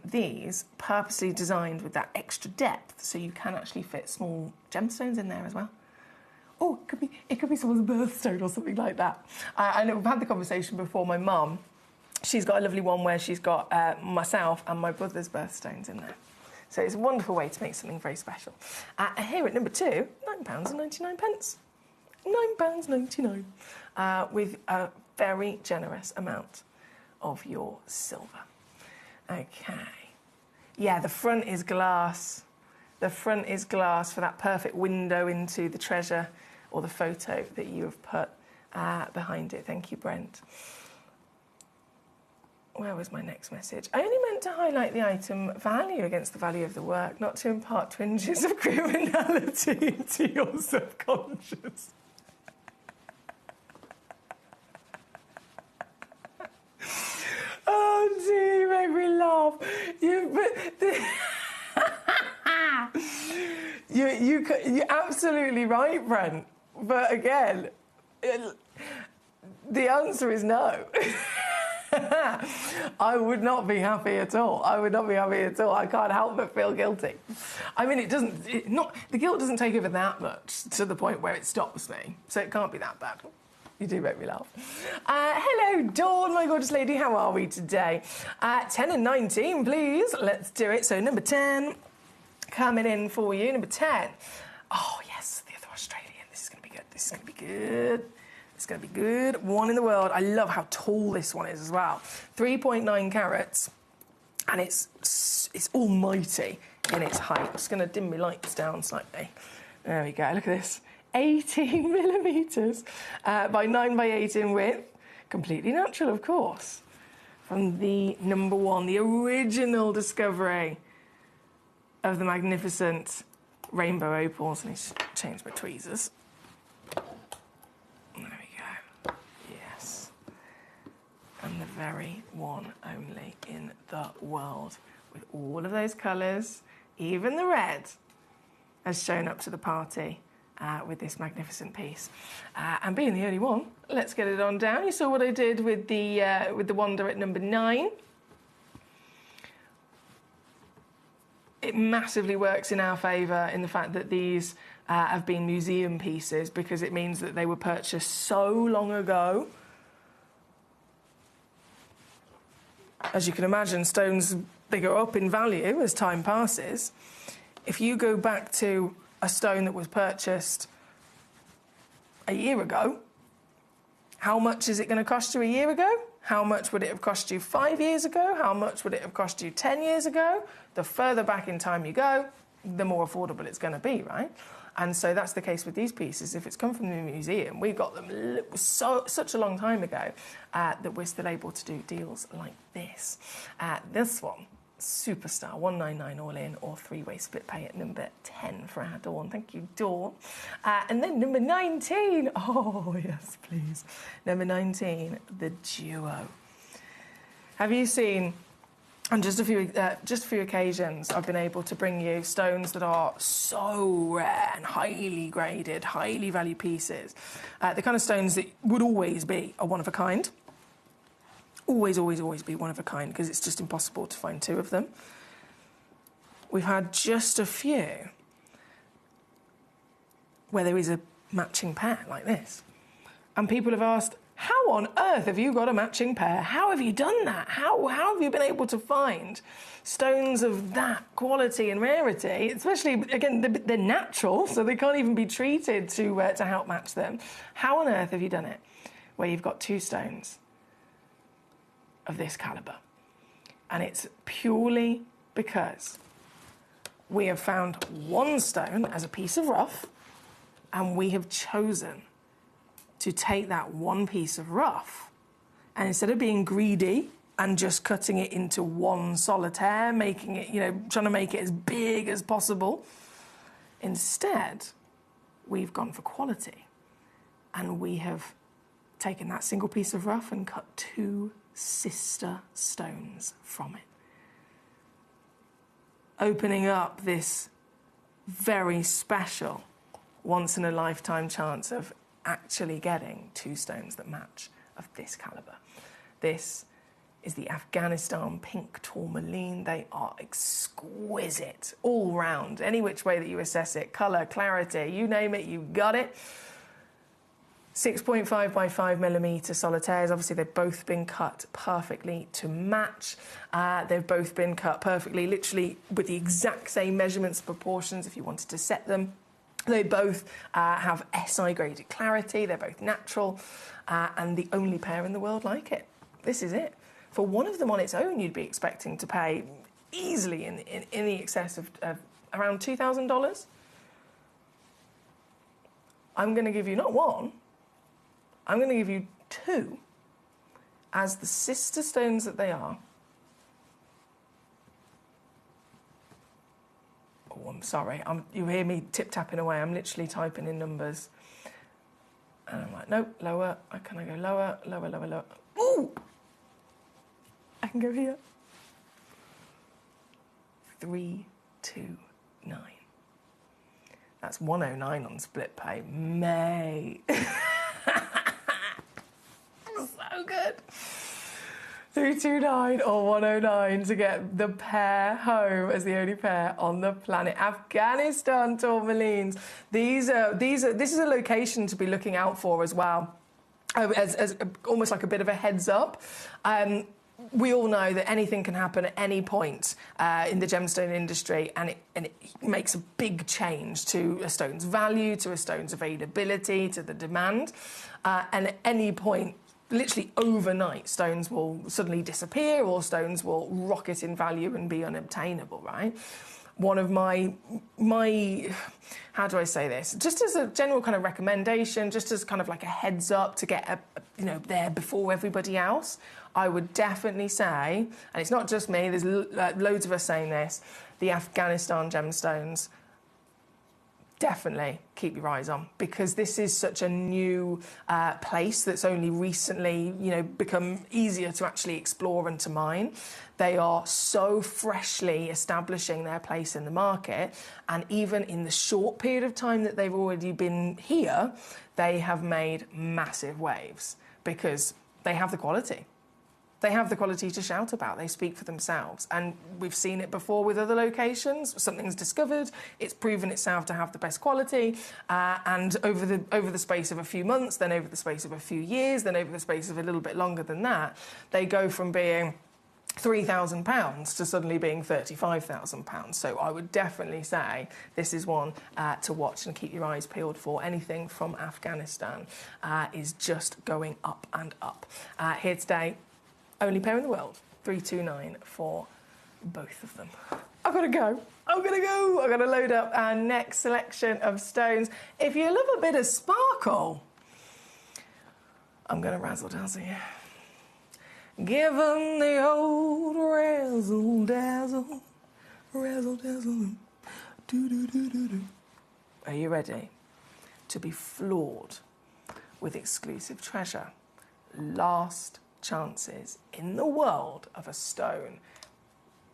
These purposely designed with that extra depth, so you can actually fit small gemstones in there as well. Oh, it could be someone's birthstone or something like that. I know we've had the conversation before. My mum, she's got a lovely one where she's got myself and my brother's birthstones in there. So it's a wonderful way to make something very special. Here at number 2, £9.99. £9.99 with a very generous amount of your silver. Okay. Yeah, the front is glass. The front is glass for that perfect window into the treasure or the photo that you have put behind it. Thank you, Brent. Where was my next message? I only meant to highlight the item value against the value of the work, not to impart twinges of criminality into your subconscious. Oh, dear, you make me laugh. You're absolutely right, Brent. But again, the answer is no. I would not be happy at all. I would not be happy at all. I can't help but feel guilty. I mean, the guilt doesn't take over that much to the point where it stops me. So it can't be that bad. You do make me laugh. Hello, Dawn, my gorgeous lady. How are we today? 10 and 19, please. Let's do it. So number 10 coming in for you. Number 10. Oh, yes, the other Australian. This is going to be good. This is going to be good. It's going to be good. One in the world. I love how tall this one is as well. 3.9 carats. And it's almighty in its height. I'm just going to dim my lights down slightly. There we go. Look at this. 18 millimetres by 9 by 8 in width. Completely natural, of course. From the number 1, the original discovery of the magnificent rainbow opals. And let's change my tweezers. There we go. Yes. And the very one only in the world. With all of those colours, even the red, has shown up to the party. With this magnificent piece, and being the only one, let's get it on down. You saw what I did with the Wonder at number 9. It massively works in our favour in the fact that these have been museum pieces, because it means that they were purchased so long ago. As you can imagine, stones they go up in value as time passes. If you go back to a stone that was purchased a year ago, how much is it going to cost you a year ago? How much would it have cost you 5 years ago? How much would it have cost you 10 years ago? The further back in time you go, the more affordable it's going to be, right? And so that's the case with these pieces. If it's come from the museum, we got them such a long time ago that we're still able to do deals like this. This one, superstar, 199 all in, or 3-way split pay at number 10 for our Dawn. Thank you, Dawn. And then number 19. Oh, yes, please. Number 19, the Duo. Have you seen, on just a few occasions, I've been able to bring you stones that are so rare and highly graded, highly valued pieces. The kind of stones that would always be a one of a kind. Always, always, always be one of a kind, because it's just impossible to find two of them. We've had just a few where there is a matching pair like this. And people have asked, how on earth have you got a matching pair? How have you done that? How have you been able to find stones of that quality and rarity? Especially, again, they're natural, so they can't even be treated to help match them. How on earth have you done it where you've got two stones of this calibre? And it's purely because we have found one stone as a piece of rough, and we have chosen to take that one piece of rough, and instead of being greedy and just cutting it into one solitaire, making it, trying to make it as big as possible, instead, we've gone for quality. And we have taken that single piece of rough and cut two sister stones from it, opening up this very special, once-in-a-lifetime chance of actually getting two stones that match of this calibre. This is the Afghanistan pink tourmaline. They are exquisite all round. Any which way that you assess it, colour, clarity, you name it, you got it. 6.5 by 5 millimetre solitaires. Obviously, they've both been cut perfectly to match. They've both been cut perfectly, literally with the exact same measurements and proportions if you wanted to set them. They both have SI graded clarity. They're both natural, and the only pair in the world like it. This is it. For one of them on its own, you'd be expecting to pay easily in the excess of around $2,000. I'm going to give you not one, I'm going to give you two as the sister stones that they are. Oh, I'm sorry. You hear me tip-tapping away. I'm literally typing in numbers. And I'm like, nope, lower. Can I go lower, lower, lower, lower? Ooh! I can go here. 329. That's 109 on split pay. Mate. So good. 329 or 109 to get the pair home as the only pair on the planet. Afghanistan tourmalines. This is a location to be looking out for as well, as almost like a bit of a heads up. We all know that anything can happen at any point in the gemstone industry, and it makes a big change to a stone's value, to a stone's availability, to the demand. And at any point, literally overnight, stones will suddenly disappear, or stones will rocket in value and be unobtainable, right? One of my, how do I say this? Just as a general kind of recommendation, just as kind of like a heads up to get there before everybody else, I would definitely say, and it's not just me, there's loads of us saying this, the Afghanistan gemstones, definitely keep your eyes on, because this is such a new place that's only recently, become easier to actually explore and to mine. They are so freshly establishing their place in the market, and even in the short period of time that they've already been here, they have made massive waves because they have the quality. They have the quality to shout about. They speak for themselves. And we've seen it before with other locations. Something's discovered, it's proven itself to have the best quality, and over the space of a few months, then over the space of a few years, then over the space of a little bit longer than that, they go from being £3,000 to suddenly being £35,000. So I would definitely say this is one to watch and keep your eyes peeled for. Anything from Afghanistan is just going up and up. Here today, only pair in the world, 329 for both of them. I've got to go. I'm going to load up our next selection of stones. If you love a bit of sparkle, I'm going to razzle-dazzle you. Give 'em the old razzle-dazzle, razzle-dazzle, do-do-do-do-do. Are you ready to be floored with exclusive treasure? Last chances in the world of a stone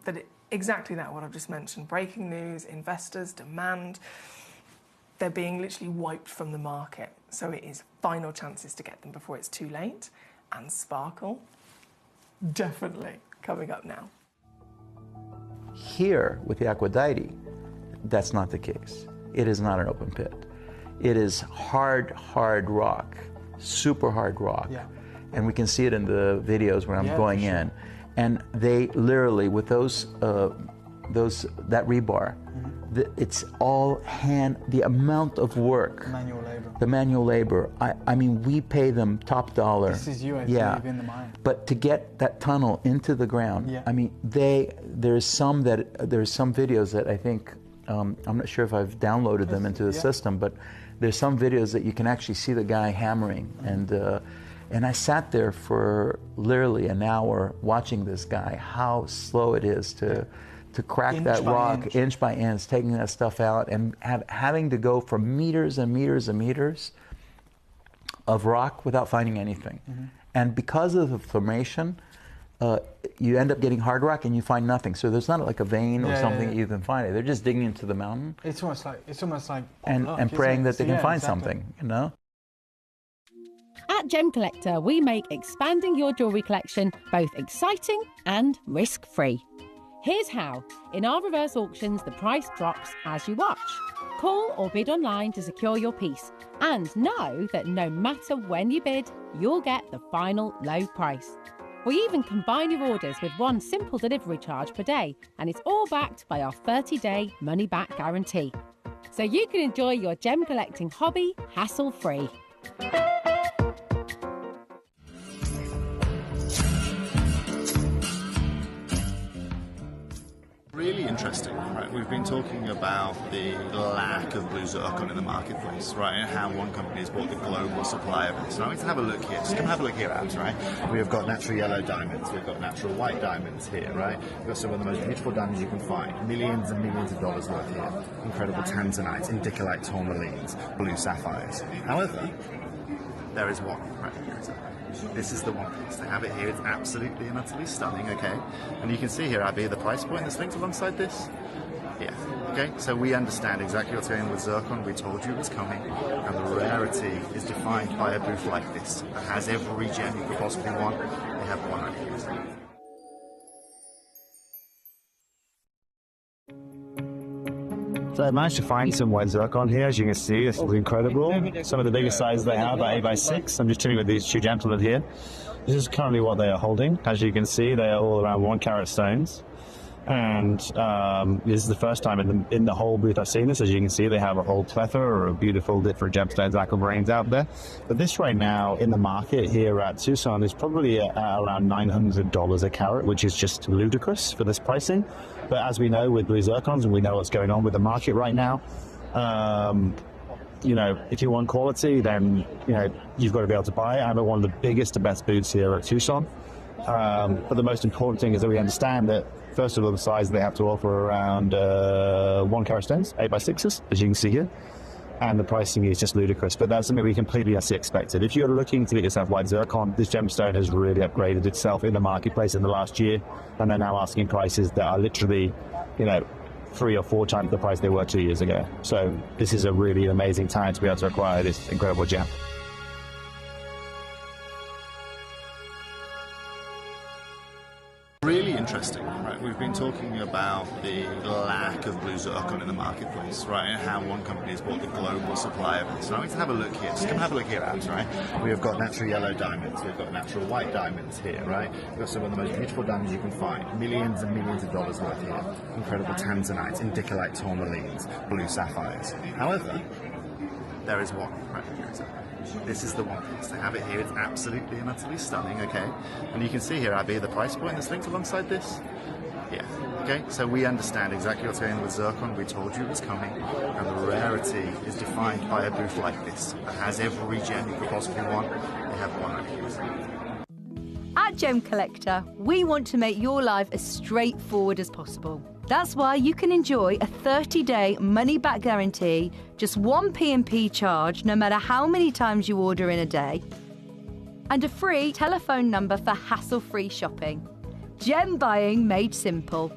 that exactly that, what I've just mentioned, breaking news, investors, demand, they're being literally wiped from the market. So it is final chances to get them before it's too late. And sparkle, definitely coming up now. Here with the Aquadite, that's not the case. It is not an open pit. It is hard rock, super hard rock. Yeah. And we can see it in the videos where I'm going sure. in. And they literally, with that rebar, it's all hand, the amount of work. Manual labor. The manual labor. I mean, we pay them top dollar. This is you, I believe, in the mine. But to get that tunnel into the ground, I mean, there's some videos that I think, I'm not sure if I've downloaded them into the system, but there's some videos that you can actually see the guy hammering. And I sat there for literally an hour watching this guy, how slow it is to crack that rock inch by inch, taking that stuff out, and having to go for meters and meters and meters of rock without finding anything. And because of the formation, you end up getting hard rock and you find nothing. So there's not like a vein or something that you can find. They're just digging into the mountain. It's almost like and praying that they can find something, you know? At Gemcollector, we make expanding your jewellery collection both exciting and risk-free. Here's how. In our reverse auctions, the price drops as you watch. Call or bid online to secure your piece. And know that no matter when you bid, you'll get the final low price. We even combine your orders with one simple delivery charge per day, and it's all backed by our 30-day money-back guarantee. So you can enjoy your gem collecting hobby hassle-free. Really interesting, right? We've been talking about the lack of blue zircon in the marketplace, right? And how one company has bought the global supply of it. So I'm going to have a look here. Just come have a look here, Abs, right? We've got natural yellow diamonds. We've got natural white diamonds here, right? We've got some of the most beautiful diamonds you can find. Millions and millions of dollars worth here. Incredible tanzanites, indicolite tourmalines, blue sapphires. However, there is one right here. This is the one piece. They have it here. It's absolutely and utterly stunning, okay? And you can see here, Abby, the price point that's linked alongside this. Yeah, okay? So we understand exactly what's going on with zircon. We told you it was coming. And the rarity is defined by a booth like this that has every gem you could possibly want. They have one right here. So I managed to find some white zircon here, as you can see. This is incredible. Some of the biggest sizes they have are 8x6. I'm just chilling with these two gentlemen here. This is currently what they are holding. As you can see, they are all around 1 carat stones. And this is the first time in the whole booth I've seen this. As you can see, they have a whole plethora of beautiful different gemstones, aquamarines out there. But this right now in the market here at Tucson is probably around $900 a carat, which is just ludicrous for this pricing. But as we know with blue zircons, and we know what's going on with the market right now, you know, if you want quality, then, you know, you've got to be able to buy it. I'm at one of the biggest and best booths here at Tucson. But the most important thing is that we understand that, first of all, the size they have to offer around 1 carat stones, 8x6s, as you can see here. And the pricing is just ludicrous, but that's something we completely expected. If you're looking to get yourself white zircon, this gemstone has really upgraded itself in the marketplace in the last year, and they're now asking prices that are literally, you know, 3 or 4 times the price they were 2 years ago. So this is a really amazing time to be able to acquire this incredible gem. Really interesting, right? We've been talking about the lack of blue zircon in the marketplace, right? And how one company has bought the global supply of it. So I'm going to have a look here. Just come have a look here, Abs, right? We've got natural yellow diamonds. We've got natural white diamonds here, right? We've got some of the most beautiful diamonds you can find. Millions and millions of dollars worth here. Incredible tanzanites, indicolite tourmalines, blue sapphires. However, there is one right here. This is the one piece. They have it here. It's absolutely and utterly stunning, okay? And you can see here, Abby, the price point that's linked alongside this. Yeah, okay? So we understand exactly what's going on with zircon. We told you it was coming. And the rarity is defined by a booth like this that has every gem you could possibly want. They have one right here. At Gemcollector, we want to make your life as straightforward as possible. That's why you can enjoy a 30-day money-back guarantee, just one P&P charge, no matter how many times you order in a day. and a free telephone number for hassle-free shopping. Gem buying made simple.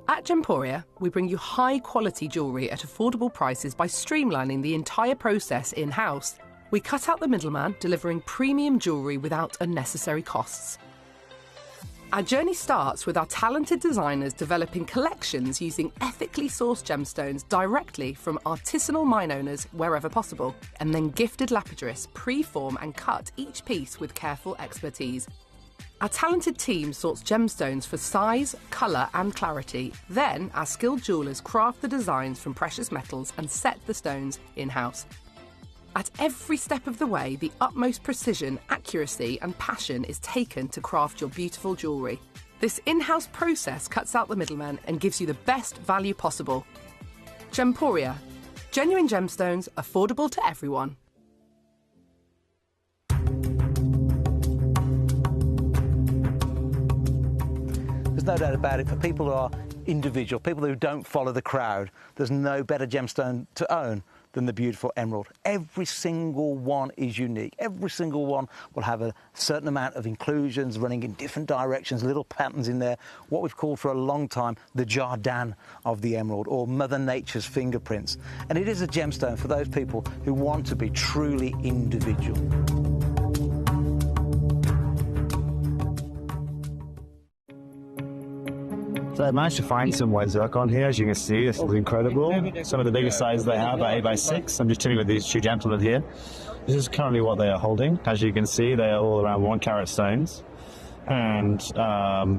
At Gemporia, we bring you high-quality jewellery at affordable prices by streamlining the entire process in-house. We cut out the middleman, delivering premium jewellery without unnecessary costs. Our journey starts with our talented designers developing collections using ethically sourced gemstones directly from artisanal mine owners wherever possible, and then gifted lapidarists pre-form and cut each piece with careful expertise. Our talented team sorts gemstones for size, colour and clarity. Then our skilled jewellers craft the designs from precious metals and set the stones in-house. At every step of the way, the utmost precision, accuracy and passion is taken to craft your beautiful jewellery. This in-house process cuts out the middleman and gives you the best value possible. Gemporia. Genuine gemstones, affordable to everyone. There's no doubt about it, for people who are individual, people who don't follow the crowd, there's no better gemstone to own than the beautiful emerald. Every single one is unique. Every single one will have a certain amount of inclusions running in different directions, little patterns in there, what we've called for a long time the Jardin of the emerald, or Mother Nature's fingerprints. And it is a gemstone for those people who want to be truly individual. So I managed to find some white zircon here. As you can see, this is incredible. Some of the biggest sizes they have are 8x6. I'm just chilling with these two gentlemen here. This is currently what they are holding. As you can see, they are all around 1 carat stones. And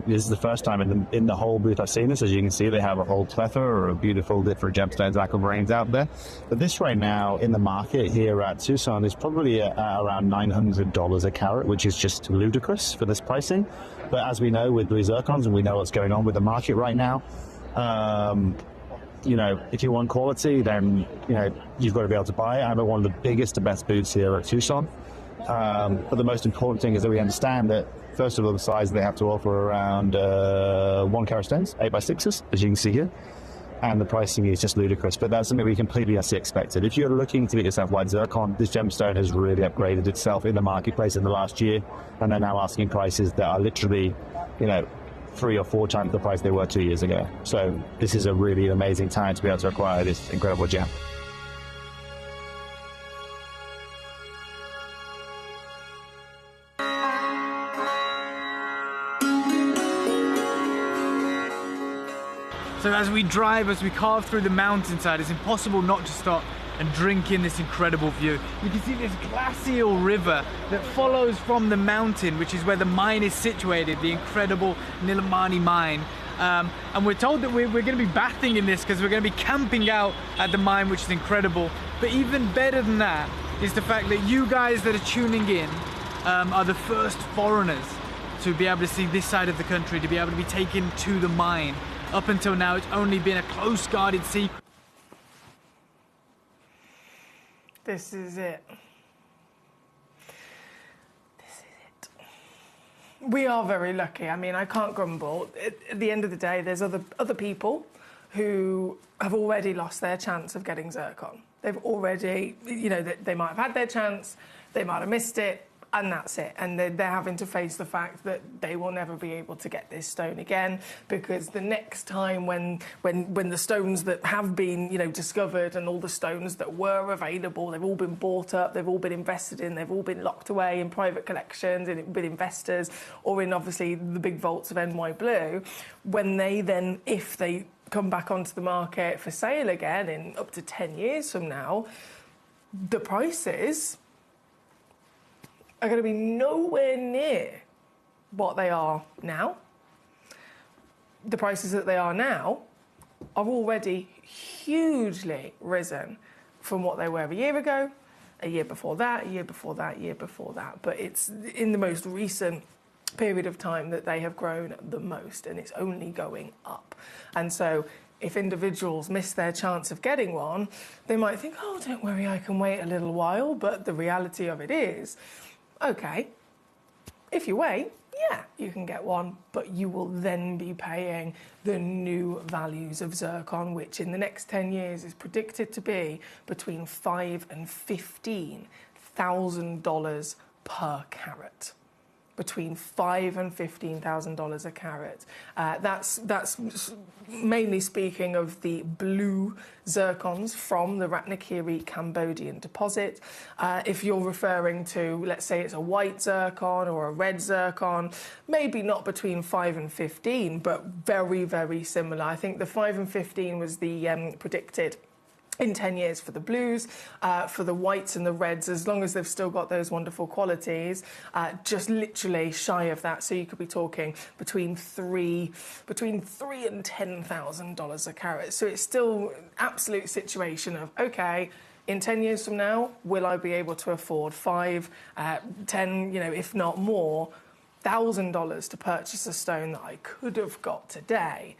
this is the first time in the whole booth I've seen this. As you can see, they have a whole plethora of beautiful different gemstones, aquamarines out there. But this right now in the market here at Tucson is probably around $900 a carat, which is just ludicrous for this pricing. But as we know with blue zircons, and we know what's going on with the market right now, you know, if you want quality, then, you know, you've got to be able to buy it. I'm at one of the biggest and best booths here at Tucson. But the most important thing is that we understand that, first of all, the size they have to offer around 1 carat stones, 8x6s, as you can see here. And the pricing is just ludicrous, but that's something we completely expected. If you're looking to get yourself white zircon, this gemstone has really upgraded itself in the marketplace in the last year, and they're now asking prices that are literally, you know, 3 or 4 times the price they were 2 years ago. So this is a really amazing time to be able to acquire this incredible gem. So as we drive, as we carve through the mountainside, it's impossible not to stop and drink in this incredible view. You can see this glacial river that follows from the mountain, which is where the mine is situated, the incredible Nilamani mine. And we're told that we're going to be bathing in this because we're going to be camping out at the mine, which is incredible. But even better than that is the fact that you guys that are tuning in are the first foreigners to be able to see this side of the country, to be able to be taken to the mine. Up until now, it's only been a close guarded secret. This is it. This is it. We are very lucky. I mean, I can't grumble. At the end of the day, there's other people who have already lost their chance of getting zircon. They've already, you know, they might have had their chance, they might have missed it, and that's it. And they're having to face the fact that they will never be able to get this stone again, because the next time when the stones that have been, you know, discovered and all the stones that were available, they've all been bought up, they've all been invested in, they've all been locked away in private collections and with investors, or in obviously the big vaults of NY Blue, when they then, if they come back onto the market for sale again in up to 10 years from now, the prices are going to be nowhere near what they are now. The prices that they are now are already hugely risen from what they were a year ago, a year before that, a year before that, a year before that. But it's in the most recent period of time that they have grown the most, and it's only going up. And so if individuals miss their chance of getting one, they might think, oh, don't worry, I can wait a little while. But the reality of it is, okay, if you wait, yeah, you can get one, but you will then be paying the new values of zircon, which in the next 10 years is predicted to be between $5,000 and $15,000 per carat. Between $5,000 and $15,000 a carat. That's mainly speaking of the blue zircons from the Ratnakiri Cambodian deposit. If you're referring to, let's say it's a white zircon or a red zircon, maybe not between 5 and 15, but very, very similar. I think the 5 and 15 was the predicted in 10 years for the blues. For the whites and the reds, as long as they've still got those wonderful qualities, just literally shy of that. So you could be talking between $3,000 and $10,000 a carat. So it's still an absolute situation of, okay, in 10 years from now, will I be able to afford 5, 10, if not more, $1,000 to purchase a stone that I could have got today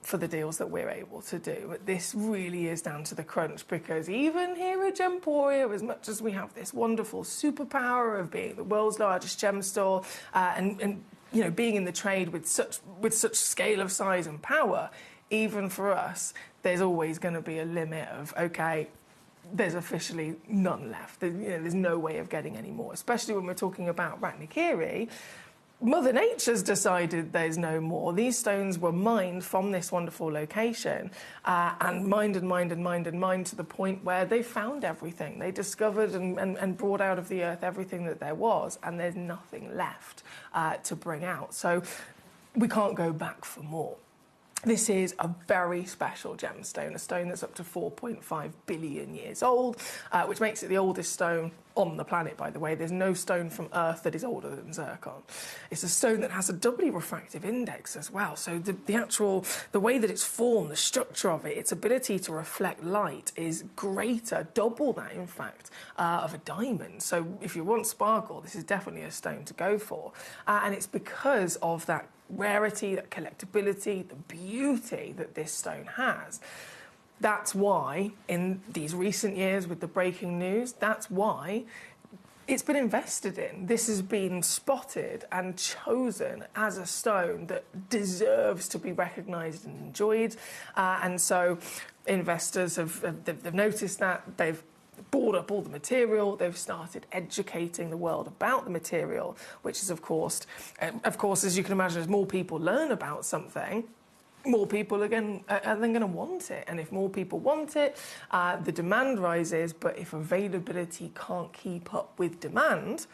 for the deals that we're able to do? But this really is down to the crunch, because even here at Gemporia, as much as we have this wonderful superpower of being the world's largest gem store and being in the trade with such scale of size and power, even for us, there's always going to be a limit of, okay, there's officially none left. There's no way of getting any more, especially when we're talking about Ratnakiri. Mother Nature's decided there's no more. These stones were mined from this wonderful location and mined to the point where they found everything. They discovered and brought out of the earth everything that there was, and there's nothing left to bring out. So we can't go back for more. This is a very special gemstone, a stone that's up to 4.5 billion years old, which makes it the oldest stone on the planet, by the way. There's no stone from Earth that is older than zircon. It's a stone that has a doubly refractive index as well. So the way that it's formed, the structure of it, its ability to reflect light is greater, double that, in fact, of a diamond. So if you want sparkle, this is definitely a stone to go for. And it's because of that rarity, that collectability, the beauty that this stone has. That's why, in these recent years with the breaking news, that's why it's been invested in. This has been spotted and chosen as a stone that deserves to be recognised and enjoyed. And so investors they've noticed that, they've bought up all the material, they've started educating the world about the material, which is, of course, as you can imagine, as more people learn about something, more people are then going to want it. And if more people want it, the demand rises. But if availability can't keep up with demand,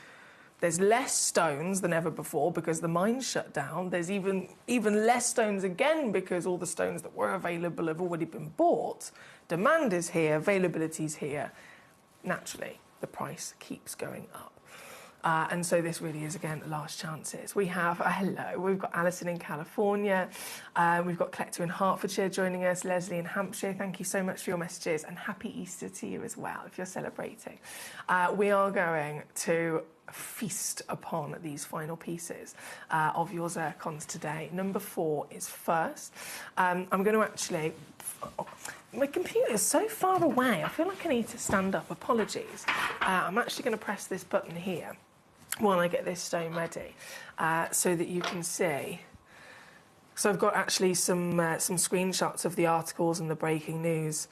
there's less stones than ever before because the mines shut down. There's even less stones again because all the stones that were available have already been bought. Demand is here, availability is here. Naturally, the price keeps going up. And so this really is, again, last chances. We have, we've got Alison in California. We've got Collector in Hertfordshire joining us, Leslie in Hampshire. Thank you so much for your messages, and happy Easter to you as well, if you're celebrating. We are going to feast upon these final pieces of your zircons today. Number 4 is first. I'm going to actually... My computer is so far away, I feel like I need to stand up. Apologies. I'm actually going to press this button here while I get this stone ready so that you can see. So I've got actually some screenshots of the articles and the breaking news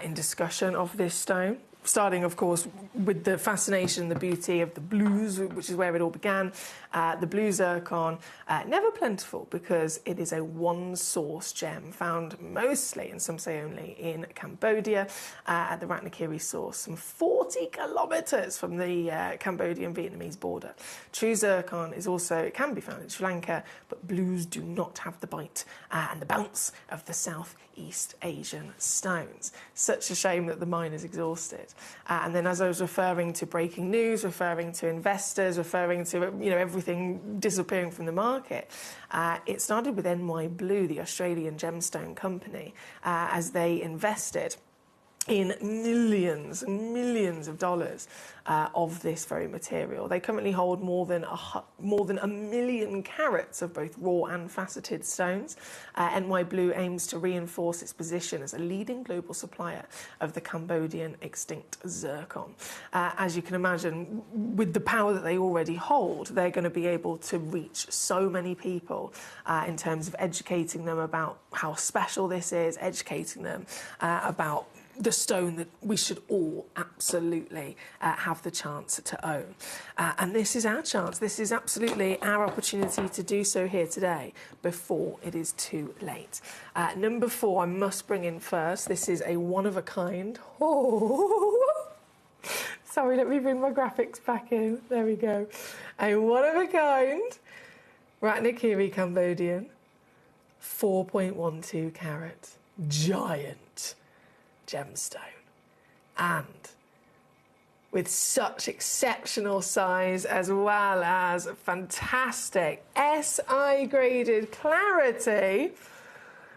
in discussion of this stone. Starting, of course, with the fascination, the beauty of the blues, which is where it all began. The blue zircon, never plentiful because it is a one-source gem found mostly, and some say only, in Cambodia at the Ratnakiri source, some 40 kilometres from the Cambodian-Vietnamese border. True zircon is also, it can be found in Sri Lanka, but blues do not have the bite and the bounce of the Southeast Asian stones. Such a shame that the mine is exhausted. And then, as I was referring to breaking news, referring to investors, referring to everything disappearing from the market, it started with NY Blue, the Australian gemstone company, as they invested in millions and millions of dollars of this very material. They currently hold more than a million carats of both raw and faceted stones. NY Blue aims to reinforce its position as a leading global supplier of the Cambodian extinct zircon. As you can imagine, with the power that they already hold, they're going to be able to reach so many people in terms of educating them about how special this is, educating them about the stone that we should all absolutely have the chance to own. And this is our chance. This is absolutely our opportunity to do so here today before it is too late. Number 4, I must bring in first. This is a one-of-a-kind. Oh, sorry, let me bring my graphics back in. There we go. A one-of-a-kind Ratnakiri Cambodian 4.12 carat giant gemstone, and with such exceptional size as well as fantastic SI graded clarity,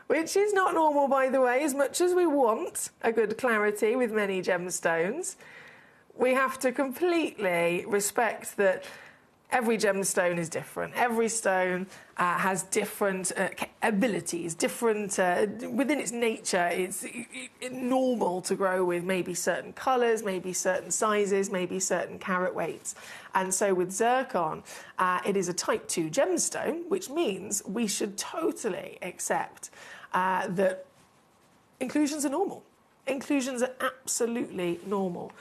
which is not normal, by the way. As much as we want a good clarity with many gemstones, we have to completely respect that every gemstone is different. Every stone has different abilities, different within its nature. It's normal to grow with maybe certain colours, maybe certain sizes, maybe certain carat weights. And so with zircon, it is a type 2 gemstone, which means we should totally accept that inclusions are normal. Inclusions are absolutely normal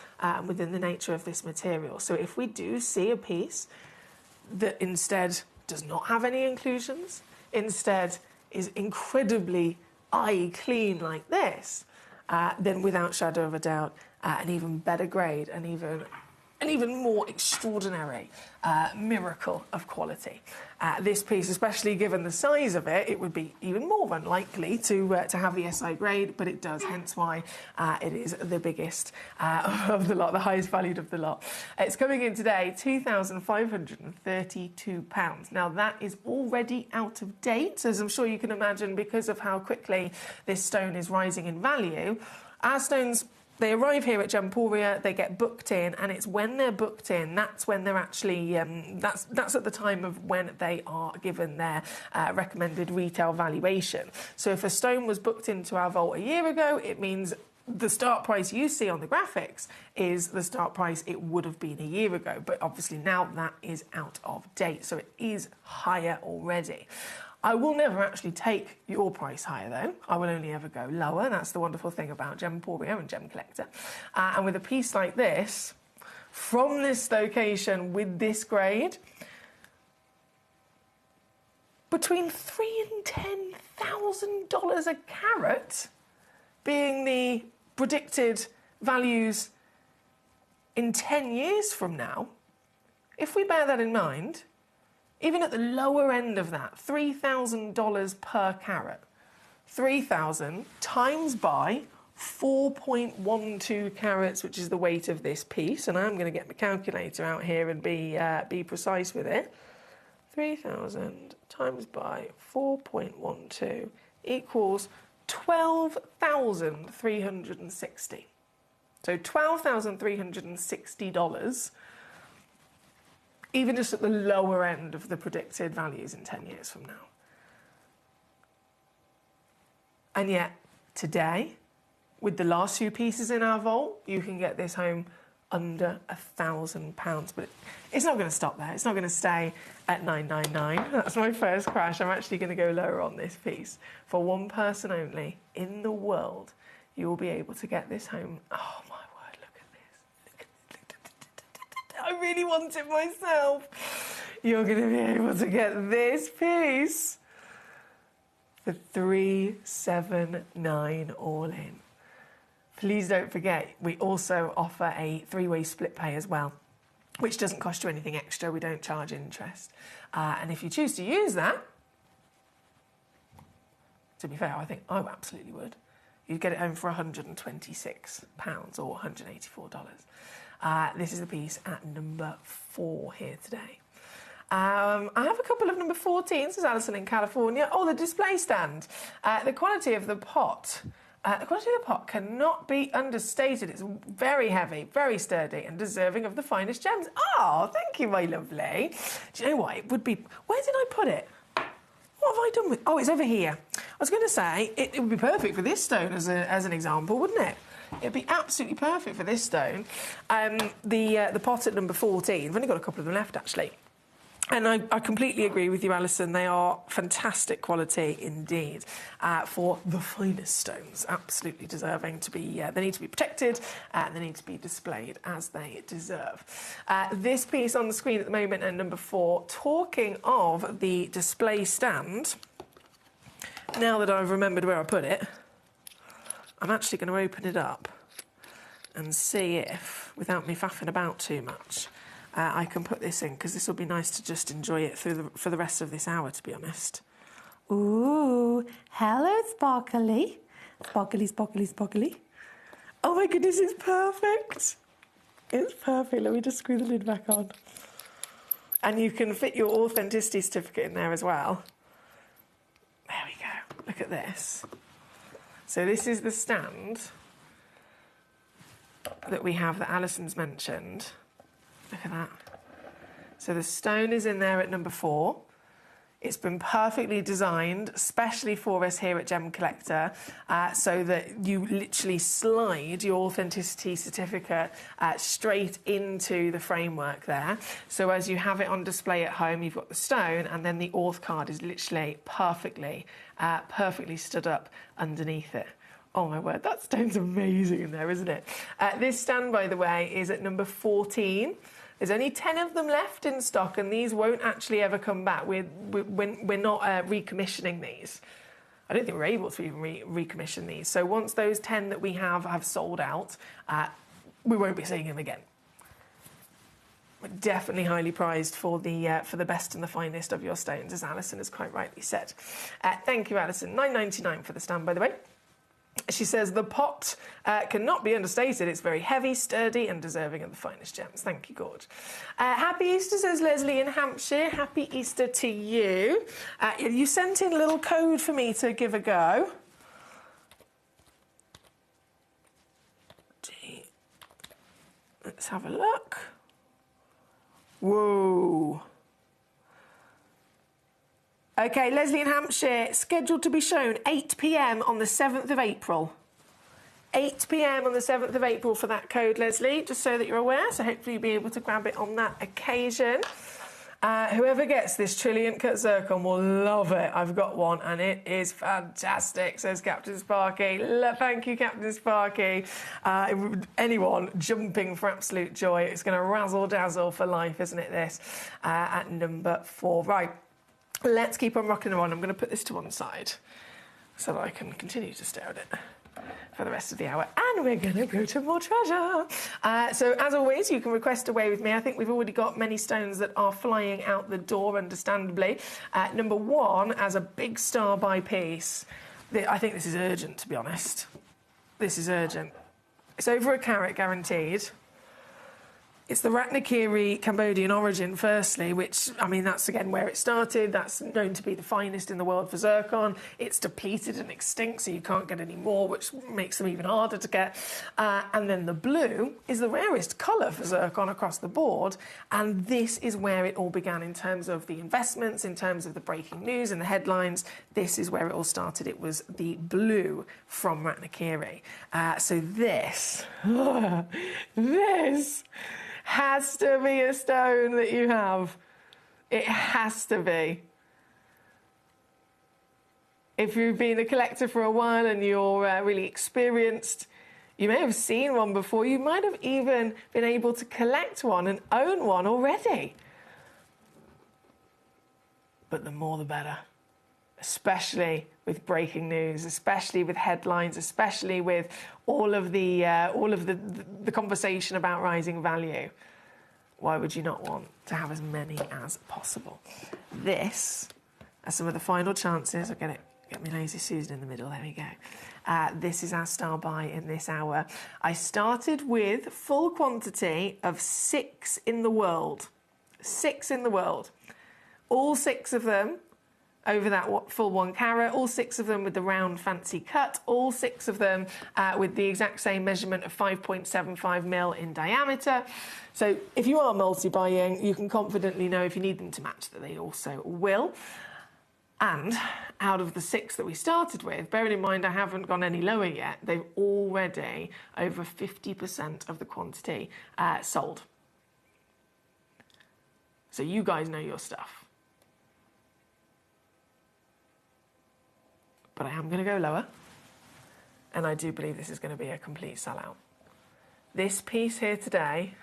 within the nature of this material. So if we do see a piece that instead does not have any inclusions, instead is incredibly eye clean like this, then without shadow of a doubt, an even better grade, an even more extraordinary miracle of quality. This piece, especially given the size of it, it would be even more unlikely to have the SI grade, but it does, hence why it is the biggest of the lot, the highest valued of the lot. It's coming in today, £2,532. Now, that is already out of date, as I'm sure you can imagine, because of how quickly this stone is rising in value. Our stones, they arrive here at Gemporia, they get booked in, and it's when they're booked in, that's when they're actually, that's at the time of when they are given their recommended retail valuation. So if a stone was booked into our vault a year ago, it means the start price you see on the graphics is the start price it would have been a year ago. But obviously now that is out of date, so it is higher already. I will never actually take your price higher, though. I will only ever go lower. That's the wonderful thing about Gemporia and Gemcollector. And with a piece like this, from this location, with this grade, between $3,000 and $10,000 a carat being the predicted values in 10 years from now, if we bear that in mind, even at the lower end of that, $3,000 per carat, 3,000 times by 4.12 carats, which is the weight of this piece, and I'm going to get my calculator out here and be precise with it. 3,000 times by 4.12 equals $12,360. So $12,360. Even just at the lower end of the predicted values in 10 years from now. And yet, today, with the last few pieces in our vault, you can get this home under £1,000. But it's not going to stop there. It's not going to stay at $999. That's my first crash. I'm actually going to go lower on this piece. For one person only in the world, you will be able to get this home. Oh, my word, look at this. I really want it myself. You're going to be able to get this piece for $379 all in. Please don't forget, we also offer a 3-way split pay as well, which doesn't cost you anything extra. We don't charge interest. And if you choose to use that, to be fair, I think I absolutely would. You'd get it home for £126 or $184. This is the piece at number 4 here today. I have a couple of number 14s. This is Alison in California. Oh, the display stand. The quality of the pot The quality of the pot cannot be understated. It's very heavy, very sturdy, and deserving of the finest gems. Oh, thank you, my lovely. Do you know what? It would be... Where did I put it? What have I done with... Oh, it's over here. I was going to say, it would be perfect for this stone as an example, wouldn't it? It'd be absolutely perfect for this stone. The pot at number 14, I've only got a couple of them left, actually. And I completely agree with you, Alison. They are fantastic quality indeed for the finest stones. Absolutely deserving to be... they need to be protected and they need to be displayed as they deserve. This piece on the screen at the moment at number 4, talking of the display stand, now that I've remembered where I put it, I'm actually going to open it up and see if, without me faffing about too much, I can put this in, because this will be nice to just enjoy it for the rest of this hour, to be honest. Ooh, hello, sparkly. Sparkly, sparkly, sparkly. Oh my goodness, it's perfect. It's perfect. Let me just screw the lid back on. And you can fit your authenticity certificate in there as well. There we go. Look at this. So this is the stand that we have that Alison's mentioned. Look at that. So the stone is in there at number 4. It's been perfectly designed, especially for us here at Gemcollector, so that you literally slide your authenticity certificate straight into the framework there. So as you have it on display at home, you've got the stone, and then the auth card is literally perfectly stood up underneath it. Oh my word, that stone's amazing in there, isn't it? This stand, by the way, is at number 14. There's only 10 of them left in stock, and these won't actually ever come back. We're not recommissioning these. I don't think we're able to even recommission these. So once those 10 that we have sold out, we won't be seeing them again. We're definitely highly prized for the best and the finest of your stones, as Alison has quite rightly said. Thank you, Alison. £9.99 for the stand, by the way. She says the pot cannot be understated. It's very heavy, sturdy, and deserving of the finest gems. Thank you, Gorge. Happy Easter, says Leslie in Hampshire. Happy Easter to you. You sent in a little code for me to give a go. Let's have a look. Whoa. OK, Leslie in Hampshire, scheduled to be shown 8 p.m. on the 7th of April. 8 p.m. on the 7th of April for that code, Leslie, just so that you're aware. So hopefully you'll be able to grab it on that occasion. Whoever gets this Trilliant Cut Zircon will love it. I've got one and it is fantastic, says Captain Sparky. Thank you, Captain Sparky. Anyone jumping for absolute joy. It's going to razzle-dazzle for life, isn't it, this? At number 4. Right. Let's keep on rocking on. I'm going to put this to one side so that I can continue to stare at it for the rest of the hour. And we're going to go to more treasure. So, as always, you can request away with me. I think we've already got many stones that are flying out the door, understandably. Number 1, as a big star by piece. I think this is urgent, to be honest. This is urgent. It's over a carat guaranteed. It's the Ratnakiri Cambodian origin, firstly, which, I mean, that's, again, where it started. That's known to be the finest in the world for zircon. It's depleted and extinct, so you can't get any more, which makes them even harder to get. And then the blue is the rarest colour for zircon across the board, and this is where it all began in terms of the investments, in terms of the breaking news and the headlines. This is where it all started. It was the blue from Ratnakiri. So this... this... has to be a stone that you have. It has to be. If you've been a collector for a while and you're really experienced, you may have seen one before. You might have even been able to collect one and own one already. But the more the better. Especially with breaking news, especially with headlines, especially with all of the conversation about rising value. Why would you not want to have as many as possible? This are some of the final chances. I'll get me lazy Susan in the middle. There we go. This is our star buy in this hour. I started with full quantity of 6 in the world. 6 in the world. All 6 of them over that full 1 carat, all 6 of them with the round fancy cut, all 6 of them with the exact same measurement of 5.75 mil in diameter. So if you are multi-buying, you can confidently know if you need them to match that they also will. And out of the 6 that we started with, bearing in mind I haven't gone any lower yet, they've already over 50% of the quantity sold. So you guys know your stuff. But I am going to go lower, and I do believe this is going to be a complete sellout. This piece here today,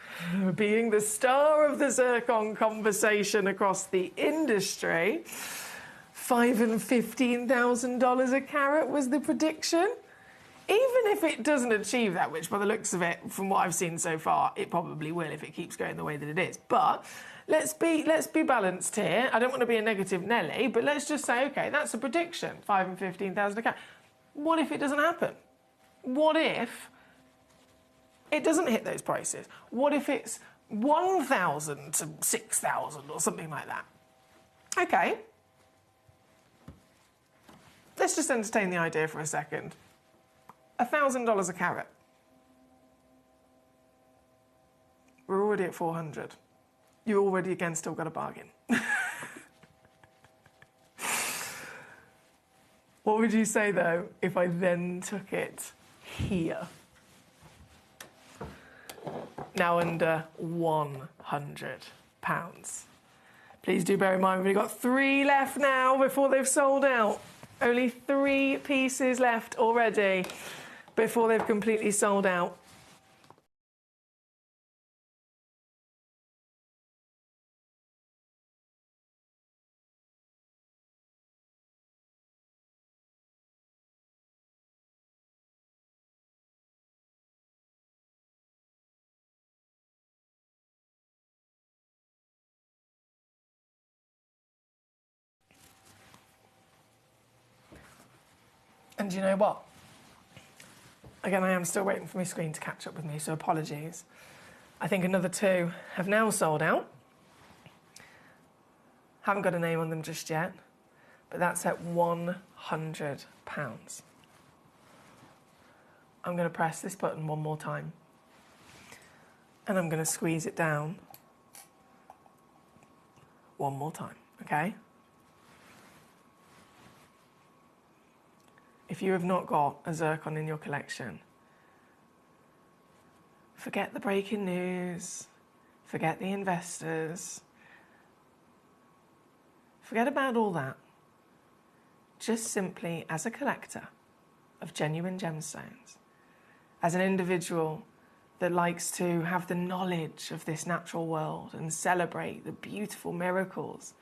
being the star of the zircon conversation across the industry, $5,000 and $15,000 a carat was the prediction. Even if it doesn't achieve that, which by the looks of it, from what I've seen so far, it probably will if it keeps going the way that it is. But let's be balanced here. I don't want to be a negative Nelly, but let's just say, okay, that's a prediction, $5,000 and $15,000 a carat. What if it doesn't happen? What if it doesn't hit those prices? What if it's 1,000 to 6,000 or something like that? Okay. Let's just entertain the idea for a second. $1,000 a carat. We're already at 400. You already, again, still got a bargain. What would you say, though, if I then took it here? Now under £100. Please do bear in mind we've got 3 left now before they've sold out. Only 3 pieces left already before they've completely sold out. And you know what? Again, I am still waiting for my screen to catch up with me, so apologies. I think another 2 have now sold out. Haven't got a name on them just yet, but that's at £100. I'm going to press this button one more time, and I'm going to squeeze it down one more time, okay? If you have not got a zircon in your collection, forget the breaking news, forget the investors, forget about all that. Just simply as a collector of genuine gemstones, as an individual that likes to have the knowledge of this natural world and celebrate the beautiful miracles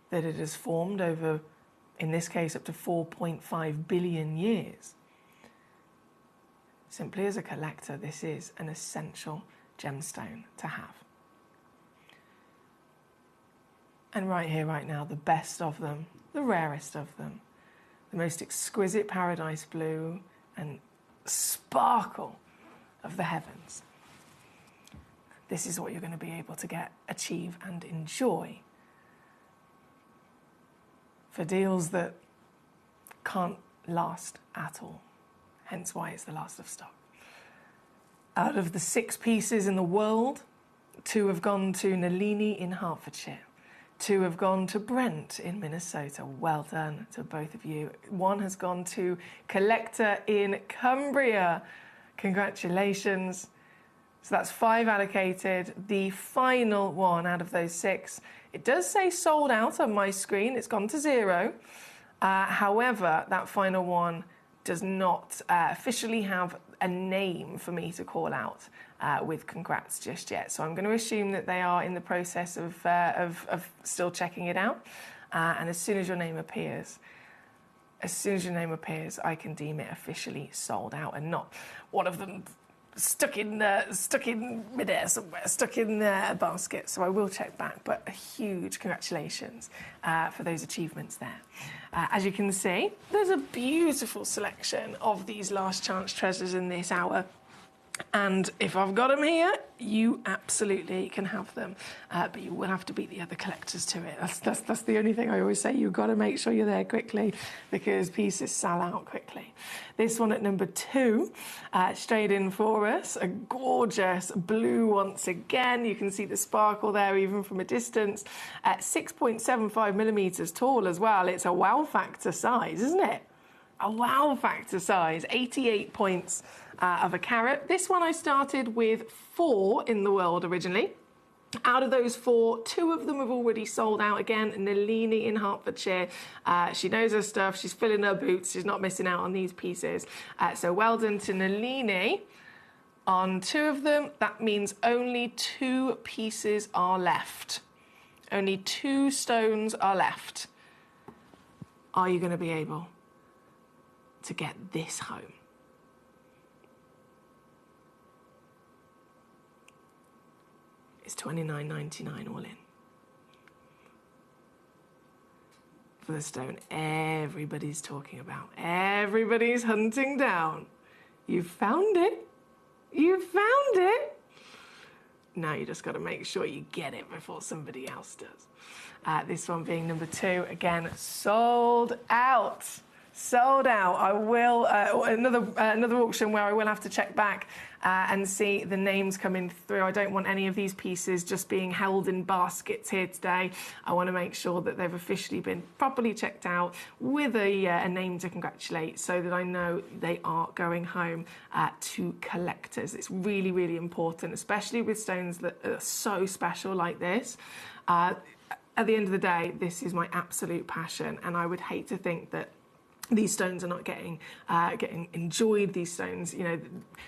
that it has formed over, in this case, up to 4.5 billion years. Simply as a collector, this is an essential gemstone to have. And right here, right now, the best of them, the rarest of them, the most exquisite paradise blue and sparkle of the heavens. This is what you're going to be able to achieve and enjoy for deals that can't last at all, hence why it's the last of stock. Out of the 6 pieces in the world, 2 have gone to Nalini in Hertfordshire, 2 have gone to Brent in Minnesota. Well done to both of you. 1 has gone to Collector in Cumbria. Congratulations. So that's 5 allocated. The final one out of those 6, it does say sold out on my screen. It's gone to 0. However, that final one does not officially have a name for me to call out with congrats just yet. So I'm going to assume that they are in the process of still checking it out. And as soon as your name appears, I can deem it officially sold out and not one of them stuck in midair somewhere, stuck in a basket. So I will check back, but a huge congratulations for those achievements there. As you can see, there's a beautiful selection of these last chance treasures in this hour. And if I've got them here, you absolutely can have them, but you will have to beat the other collectors to it. That's the only thing I always say. You've got to make sure you're there quickly because pieces sell out quickly. This one at number 2, straight in for us, a gorgeous blue once again. You can see the sparkle there even from a distance. At 6.75 millimetres tall as well. It's a wow factor size, isn't it? A wow factor size, 88 points of a carat. This one I started with 4 in the world originally. Out of those 4, 2 of them have already sold out again. Nalini in Hertfordshire, she knows her stuff, she's filling her boots, she's not missing out on these pieces. So well done to Nalini on 2 of them. That means only 2 pieces are left. Only 2 stones are left. Are you going to be able to get this home? It's $29.99 all in. For the stone everybody's talking about. Everybody's hunting down. You found it. You found it. Now you just got to make sure you get it before somebody else does. This one being number 2, again, sold out. Sold out. I will, another auction where I will have to check back and see the names coming through. I don't want any of these pieces just being held in baskets here today. I want to make sure that they've officially been properly checked out with a name to congratulate so that I know they are going home to collectors. It's really, really important, especially with stones that are so special like this. At the end of the day, this is my absolute passion, and I would hate to think that these stones are not getting enjoyed. These stones, you know,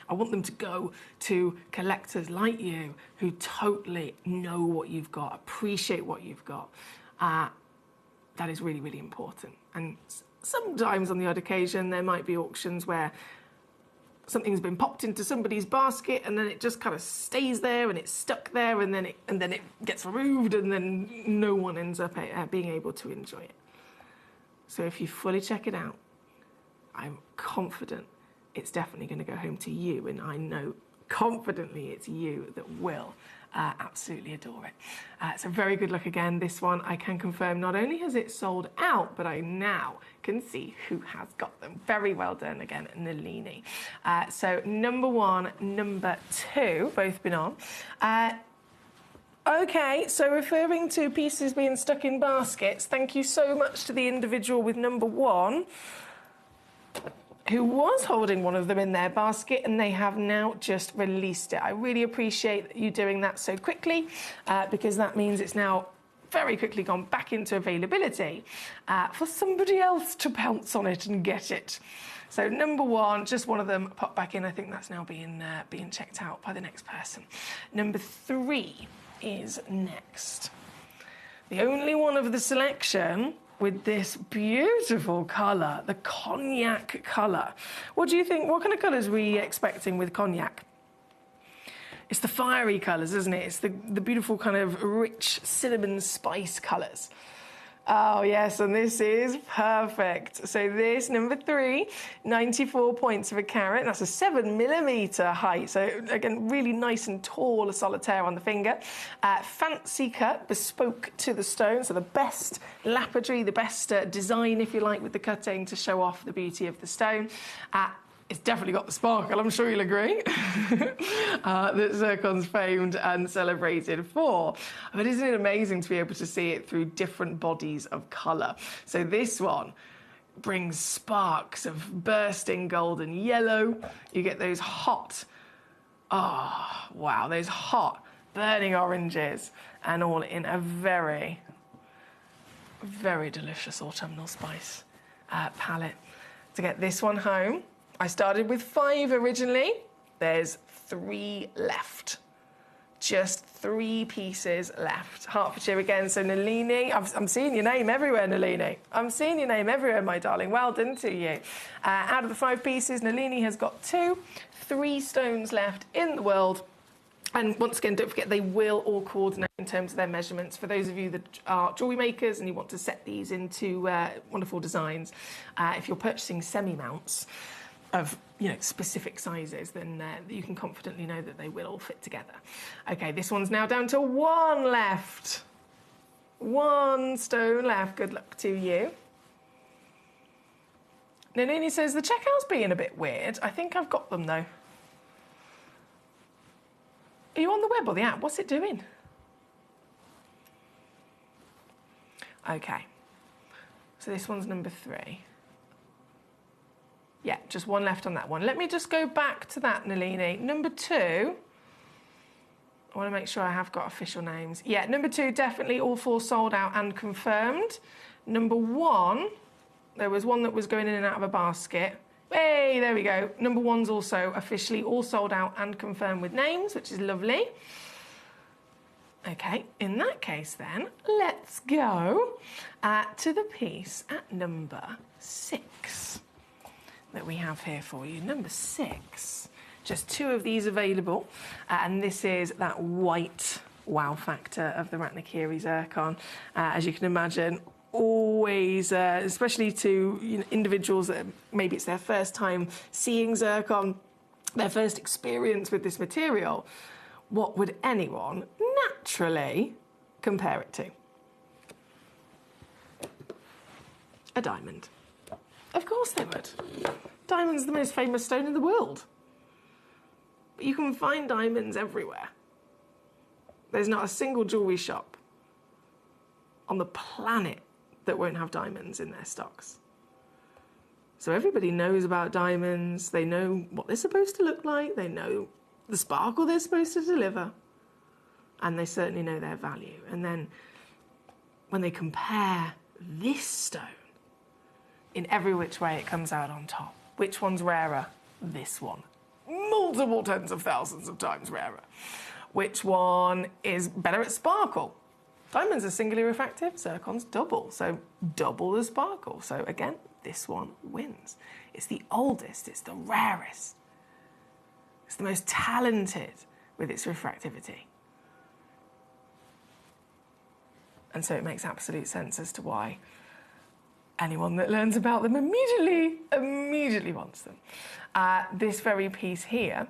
I want them to go to collectors like you who totally know what you've got, appreciate what you've got. That is really, really important. And sometimes on the odd occasion, there might be auctions where something's been popped into somebody's basket and then it just kind of stays there and it's stuck there and then it gets removed and then no one ends up being able to enjoy it. So if you fully check it out, I'm confident it's definitely going to go home to you, and I know confidently it's you that will absolutely adore it. So very good luck again. This one I can confirm not only has it sold out, but I now can see who has got them. Very well done again, Nalini. So number 1, number 2, both been on. Okay, so referring to pieces being stuck in baskets, thank you so much to the individual with number 1 who was holding one of them in their basket and they have now just released it. I really appreciate you doing that so quickly because that means it's now very quickly gone back into availability for somebody else to pounce on it and get it. So number 1, just one of them popped back in. I think that's now being checked out by the next person. Number 3 is next. The only one of the selection with this beautiful colour, the cognac colour. What do you think? What kind of colours are we expecting with cognac? It's the fiery colours, isn't it? It's the beautiful kind of rich cinnamon spice colours. Oh, yes, and this is perfect. So this, number 3, 94 points of a carat. That's a 7mm height. So, again, really nice and tall, a solitaire on the finger. Fancy cut, bespoke to the stone. So the best lapidary, the best design, if you like, with the cutting to show off the beauty of the stone. It's definitely got the sparkle, I'm sure you'll agree, that zircon's famed and celebrated for. But isn't it amazing to be able to see it through different bodies of colour? So this one brings sparks of bursting golden yellow. You get those hot, oh, wow, those hot burning oranges, and all in a very, very delicious autumnal spice palette. To get this one home, I started with 5 originally. There's 3 left. Just 3 pieces left. Hertfordshire again, so Nalini. I'm seeing your name everywhere, Nalini. I'm seeing your name everywhere, my darling. Well done to you. Out of the 5 pieces, Nalini has got 2. 3 stones left in the world. And once again, don't forget, they will all coordinate in terms of their measurements. For those of you that are jewellery makers and you want to set these into wonderful designs, if you're purchasing semi-mounts, of specific sizes, then you can confidently know that they will all fit together. Okay, this one's now down to one left. One stone left. Good luck to you. Nanini says, the checkout's being a bit weird. I think I've got them, though. Are you on the web or the app? What's it doing? Okay. So this one's number 3. Yeah, just one left on that one. Let me just go back to that, Nalini. Number 2. I want to make sure I have got official names. Yeah, number 2, definitely all 4 sold out and confirmed. Number 1, there was one that was going in and out of a basket. Hey, there we go. Number 1's also officially all sold out and confirmed with names, which is lovely. Okay, in that case then, let's go to the piece at number 6 that we have here for you. Number 6. Just 2 of these available, and this is that white wow factor of the Ratnakiri zircon. As you can imagine, always, especially to individuals that maybe it's their first time seeing zircon, their first experience with this material, what would anyone naturally compare it to? A diamond. Of course they would. Diamond's the most famous stone in the world. But you can find diamonds everywhere. There's not a single jewellery shop on the planet that won't have diamonds in their stocks. So everybody knows about diamonds. They know what they're supposed to look like. They know the sparkle they're supposed to deliver. And they certainly know their value. And then when they compare this stone, in every which way it comes out on top. Which one's rarer? This one. Multiple tens of thousands of times rarer. Which one is better at sparkle? Diamonds are singularly refractive, zircon's double, so double the sparkle. So again, this one wins. It's the oldest, it's the rarest. It's the most talented with its refractivity. And so it makes absolute sense as to why anyone that learns about them immediately wants them. This very piece here,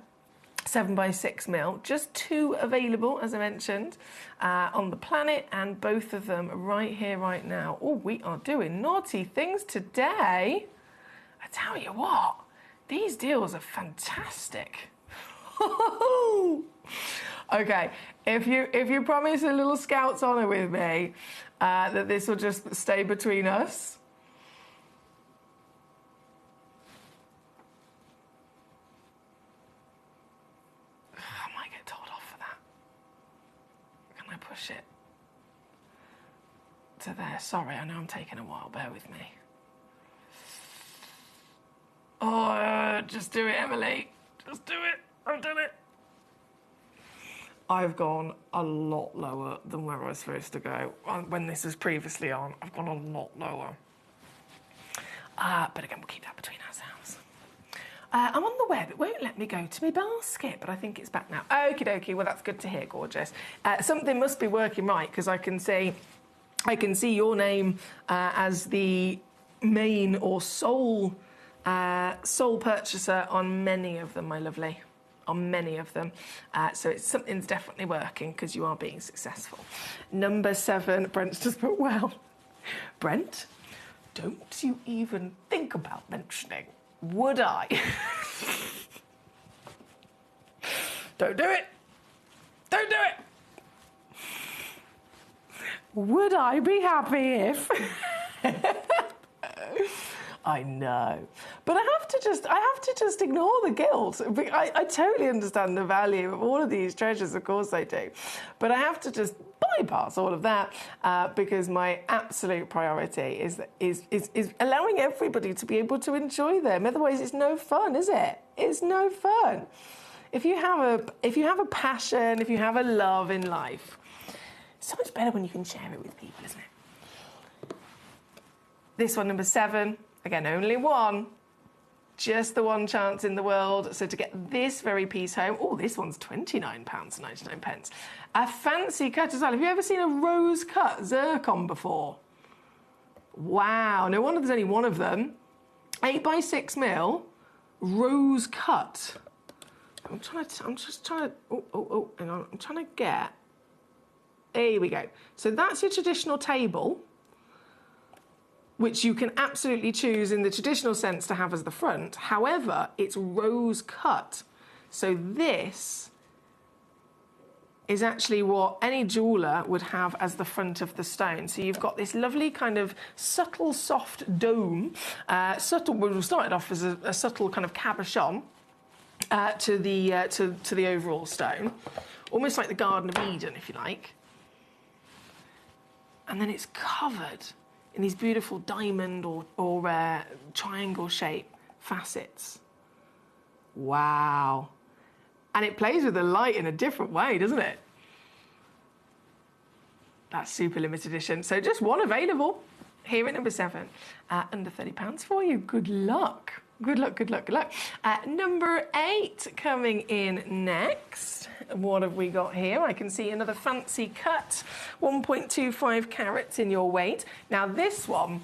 7x6mm, just 2 available, as I mentioned, on the planet, and both of them right here, right now. Oh, we are doing naughty things today. I tell you what, these deals are fantastic. Okay, if you promise a little Scout's honour with me, that this will just stay between us. Push it to there. Sorry, I know I'm taking a while. Bear with me. Oh, just do it, Emily. Just do it. I've done it. I've gone a lot lower than where I was supposed to go. When this was previously on, I've gone a lot lower. But again, we'll keep that between ourselves. I'm on the web. It won't let me go to my basket, but I think it's back now. Okie dokie. Well, that's good to hear, gorgeous. Something must be working right, because I can see your name as the main or sole purchaser on many of them, my lovely. On many of them. So something's definitely working, because you are being successful. Number 7, Brent's just put, well, Brent, don't you even think about mentioning. Would I? Don't do it. Don't do it. Would I be happy if? I know, but I have to just ignore the guilt. I totally understand the value of all of these treasures, of course I do, but I have to just bypass all of that because my absolute priority is allowing everybody to be able to enjoy them. Otherwise, it's no fun, is it? It's no fun. If you have a passion, if you have a love in life, it's so much better when you can share it with people, isn't it? This one, number 7. Again, only one. Just the one chance in the world. So to get this very piece home, oh, this one's £29.99. A fancy cut as well. Have you ever seen a rose cut zircon before? Wow, no wonder there's only one of them. 8x6mm. rose cut. I'm just trying to, hang on. I'm trying to get, there we go. So that's your traditional table, which you can absolutely choose in the traditional sense to have as the front. However, it's rose cut. So this is actually what any jeweller would have as the front of the stone. So you've got this lovely kind of subtle, soft dome. We started off as a subtle kind of cabochon to the overall stone, almost like the Garden of Eden, if you like. And then it's covered in these beautiful diamond or triangle shape facets. Wow. And it plays with the light in a different way, doesn't it? That's super limited edition. So just one available here at number 7. Under £30 for you. Good luck. Good luck, good luck, good luck. Number 8 coming in next. What have we got here? I can see another fancy cut. 1.25 carats in your weight. Now this one,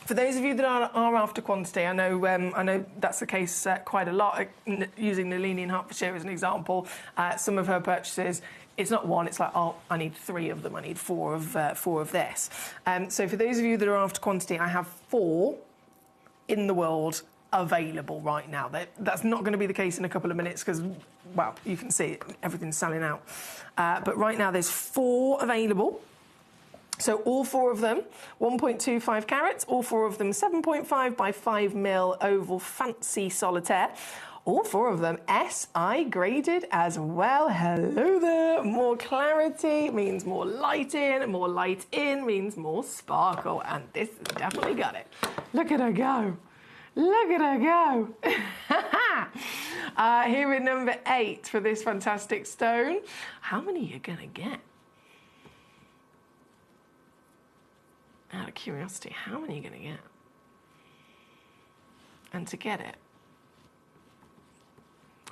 for those of you that are after quantity, I know that's the case quite a lot. Using Nalini in Hertfordshire as an example, some of her purchases, it's not one, it's like, oh, I need 3 of them, I need 4 of this. So for those of you that are after quantity, I have 4 in the world available right now. That's not going to be the case in a couple of minutes because, well, you can see everything's selling out. But right now there's 4 available. So all 4 of them, 1.25 carats, all 4 of them 7.5 by 5 mil oval fancy solitaire. All 4 of them SI graded as well. Hello there. More clarity means more light in means more sparkle. And this has definitely got it. Look at her go. Look at her go. Here at number 8 for this fantastic stone. How many are you going to get? Out of curiosity, how many are you going to get? And to get it,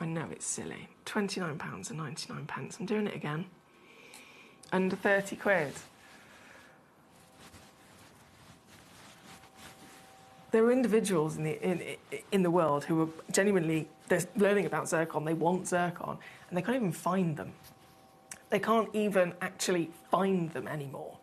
I know it's silly, £29.99. I'm doing it again. Under 30 quid. There are individuals in the world who are genuinely, they're learning about zircon, they want zircon, and they can't even find them. They can't even actually find them anymore.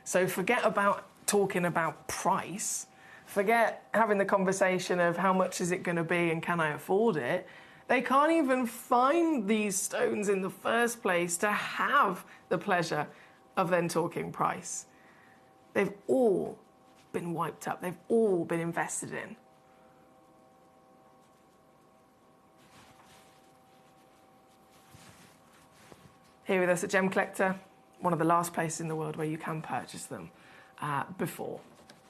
So forget about talking about price, forget having the conversation of how much is it going to be and can I afford it. They can't even find these stones in the first place to have the pleasure of then talking price. They've all been wiped up. They've all been invested in. Here with us at Gemcollector, one of the last places in the world where you can purchase them before.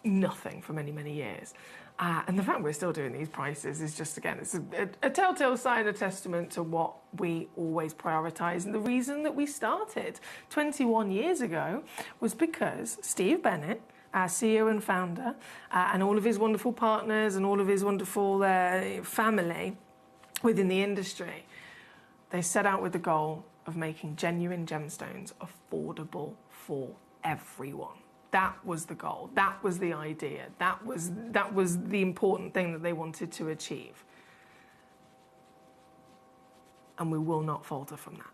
Nothing for many, many years. And the fact we're still doing these prices is just, again, it's a telltale sign, a testament to what we always prioritise. And the reason that we started 21 years ago was because Steve Bennett, our CEO and founder, and all of his wonderful partners and all of his wonderful family within the industry, they set out with the goal of making genuine gemstones affordable for everyone. That was the goal. That was the idea. That was the important thing that they wanted to achieve. And we will not falter from that.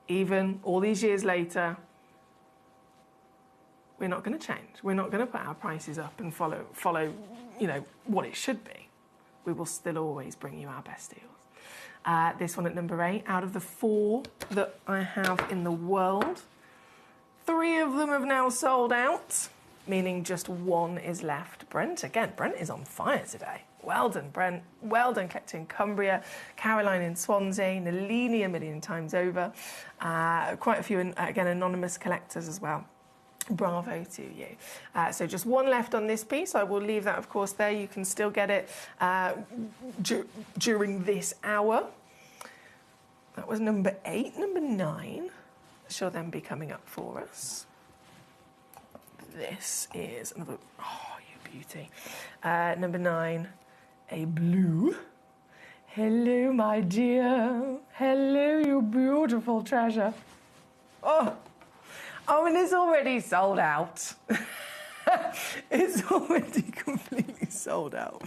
Even all these years later, we're not going to change. We're not going to put our prices up and follow, what it should be. We will still always bring you our best deals. This one at number 8, out of the 4 that I have in the world, 3 of them have now sold out, meaning just 1 is left. Brent is on fire today. Well done, Brent. Well done, collecting in Cumbria, Caroline in Swansea, Nalini a million times over. Quite a few, again, anonymous collectors as well. Bravo to you. So just 1 left on this piece. I will leave that, of course, there. You can still get it during this hour. That was number 8. Number 9 shall then be coming up for us. This is another, oh, you beauty. Number 9, a blue. Hello, my dear. Hello, you beautiful treasure. Oh, and it's already sold out. It's already completely sold out.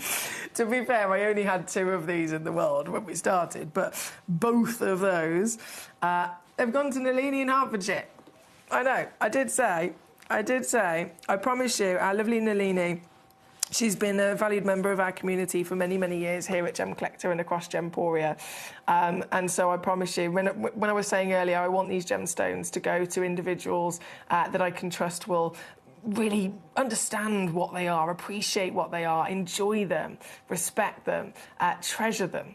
To be fair, I only had 2 of these in the world when we started, but both of those have gone to Nalini in Hertfordshire. I know, I did say, I promise you, our lovely Nalini, she's been a valued member of our community for many, many years here at Gemcollector and across Gemporia. And so I promise you, when I was saying earlier, I want these gemstones to go to individuals that I can trust will really understand what they are, appreciate what they are, enjoy them, respect them, treasure them.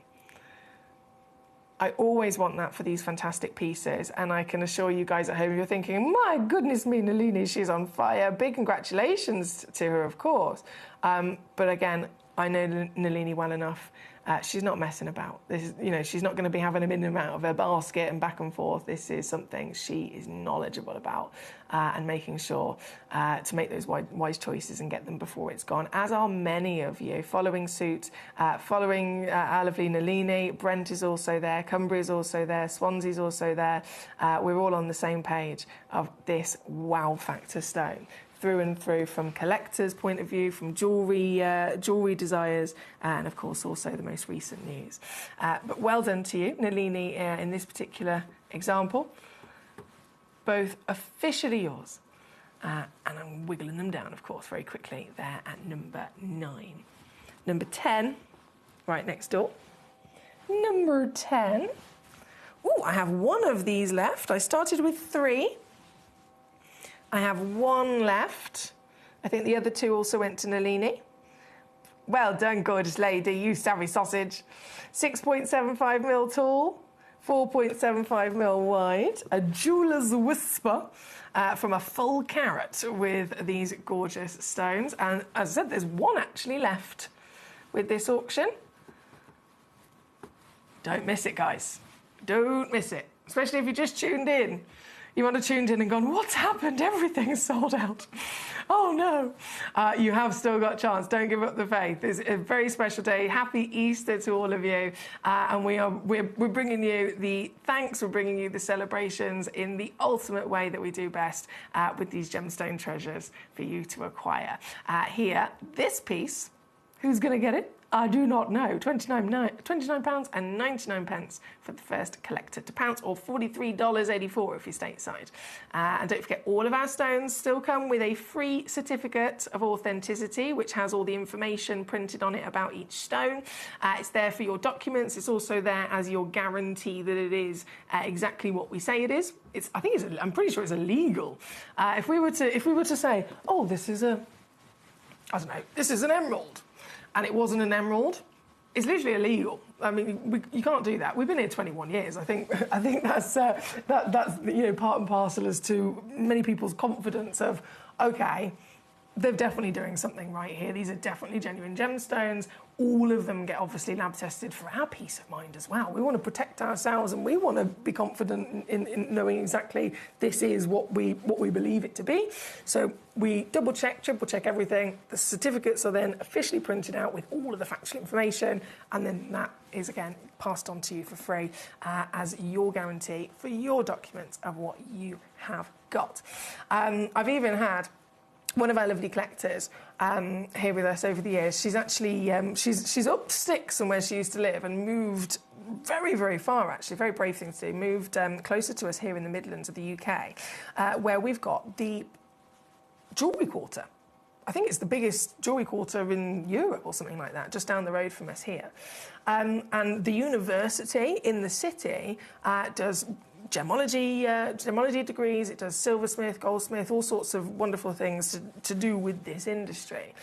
I always want that for these fantastic pieces, and I can assure you guys at home, you're thinking, my goodness me, Nalini, she's on fire. Big congratulations to her, of course. But again, I know Nalini well enough. She's not messing about. This is, you know, she's not going to be having them in and out of her basket and back and forth. This is something she is knowledgeable about, and making sure to make those wise choices and get them before it's gone, as are many of you. Following suit, following our lovely Nalini. Brent is also there, Cumbria is also there, Swansea's also there. We're all on the same page of this wow factor stone. Through and through, from collectors' point of view, from jewellery desires, and of course also the most recent news. But well done to you, Nalini, in this particular example. Both officially yours. And I'm wiggling them down, of course, very quickly. They're at number 9. Number 10, right next door. Number 10. Ooh, I have 1 of these left. I started with 3. I have 1 left. I think the other 2 also went to Nalini. Well done, gorgeous lady, you savvy sausage. 6.75mm tall, 4.75mm wide, a jeweller's whisper from a full carat with these gorgeous stones. And as I said, there's 1 actually left with this auction. Don't miss it, guys. Don't miss it, especially if you just tuned in. You might have tuned in and gone, what's happened? Everything's sold out. Oh, no. You have still got a chance. Don't give up the faith. It's a very special day. Happy Easter to all of you. And we're bringing you the thanks. We're bringing you the celebrations in the ultimate way that we do best with these gemstone treasures for you to acquire. Here, this piece, who's going to get it? I do not know. £29.99 for the first collector to pounce, or $43.84 if you're stateside. And don't forget, all of our stones still come with a free certificate of authenticity, which has all the information printed on it about each stone. It's there for your documents. It's also there as your guarantee that it is exactly what we say it is. I'm pretty sure it's illegal. If we were to say, oh, this is an emerald, and it wasn't an emerald, it's literally illegal. I mean, you can't do that. We've been here 21 years. I think that's part and parcel as to many people's confidence of, okay, they're definitely doing something right here. These are definitely genuine gemstones. All of them get obviously lab tested for our peace of mind as well. We want to protect ourselves, and we want to be confident in knowing exactly this is what we believe it to be. So we double check, triple check everything. The certificates are then officially printed out with all of the factual information, and then that is again passed on to you for free as your guarantee for your documents of what you have got. I've even had one of our lovely collectors here with us over the years. She's actually she's up sticks from where she used to live and moved very, very far, actually. Very brave thing to do. Moved closer to us here in the Midlands of the UK, where we've got the jewellery quarter. I think it's the biggest jewellery quarter in Europe or something like that, just down the road from us here. And the university in the city does gemology degrees, it does silversmith, goldsmith, all sorts of wonderful things to do with this industry.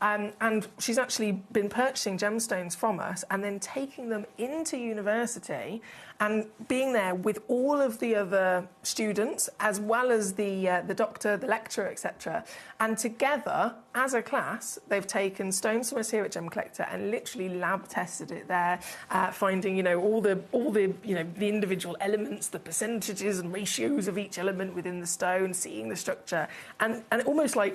And she's actually been purchasing gemstones from us and then taking them into university and being there with all of the other students, as well as the doctor, the lecturer, etc. And together, as a class, they've taken stones from us here at Gemcollector and literally lab tested it there, finding all the the individual elements, the percentages and ratios of each element within the stone, seeing the structure, and almost like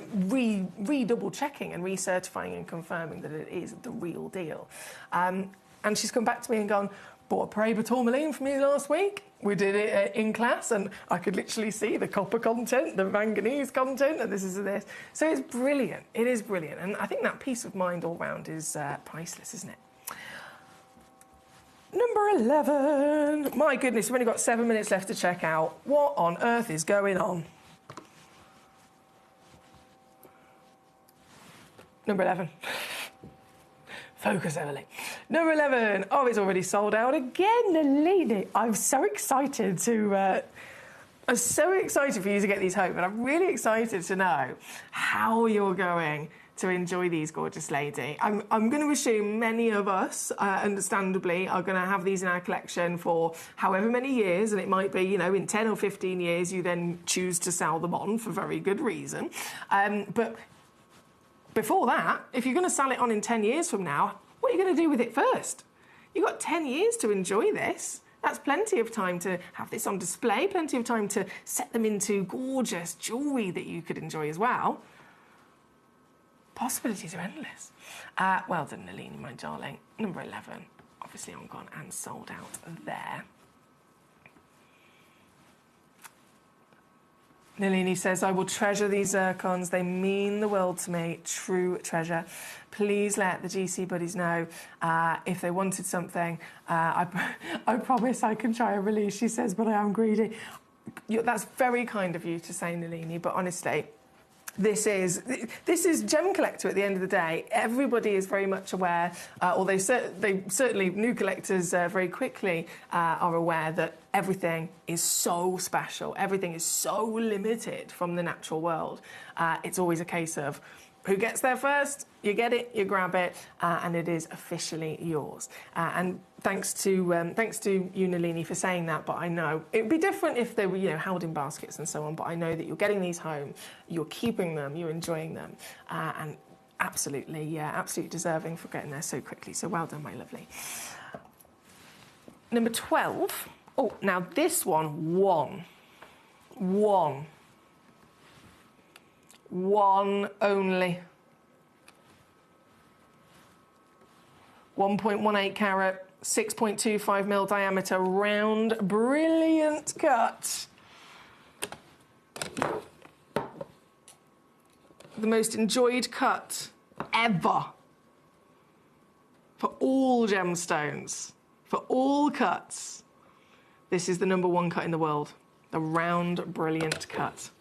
double checking and recertifying and confirming that it is the real deal. And she's come back to me and gone, bought a Paraiba tourmaline for me last week. We did it in class, and I could literally see the copper content, the manganese content, and this is this. So it's brilliant. It is brilliant. And I think that peace of mind all round is priceless, isn't it? Number 11. My goodness, we've only got 7 minutes left to check out. What on earth is going on? Number 11. Focus, Emily. Number 11. Oh, it's already sold out again, Nalini. I'm so excited to... I'm so excited for you to get these home, and I'm really excited to know how you're going to enjoy these, gorgeous lady. I'm going to assume many of us, understandably, are going to have these in our collection for however many years, and it might be, you know, in 10 or 15 years you then choose to sell them on for very good reason. But before that, if you're going to sell it on in 10 years from now, what are you going to do with it first? You've got 10 years to enjoy this. That's plenty of time to have this on display, plenty of time to set them into gorgeous jewellery that you could enjoy as well. Possibilities are endless. Well done, Nalini, my darling. Number 11. Obviously, I'm gone and sold out there. Nalini says, I will treasure these zircons. They mean the world to me. True treasure. Please let the GC buddies know if they wanted something. I promise I can try a release, she says, but I am greedy. That's very kind of you to say, Nalini, but honestly, this is Gemcollector at the end of the day. Everybody is very much aware, or they certainly, new collectors very quickly are aware that everything is so special. Everything is so limited from the natural world. It's always a case of who gets there first, you get it, you grab it, and it is officially yours. And thanks to you, Nalini, for saying that. But I know it'd be different if they were, you know, held in baskets and so on. But I know that you're getting these home, you're keeping them, you're enjoying them, and absolutely deserving for getting there so quickly. So well done, my lovely. Number 12. Oh, now this one only. 1.18 carat, 6.25 mil diameter, round, brilliant cut. The most enjoyed cut ever for all gemstones, for all cuts. This is the #1 cut in the world, the round, brilliant cut.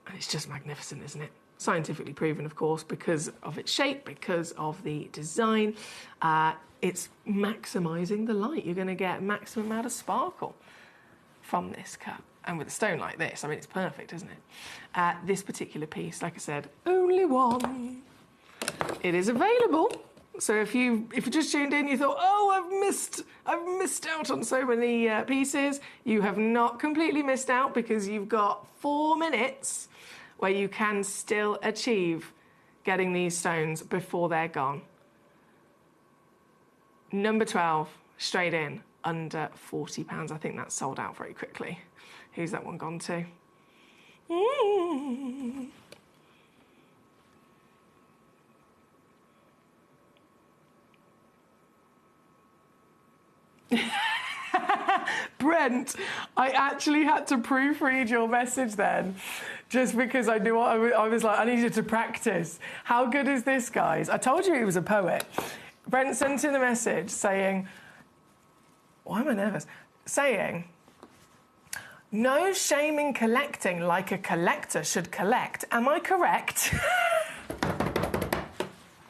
And it's just magnificent, isn't it? Scientifically proven, of course, because of its shape, because of the design. It's maximising the light. You're going to get maximum amount of sparkle from this cut. And with a stone like this, I mean, it's perfect, isn't it? This particular piece, like I said, only one. It is available. So if you just tuned in, you thought, oh, I've missed out on so many pieces. You have not completely missed out, because you've got 4 minutes where you can still achieve getting these stones before they're gone. Number 12, straight in, under £40. I think that's sold out very quickly. Who's that one gone to? Brent, I actually had to proofread your message then, just because I knew I was like, I needed to practice. How good is this, guys? I told you he was a poet. Brent sent in a message saying, why am I nervous? Saying, no shame in collecting like a collector should collect. Am I correct?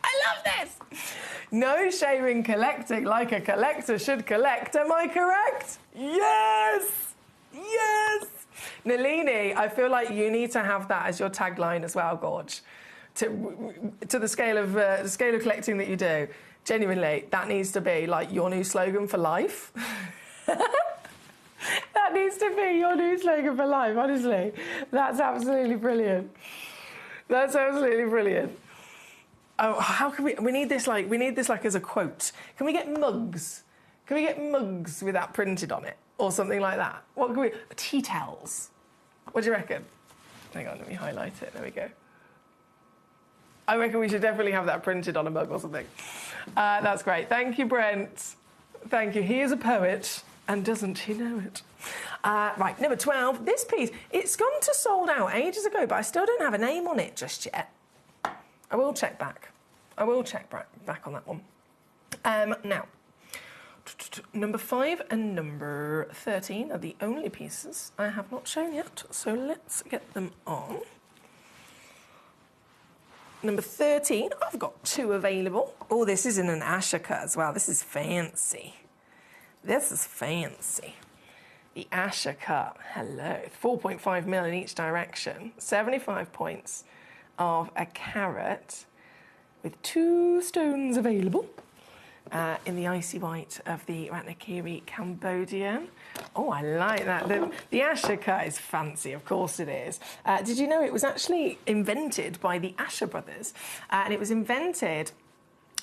I love this. No shame in collecting like a collector should collect. Am I correct? Yes! Yes! Nalini, I feel like you need to have that as your tagline as well, Gorge. To the scale of collecting that you do. Genuinely, that needs to be like your new slogan for life. That needs to be your new slogan for life, honestly. That's absolutely brilliant. That's absolutely brilliant. Oh, how can we need this like as a quote. Can we get mugs? Can we get mugs with that printed on it? Or something like that? What can we... Tea towels. What do you reckon? Hang on, let me highlight it. There we go. I reckon we should definitely have that printed on a mug or something. That's great. Thank you, Brent. Thank you. He is a poet, and doesn't he know it? Right, number 12. This piece, it's gone to sold out ages ago, but I still don't have a name on it just yet. I will check back. I will check back on that one. Now, number 5 and number 13 are the only pieces I have not shown yet, so let's get them on. Number 13, I've got 2 available. Oh, this is in an Ashoka as well. This is fancy. This is fancy. The Ashoka, hello. 4.5 mil in each direction. 75 points of a carat with 2 stones available in the icy white of the Ratnakiri Cambodian. Oh, I like that. The Ashoka is fancy, of course it is. Did you know it was actually invented by the Asher brothers? And it was invented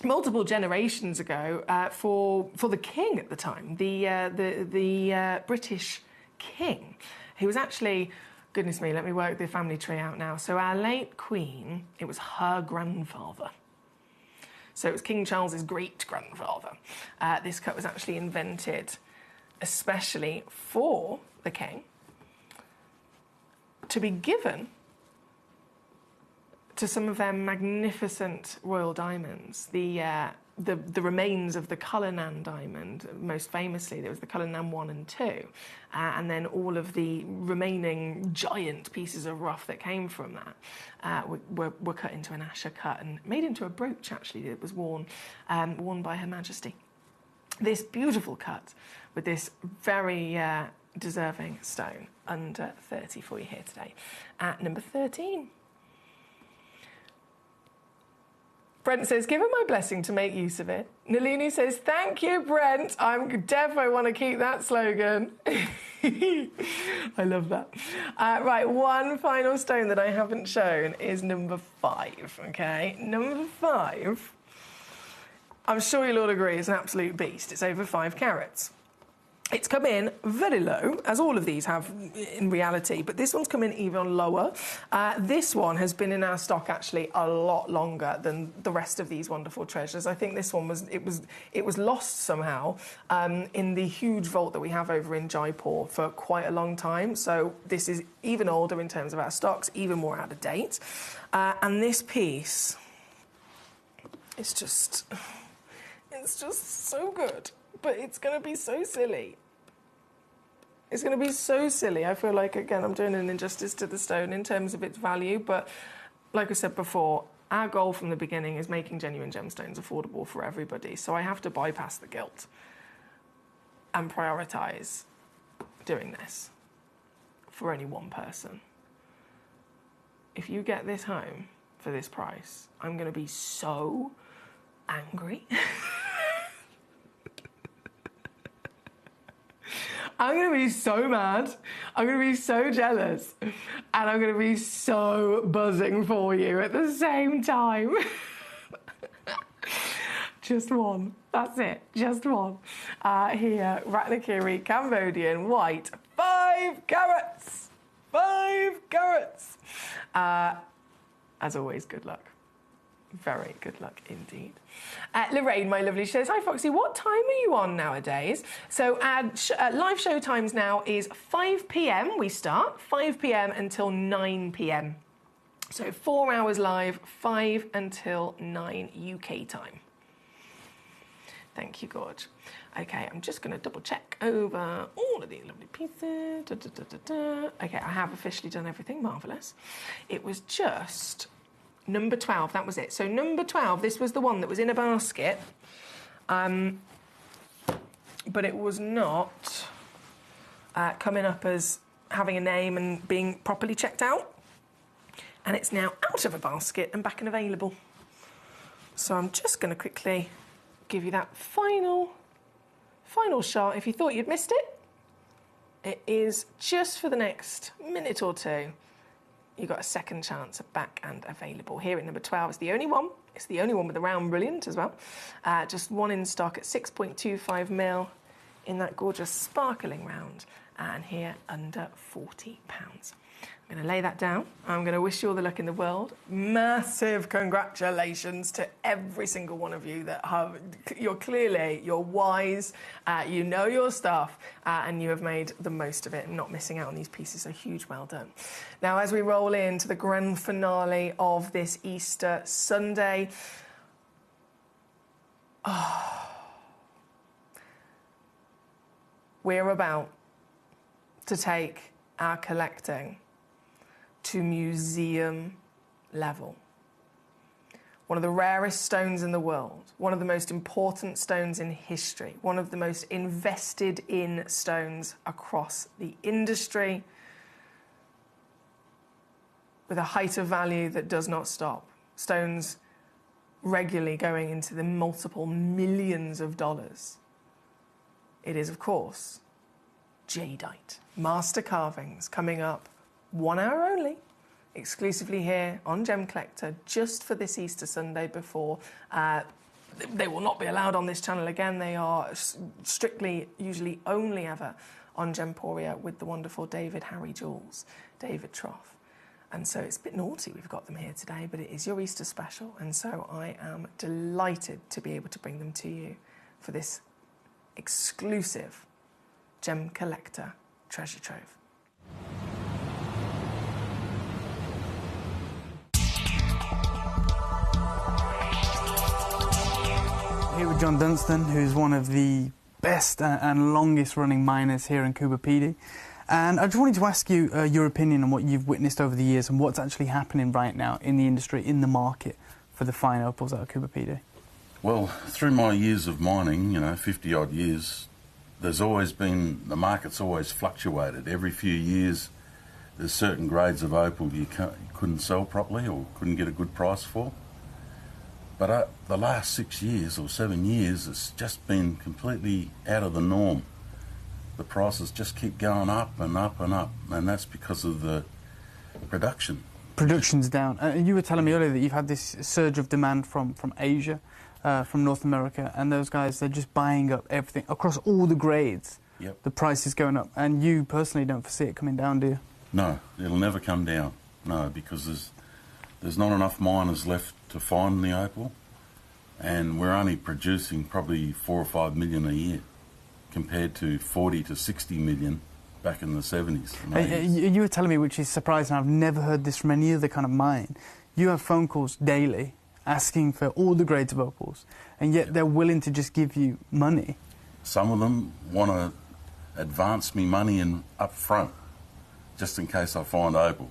multiple generations ago for the king at the time, the British king, who was actually, goodness me, let me work the family tree out now. So our late queen, it was her grandfather. So it was King Charles's great-grandfather. This cut was actually invented especially for the king to be given to some of their magnificent royal diamonds. The remains of the Cullinan diamond, most famously, there was the Cullinan 1 and 2, and then all of the remaining giant pieces of rough that came from that were cut into an Asher cut and made into a brooch, actually, that was worn by Her Majesty. This beautiful cut with this very deserving stone, under 30 for you here today. At number 13. Brent says, give her my blessing to make use of it. Nalini says, thank you, Brent. I definitely want to keep that slogan. I love that. Right, one final stone that I haven't shown is number 5, okay? Number 5, I'm sure you'll all agree, is an absolute beast. It's over 5 carats. It's come in very low, as all of these have in reality, but this one's come in even lower. This one has been in our stock actually a lot longer than the rest of these wonderful treasures. I think this one was lost somehow in the huge vault that we have over in Jaipur for quite a long time. So this is even older in terms of our stocks, even more out of date. And this piece, it's just so good. But it's going to be so silly. It's going to be so silly. I feel like, again, I'm doing an injustice to the stone in terms of its value. But like I said before, our goal from the beginning is making genuine gemstones affordable for everybody. So I have to bypass the guilt and prioritise doing this for only one person. If you get this home for this price, I'm going to be so angry. I'm going to be so mad, I'm going to be so jealous, and I'm going to be so buzzing for you at the same time. Just one. That's it. Just one. Here, Ratnakiri Cambodian white, 5 carats. 5 carats. As always, good luck. Very good luck indeed. Lorraine, my lovely, says, hi Foxy, what time are you on nowadays? So live show times now is 5 p.m. we start, 5 p.m. until 9 p.m. So 4 hours live, 5 until 9 UK time. Thank you, Gorge. Okay, I'm just going to double check over all of these lovely pieces. Okay, I have officially done everything. Marvellous. It was just number 12, that was it. So number 12, this was the one that was in a basket, but it was not coming up as having a name and being properly checked out. And it's now out of a basket and back and available. So I'm just going to quickly give you that final shot. If you thought you'd missed it, it is just for the next minute or two. You've got a second chance of back and available. Here at number 12 is the only one. It's the only one with a round brilliant as well. Just one in stock at 6.25 mil in that gorgeous sparkling round. And here under £40. I'm going to lay that down. I'm going to wish you all the luck in the world. Massive congratulations to every single one of you that have... You're wise, you know your stuff, and you have made the most of it and not missing out on these pieces. So huge well done. Now, as we roll into the grand finale of this Easter Sunday... we're about to take our collecting to museum level. One of the rarest stones in the world, one of the most important stones in history, one of the most invested in stones across the industry, with a height of value that does not stop. Stones regularly going into the multiple millions of dollars. It is, of course, jadeite. Master carvings coming up 1 hour only, exclusively here on Gemcollector, just for this Easter Sunday before. They will not be allowed on this channel again. They are strictly, usually only ever on Gemporia with the wonderful David Harry Jules, David Trough. And so it's a bit naughty we've got them here today, but it is your Easter special, and so I am delighted to be able to bring them to you for this exclusive Gemcollector treasure trove. Here with John Dunstan, who's one of the best and longest running miners here in Coober Pedy. And I just wanted to ask you your opinion on what you've witnessed over the years and what's actually happening right now in the industry, in the market for the fine opals out of Coober Pedy. Well, through my years of mining, 50 odd years, there's always been, the market's always fluctuated. Every few years there's certain grades of opal you couldn't sell properly or couldn't get a good price for. But the last 6 years or 7 years, it's just been completely out of the norm. The prices just keep going up and up and up, and that's because of the production. Production's down. You were telling me earlier that you've had this surge of demand from Asia, from North America, and those guys, they're just buying up everything across all the grades. Yep. The price is going up, and you personally don't foresee it coming down, do you? No, it'll never come down. No, because there's not enough miners left to find the opal, and we're only producing probably 4 or 5 million a year, compared to 40 to 60 million back in the 70s. You were telling me, which is surprising, I've never heard this from any other kind of mine. You have phone calls daily asking for all the grades of opals, and yet they're willing to just give you money. Some of them want to advance me money up front, just in case I find opal.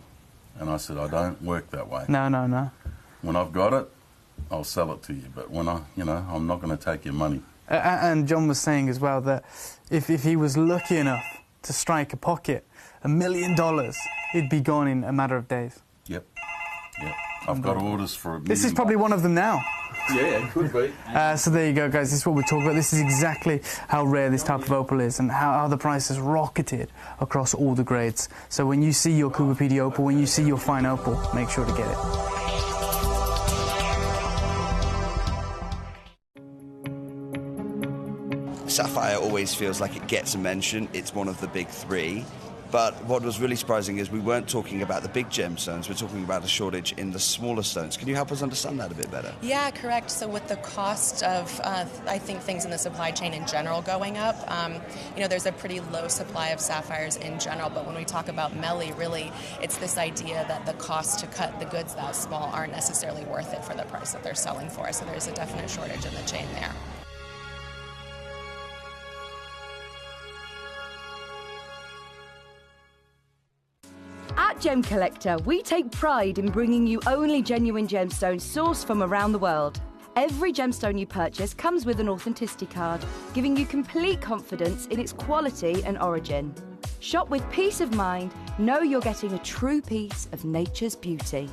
And I said, I don't work that way. No. When I've got it, I'll sell it to you. But when I'm not going to take your money. And John was saying as well that if he was lucky enough to strike a pocket, $1 million, it'd be gone in a matter of days. Yep. I've got orders for $1 million. This is probably one of them now. Yeah, it could be. So there you go, guys. This is what we're talking about. This is exactly how rare this type of opal is and how the price has rocketed across all the grades. So when you see your Coober Pedy opal, when you see your fine opal, make sure to get it. Sapphire always feels like it gets a mention. It's one of the big three. But what was really surprising is we weren't talking about the big gemstones, we're talking about a shortage in the smaller stones. Can you help us understand that a bit better? Yeah, correct. So with the cost of, I think, things in the supply chain in general going up, there's a pretty low supply of sapphires in general, but when we talk about Melly, really, it's this idea that the cost to cut the goods that small aren't necessarily worth it for the price that they're selling for. So there's a definite shortage in the chain there. At Gemcollector, we take pride in bringing you only genuine gemstones sourced from around the world. Every gemstone you purchase comes with an authenticity card, giving you complete confidence in its quality and origin. Shop with peace of mind, know you're getting a true piece of nature's beauty.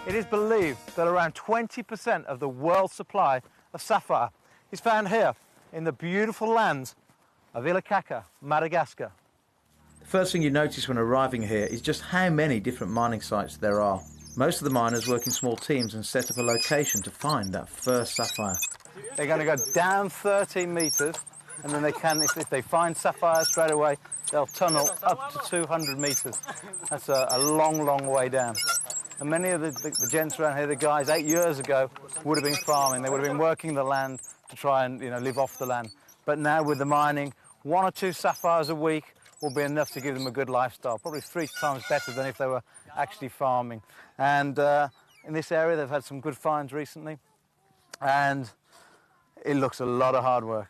It is believed that around 20% of the world's supply of sapphire is found here in the beautiful lands of Ilakaka, Madagascar. The first thing you notice when arriving here is just how many different mining sites there are. Most of the miners work in small teams and set up a location to find that first sapphire. They're going to go down 13 metres, and then they can, if they find sapphires straight away, they'll tunnel up to 200 metres. That's a long, long way down. And many of the gents around here, the guys 8 years ago, would have been farming. They would have been working the land to try and live off the land. But now with the mining, 1 or 2 sapphires a week will be enough to give them a good lifestyle, probably 3 times better than if they were actually farming. And in this area, they've had some good finds recently, and it looks a lot of hard work.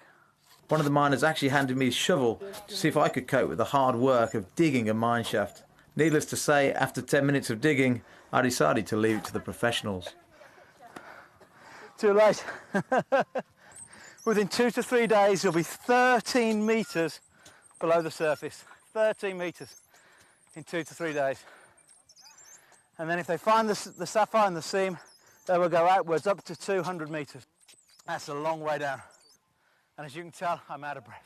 One of the miners actually handed me a shovel to see if I could cope with the hard work of digging a mine shaft. Needless to say, after 10 minutes of digging, I decided to leave it to the professionals. Too late. Within 2 to 3 days, you'll be 13 metres below the surface. 13 metres in 2 to 3 days. And then if they find the sapphire in the seam, they will go outwards up to 200 metres. That's a long way down. And as you can tell, I'm out of breath.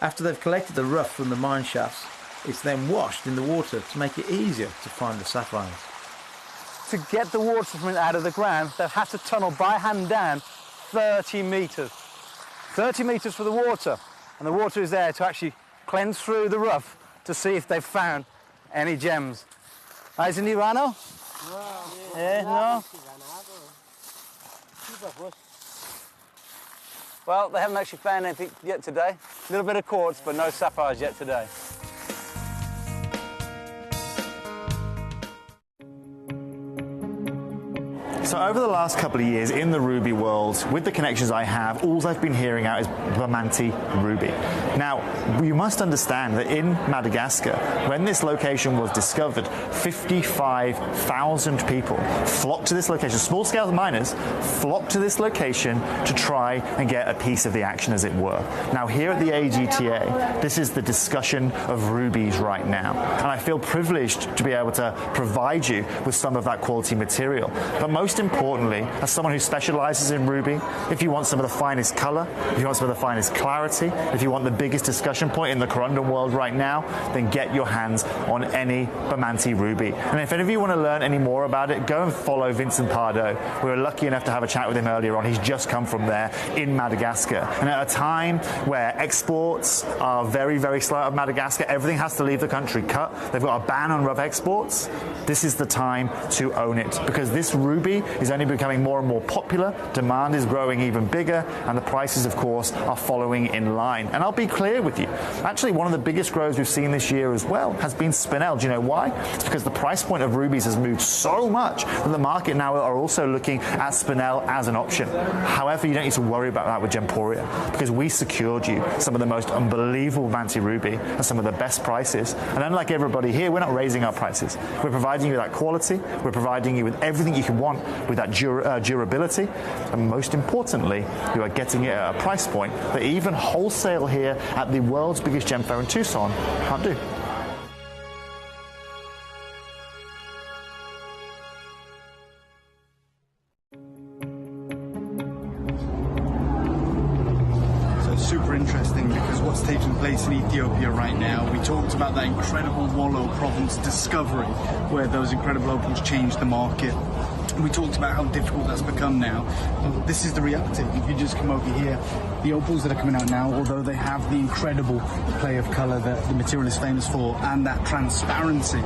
After they've collected the rough from the mine shafts, it's then washed in the water to make it easier to find the sapphires. To get the water from it out of the ground, they've had to tunnel by hand down 30 metres. 30 metres for the water. And the water is there to actually cleanse through the rough to see if they've found any gems. Is it Nirvana? No? Well, they haven't actually found anything yet today. A little bit of quartz, but no sapphires yet today. So over the last couple of years in the ruby world, with the connections I have, all I've been hearing out is Bamanti ruby. Now, you must understand that in Madagascar, when this location was discovered, 55,000 people flocked to this location. Small-scale miners flocked to this location to try and get a piece of the action, as it were. Now, here at the AGTA, this is the discussion of rubies right now. And I feel privileged to be able to provide you with some of that quality material. But most importantly, as someone who specializes in ruby, if you want some of the finest color, if you want some of the finest clarity, if you want the biggest discussion point in the corundum world right now, then get your hands on any Bamanti ruby. And if any of you want to learn any more about it, go and follow Vincent Pardo. We were lucky enough to have a chat with him earlier on. He's just come from there in Madagascar. And at a time where exports are very, very slow out of Madagascar, everything has to leave the country cut. They've got a ban on rough exports. This is the time to own it, because this ruby is only becoming more and more popular, demand is growing even bigger, and the prices, of course, are following in line. And I'll be clear with you, actually one of the biggest grows we've seen this year as well has been spinel. Do you know why? It's because the price point of rubies has moved so much that the market now are also looking at spinel as an option. However, you don't need to worry about that with Gemporia, because we secured you some of the most unbelievable Bamanti ruby at some of the best prices. And unlike everybody here, we're not raising our prices. We're providing you that quality, we're providing you with everything you can want, with that durability, and most importantly, you are getting it at a price point that even wholesale here at the world's biggest gem fair in Tucson can't do. Super interesting, because what's taking place in Ethiopia right now, we talked about that incredible Wallo province discovery where those incredible opals changed the market. We talked about how difficult that's become now. This is the reality. If you just come over here, the opals that are coming out now, although they have the incredible play of colour that the material is famous for and that transparency,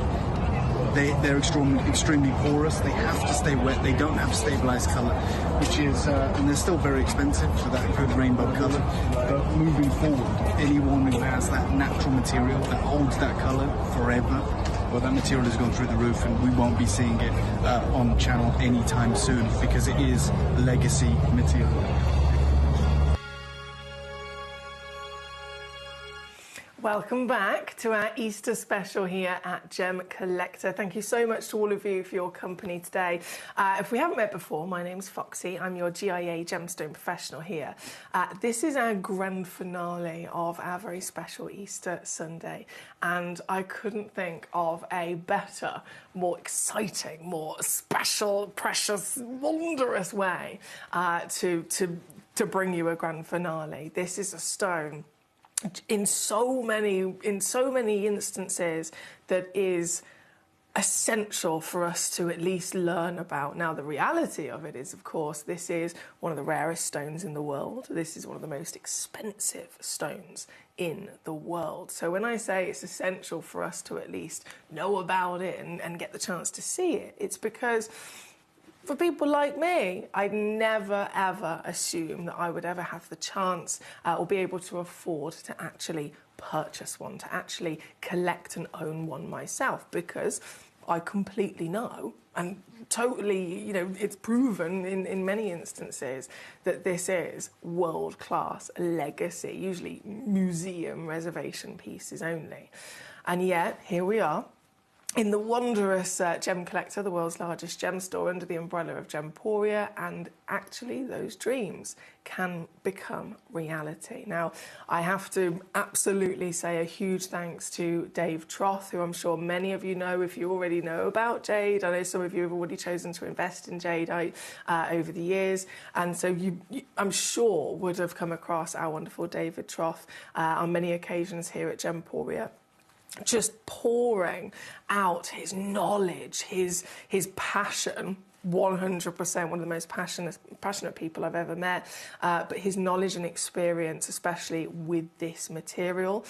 they're extremely porous. They have to stay wet. They don't have stabilized color, which is, and they're still very expensive for that good rainbow color. But moving forward, anyone who has that natural material that holds that color forever, well, that material has gone through the roof, and we won't be seeing it on the channel anytime soon, because it is legacy material. Welcome back to our Easter special here at Gemcollector. Thank you so much to all of you for your company today. If we haven't met before, my name's Foxy. I'm your GIA gemstone professional here. This is our grand finale of our very special Easter Sunday, and I couldn't think of a better, more exciting, more special, precious, wondrous way to bring you a grand finale. This is a stone in so many instances that is essential for us to at least learn about. Now, the reality of it is, of course, this is one of the rarest stones in the world. This is one of the most expensive stones in the world. So when I say it's essential for us to at least know about it and get the chance to see it, it's because for people like me, I'd never, ever assume that I would ever have the chance or be able to afford to actually purchase one, to actually collect and own one myself, because I completely know, and totally, you know, it's proven in many instances that this is world-class legacy, usually museum reservation pieces only. And yet, here we are, in the wondrous Gemcollector, the world's largest gem store under the umbrella of Gemporia, and actually those dreams can become reality. Now, I have to absolutely say a huge thanks to Dave Troth, who I'm sure many of you know if you already know about jade. I know some of you have already chosen to invest in jadeite over the years, and so you I'm sure would have come across our wonderful David Troth on many occasions here at Gemporia, just pouring out his knowledge, his passion. 100%, one of the most passionate people I've ever met, but his knowledge and experience, especially with this material.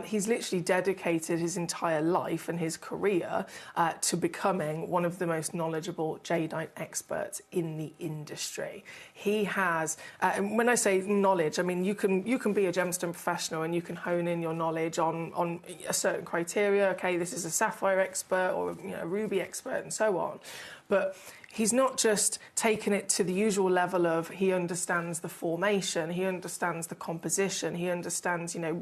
He's literally dedicated his entire life and his career to becoming one of the most knowledgeable jadeite experts in the industry. He has, and when I say knowledge, I mean you can be a gemstone professional and you can hone in your knowledge on a certain criteria. Okay, this is a sapphire expert or a ruby expert and so on. But he's not just taken it to the usual level of he understands the formation, he understands the composition, he understands, you know,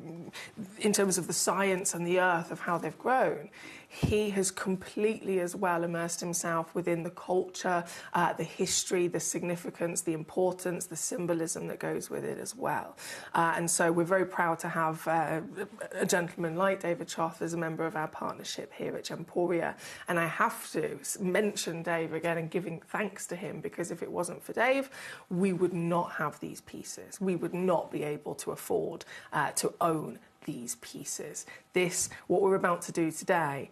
in terms of the science and the earth of how they've grown. He has completely as well immersed himself within the culture, the history, the significance, the importance, the symbolism that goes with it as well. And so we're very proud to have a gentleman like David Troth as a member of our partnership here at Gemporia. And I have to mention Dave again and giving thanks to him, because if it wasn't for Dave, we would not have these pieces. We would not be able to afford to own these pieces. This, what we're about to do today,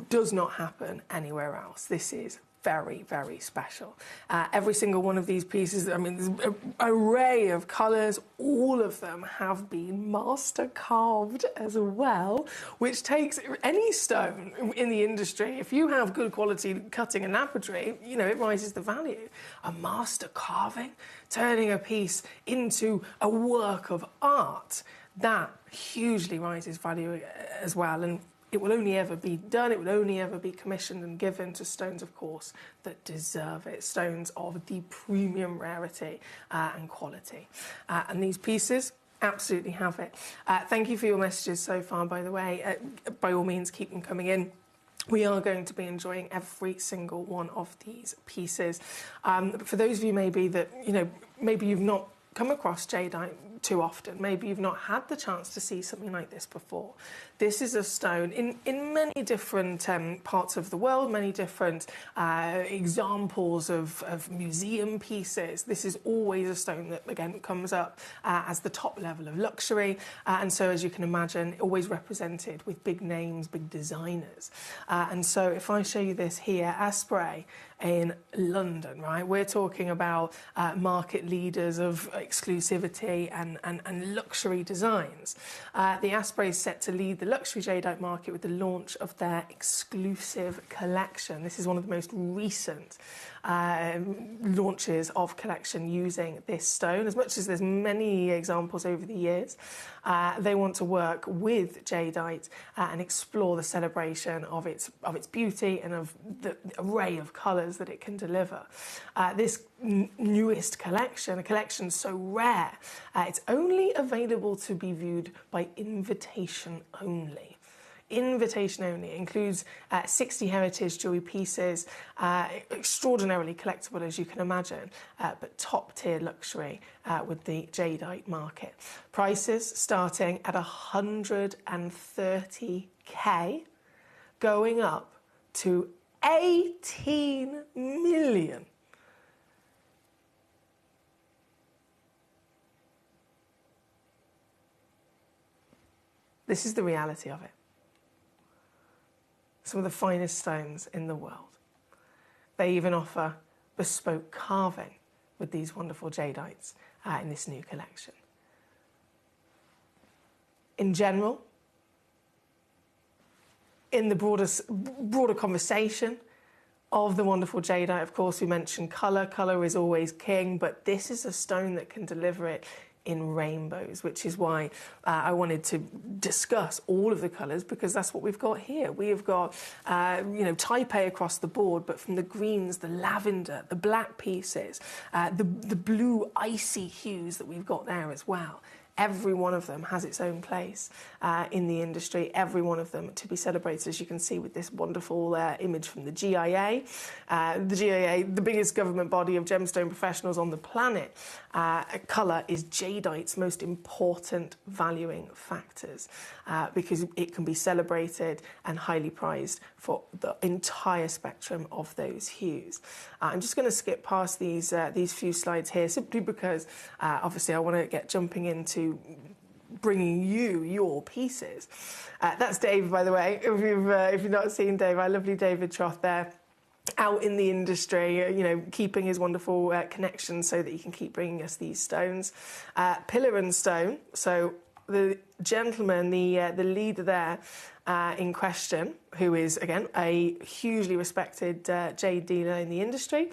does not happen anywhere else. This is very, very special. Every single one of these pieces, I mean, there's an array of colours, all of them have been master carved as well, which takes any stone in the industry. If you have good quality cutting and nappetry, you know, it rises the value. A master carving, turning a piece into a work of art, that hugely rises value as well, and it will only ever be done, it will only ever be commissioned and given to stones, of course, that deserve it, stones of the premium rarity and quality. And these pieces absolutely have it. Thank you for your messages so far, by the way. By all means, keep them coming in. We are going to be enjoying every single one of these pieces. But for those of you maybe that, you know, maybe you've not come across jadeite too often, maybe you've not had the chance to see something like this before. This is a stone in many different parts of the world, many different examples of museum pieces. This is always a stone that, again, comes up as the top level of luxury, and so, as you can imagine, always represented with big names, big designers. And so if I show you this here, Asprey in London, right? We're talking about market leaders of exclusivity and luxury designs. The Asprey is set to lead the luxury jadeite market with the launch of their exclusive collection. This is one of the most recent launches of collection using this stone. As much as there's many examples over the years, they want to work with jadeite and explore the celebration of its beauty and of the array of colours that it can deliver. This newest collection, a collection so rare, it's only available to be viewed by invitation only. Invitation only. It includes 60 heritage jewellery pieces, extraordinarily collectible as you can imagine, but top tier luxury with the jadeite market. Prices starting at 130k, going up to 18 million. This is the reality of it. some of the finest stones in the world. They even offer bespoke carving with these wonderful jadeites in this new collection. In general, in the broader conversation of the wonderful jadeite, of course, we mentioned colour. Colour is always king, but this is a stone that can deliver it in rainbows, which is why I wanted to discuss all of the colours, because that's what we've got here. We have got, Taipei across the board, but from the greens, the lavender, the black pieces, the blue icy hues that we've got there as well. Every one of them has its own place in the industry, every one of them to be celebrated, as you can see with this wonderful image from the GIA. The GIA, the biggest government body of gemstone professionals on the planet, colour is jadeite's most important valuing factors because it can be celebrated and highly prized for the entire spectrum of those hues. I'm just going to skip past these few slides here simply because obviously I want to get jumping into bringing you your pieces. That's Dave, by the way. If you've not seen Dave, our lovely David Troth there, out in the industry, keeping his wonderful connections so that he can keep bringing us these stones. Pillar and stone. So the gentleman, the leader there in question, who is, again, a hugely respected jade dealer in the industry.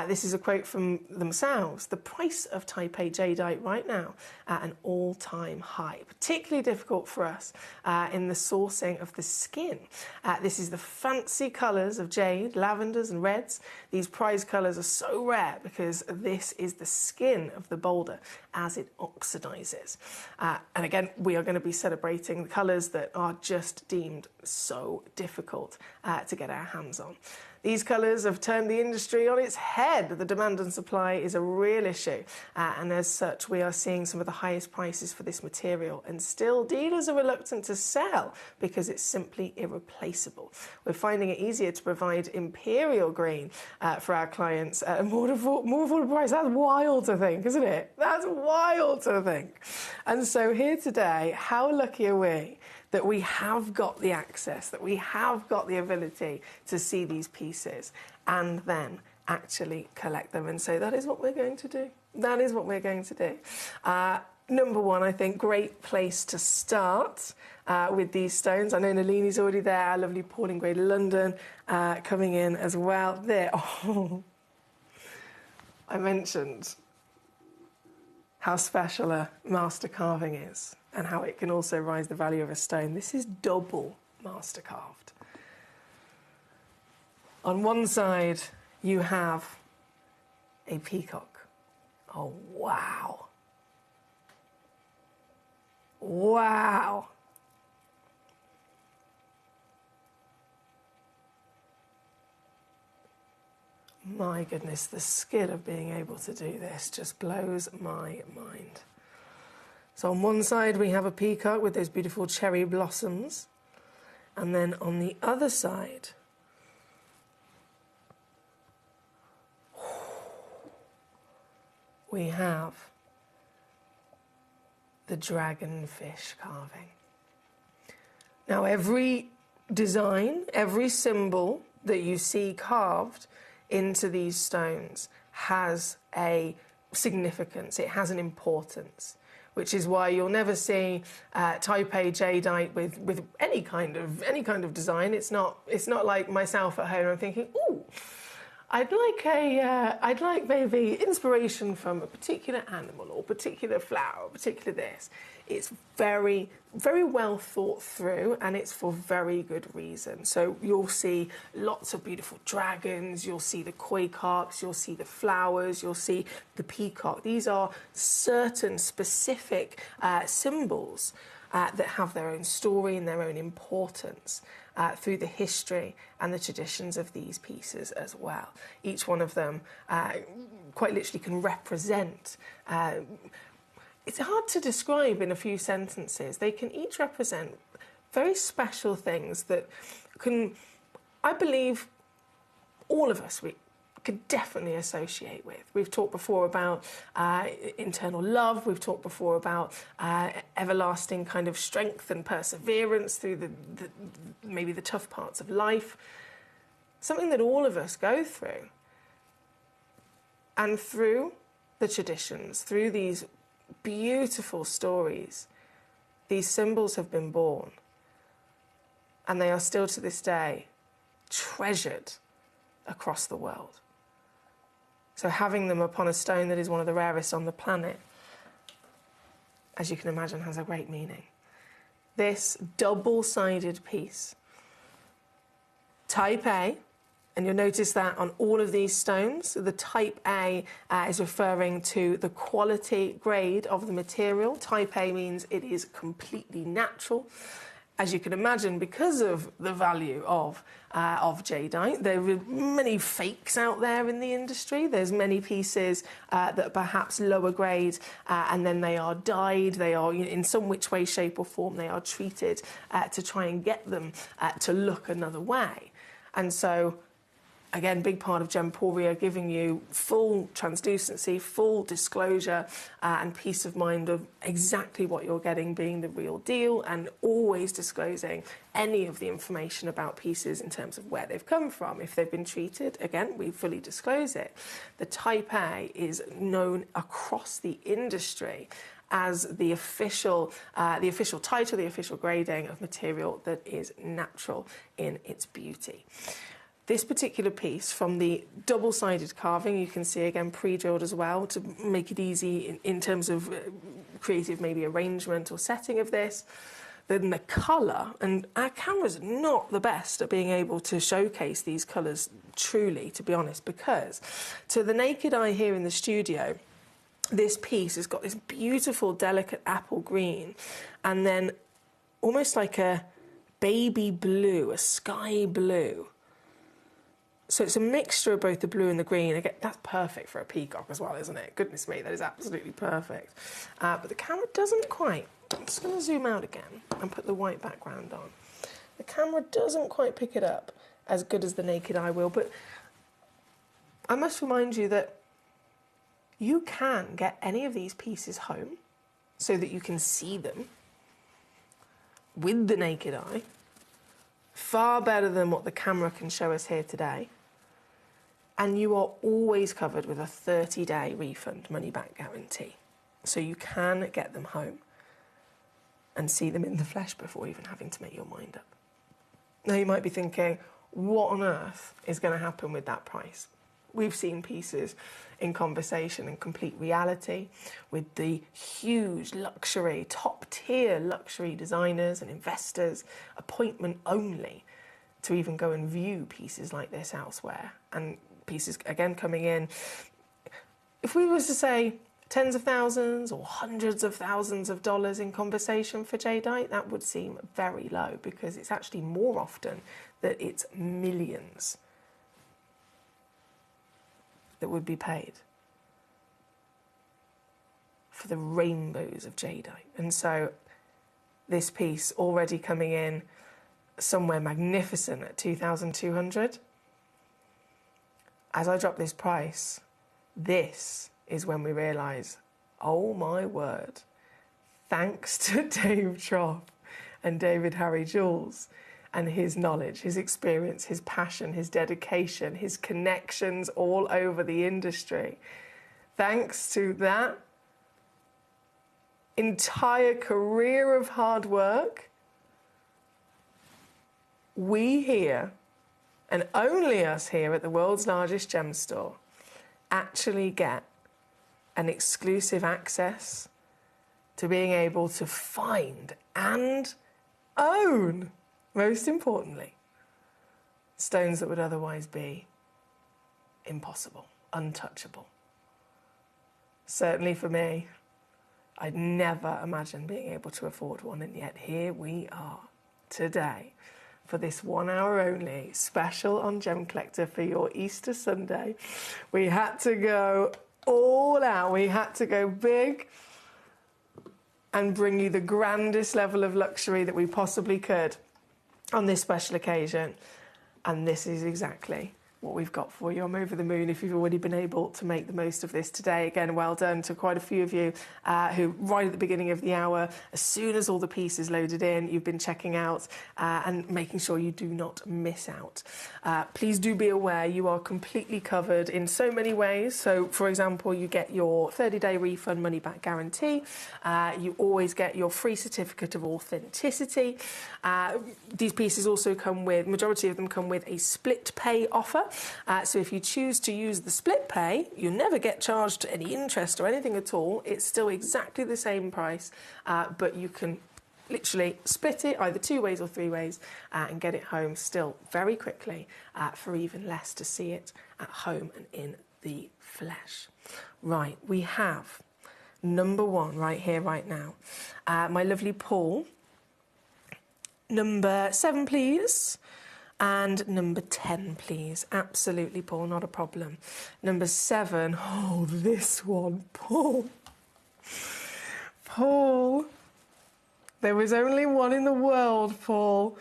This is a quote from themselves. The price of Taipei jadeite right now at an all-time high. Particularly difficult for us in the sourcing of the skin. This is the fancy colours of jade, lavenders and reds. These prized colours are so rare because this is the skin of the boulder as it oxidizes. And again, we are going to be celebrating the colours that are just deemed so difficult to get our hands on. These colours have turned the industry on its head. The demand and supply is a real issue, and as such we are seeing some of the highest prices for this material, and still dealers are reluctant to sell because it's simply irreplaceable. We're finding it easier to provide imperial green for our clients at a more affordable price. That's wild to think, isn't it? That's wild to think. And so here today, how lucky are we that we have got the access, that we have got the ability to see these pieces and then actually collect them. And so that is what we're going to do. That is what we're going to do. Number one, I think, great place to start with these stones. I know Nalini's already there, our lovely Pauline Gray London coming in as well. There. Oh, I mentioned how special a master carving is and how it can also rise the value of a stone. This is double master carved. On one side, you have a peacock. Oh, wow. Wow. My goodness, the skill of being able to do this just blows my mind. So on one side we have a peacock with those beautiful cherry blossoms, and then on the other side we have the dragonfish carving. Now every design, every symbol that you see carved into these stones has a significance, it has an importance, which is why you'll never see Taipei jadeite with any kind of design. It's not like myself at home. I'm thinking, ooh, I'd like maybe inspiration from a particular animal or particular flower, or particular this. It's very, very well thought through, and it's for very good reason. So you'll see lots of beautiful dragons, you'll see the koi carps, you'll see the flowers, you'll see the peacock. These are certain specific symbols that have their own story and their own importance through the history and the traditions of these pieces as well. Each one of them quite literally can represent it's hard to describe in a few sentences. They can each represent very special things that can, I believe, all of us could definitely associate with. We've talked before about internal love. We've talked before about everlasting kind of strength and perseverance through maybe the tough parts of life. Something that all of us go through. And through the traditions, through these beautiful stories, these symbols have been born. And they are still to this day treasured across the world. So having them upon a stone that is one of the rarest on the planet, as you can imagine, has a great meaning. This double-sided piece, Type A, and you'll notice that on all of these stones, the Type A is referring to the quality grade of the material. Type A means it is completely natural. As you can imagine, because of the value of jadeite, there are many fakes out there in the industry. There's many pieces that are perhaps lower grade, and then they are dyed. They are, in some which way, shape or form, they are treated to try and get them to look another way. And so, again, big part of Gemporia, giving you full translucency, full disclosure, and peace of mind of exactly what you're getting being the real deal, and always disclosing any of the information about pieces in terms of where they've come from. If they've been treated, again, we fully disclose it. The Type A is known across the industry as the official title, the official grading of material that is natural in its beauty. This particular piece, from the double-sided carving, you can see again pre-drilled as well to make it easy in terms of creative maybe arrangement or setting of this. Then the colour, and our camera's not the best at being able to showcase these colours truly, to be honest, because to the naked eye here in the studio, this piece has got this beautiful, delicate apple green, and then almost like a baby blue, a sky blue. So it's a mixture of both the blue and the green. Again, that's perfect for a peacock as well, isn't it? Goodness me, that is absolutely perfect. But the camera doesn't quite... I'm just going to zoom out again and put the white background on. The camera doesn't quite pick it up as good as the naked eye will, but I must remind you that you can get any of these pieces home so that you can see them with the naked eye, far better than what the camera can show us here today. And you are always covered with a 30-day refund money-back guarantee. So you can get them home and see them in the flesh before even having to make your mind up. Now you might be thinking, what on earth is going to happen with that price? We've seen pieces in conversation and complete reality with the huge luxury, top-tier luxury designers and investors, appointment only, to even go and view pieces like this elsewhere. And pieces, again, coming in. If we was to say tens of thousands or hundreds of thousands of dollars in conversation for jadeite, that would seem very low, because it's actually more often that it's millions that would be paid for the rainbows of jadeite. And so this piece already coming in somewhere magnificent at $2,200. As I drop this price, this is when we realise, oh my word, thanks to Dave Troff and David Harry Jules and his knowledge, his experience, his passion, his dedication, his connections all over the industry. Thanks to that entire career of hard work, we here, and only us here at the world's largest gem store, actually get an exclusive access to being able to find and own, most importantly, stones that would otherwise be impossible, untouchable. Certainly for me, I'd never imagined being able to afford one, and yet here we are today for this 1 hour only special on Gemcollector for your Easter Sunday. We had to go all out. We had to go big and bring you the grandest level of luxury that we possibly could on this special occasion. And this is exactly what we've got for you. I'm over the moon if you've already been able to make the most of this today. Again, well done to quite a few of you who, right at the beginning of the hour, as soon as all the pieces loaded in, you've been checking out and making sure you do not miss out. Please do be aware you are completely covered in so many ways. So, for example, you get your 30-day refund money-back guarantee. You always get your free certificate of authenticity. These pieces also come with, majority of them come with a split pay offer. So if you choose to use the split pay, you never get charged any interest or anything at all. It's still exactly the same price, but you can literally split it either 2 ways or 3 ways and get it home still very quickly for even less to see it at home and in the flesh. Right, we have number 1 right here, right now. My lovely Paul. Number 7, please. And number 10, please. Absolutely, Paul, not a problem. Number 7. Oh, this one, Paul. Paul. There was only one in the world, Paul.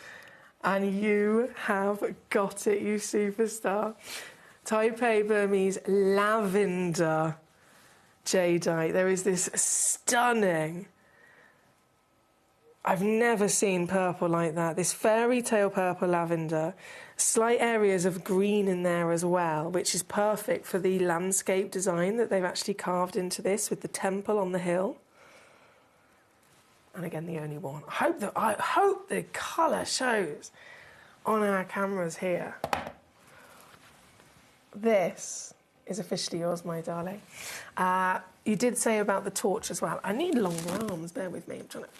And you have got it, you superstar. Taipei Burmese lavender jadeite. There is this stunning... I've never seen purple like that. This fairy tale purple lavender, slight areas of green in there as well, which is perfect for the landscape design that they've actually carved into this with the temple on the hill. And again, the only one. I hope the colour shows on our cameras here. This is officially yours, my darling. You did say about the torch as well. I need longer arms, bear with me. I'm trying to...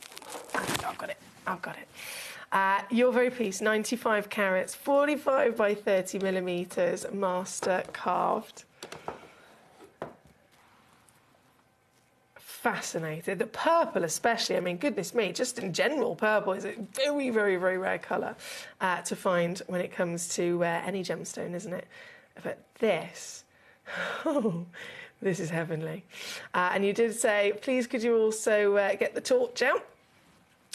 I've got it. Your very piece, 95 carats, 45 by 30 millimetres, master carved. Fascinated. The purple especially, I mean, goodness me, just in general, purple is a very, very, very rare colour to find when it comes to any gemstone, isn't it? But this, oh, this is heavenly. And you did say, please could you also get the torch out?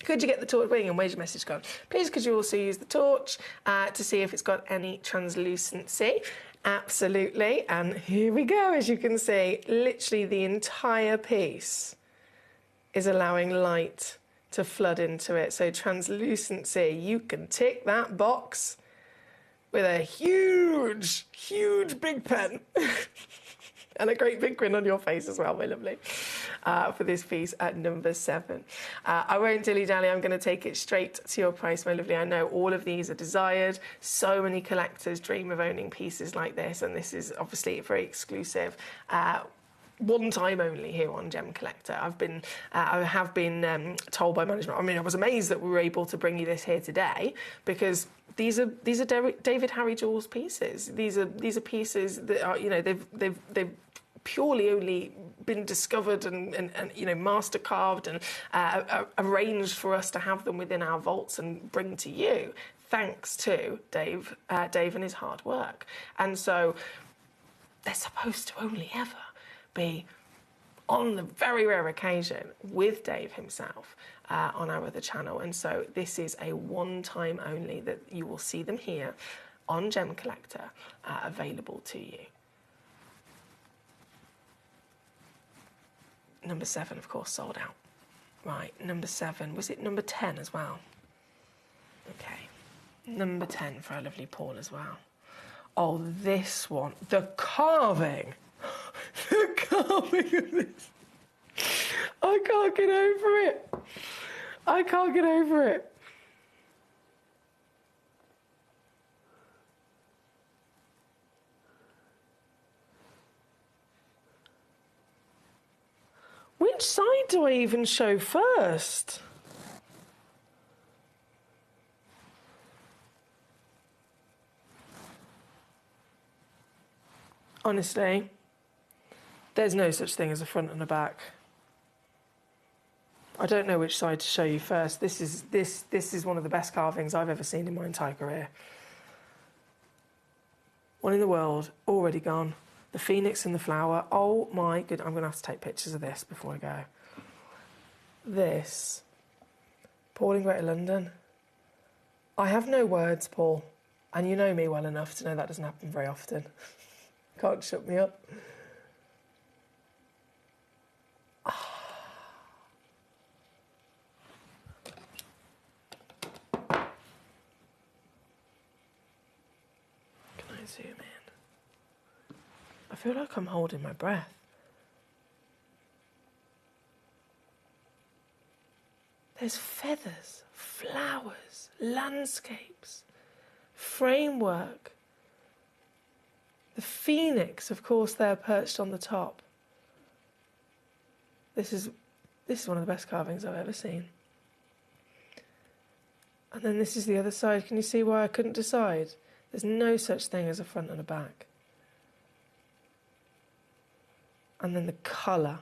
Could you get the torch? Wait, and where's your message gone? Please, could you also use the torch to see if it's got any translucency? Absolutely. And here we go. As you can see, literally the entire piece is allowing light to flood into it. So translucency, you can tick that box with a huge, huge big pen. And a great big grin on your face as well, my lovely, for this piece at number 7. I won't dilly-dally. I'm going to take it straight to your price, my lovely. I know all of these are desired. So many collectors dream of owning pieces like this, and this is obviously very exclusive. One time only here on Gemcollector. I have been told by management. I mean, I was amazed that we were able to bring you this here today because these are David Harry Jewell's pieces. These are pieces that are, you know, they've purely only been discovered and you know, master carved and arranged for us to have them within our vaults and bring to you, thanks to Dave and his hard work. And so they're supposed to only ever be on the very rare occasion with Dave himself on our other channel. And so this is a one-time only that you will see them here on Gemcollector available to you. Number 7, of course, sold out. Right, number 7. Was it number 10 as well? Okay. Number 10 for our lovely Paul as well. Oh, this one. The carving. The carving of this. I can't get over it. I can't get over it. Which side do I even show first? Honestly, there's no such thing as a front and a back. I don't know which side to show you first. This is one of the best carvings I've ever seen in my entire career. One in the world, already gone. The phoenix and the flower. Oh my good! I'm going to have to take pictures of this before I go. This. Paul in Greater London. I have no words, Paul. And you know me well enough to know that doesn't happen very often. Can't shut me up. Can I zoom in? I feel like I'm holding my breath. There's feathers, flowers, landscapes, framework. The phoenix, of course, there perched on the top. This is one of the best carvings I've ever seen. And then this is the other side. Can you see why I couldn't decide? There's no such thing as a front and a back. And then the colour.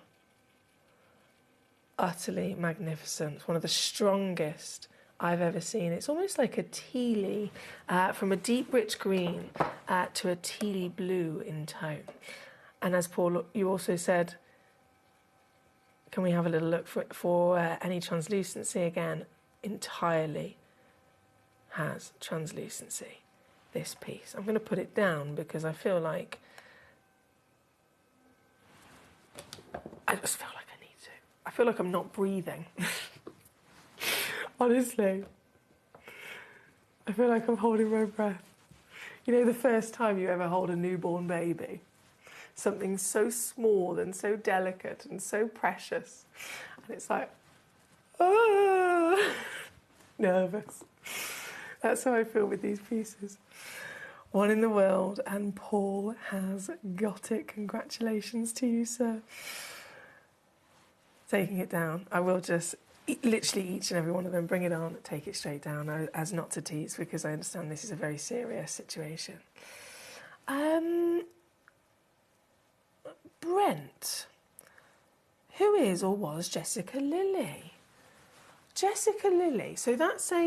Utterly magnificent. One of the strongest I've ever seen. It's almost like a tealy, from a deep rich green to a tealy blue in tone. And as Paul, you also said, can we have a little look for any translucency again? Entirely has translucency, this piece. I'm going to put it down because I feel like, I just feel like I feel like I'm not breathing. Honestly. I feel like I'm holding my breath. You know, the first time you ever hold a newborn baby, something so small and so delicate and so precious, and it's like, ah, nervous. That's how I feel with these pieces. One in the world, and Paul has got it. Congratulations to you, sir. Taking it down. I will just, literally each and every one of them, bring it on, take it straight down, as not to tease, because I understand this is a very serious situation. Brent, who is or was Jessica Lilly? Jessica Lilly. So that's a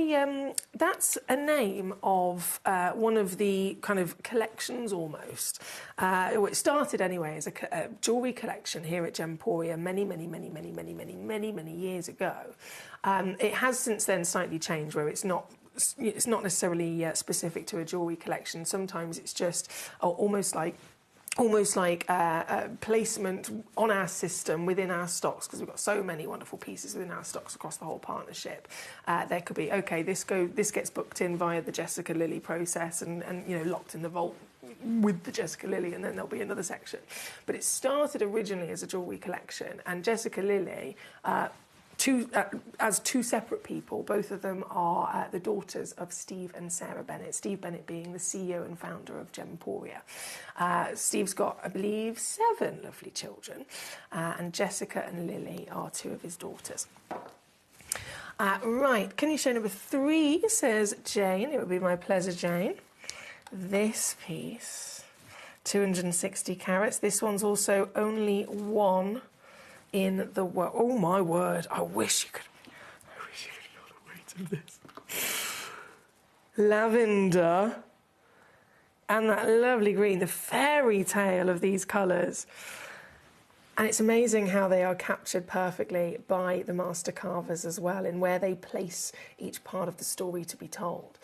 name of one of the kind of collections almost. It started anyway as a jewellery collection here at Gemporia many years ago. It has since then slightly changed, where it's not necessarily specific to a jewellery collection. Sometimes it's just almost like placement on our system within our stocks, because we've got so many wonderful pieces within our stocks across the whole partnership. There could be, okay, this gets booked in via the Jessica Lilly process and locked in the vault with the Jessica Lilly, and then there'll be another section. But it started originally as a jewellery collection, and Jessica Lilly, as two separate people. Both of them are the daughters of Steve and Sarah Bennett. Steve Bennett being the CEO and founder of Gemporia. Steve's got, I believe, 7 lovely children, and Jessica and Lily are 2 of his daughters. Right, can you show number 3, says Jane. It would be my pleasure, Jane. This piece, 260 carats. This one's also only one in the world. Oh my word! I wish you could feel the weight of this. Lavender and that lovely green, the fairy tale of these colours. And it's amazing how they are captured perfectly by the master carvers as well, in where they place each part of the story to be told.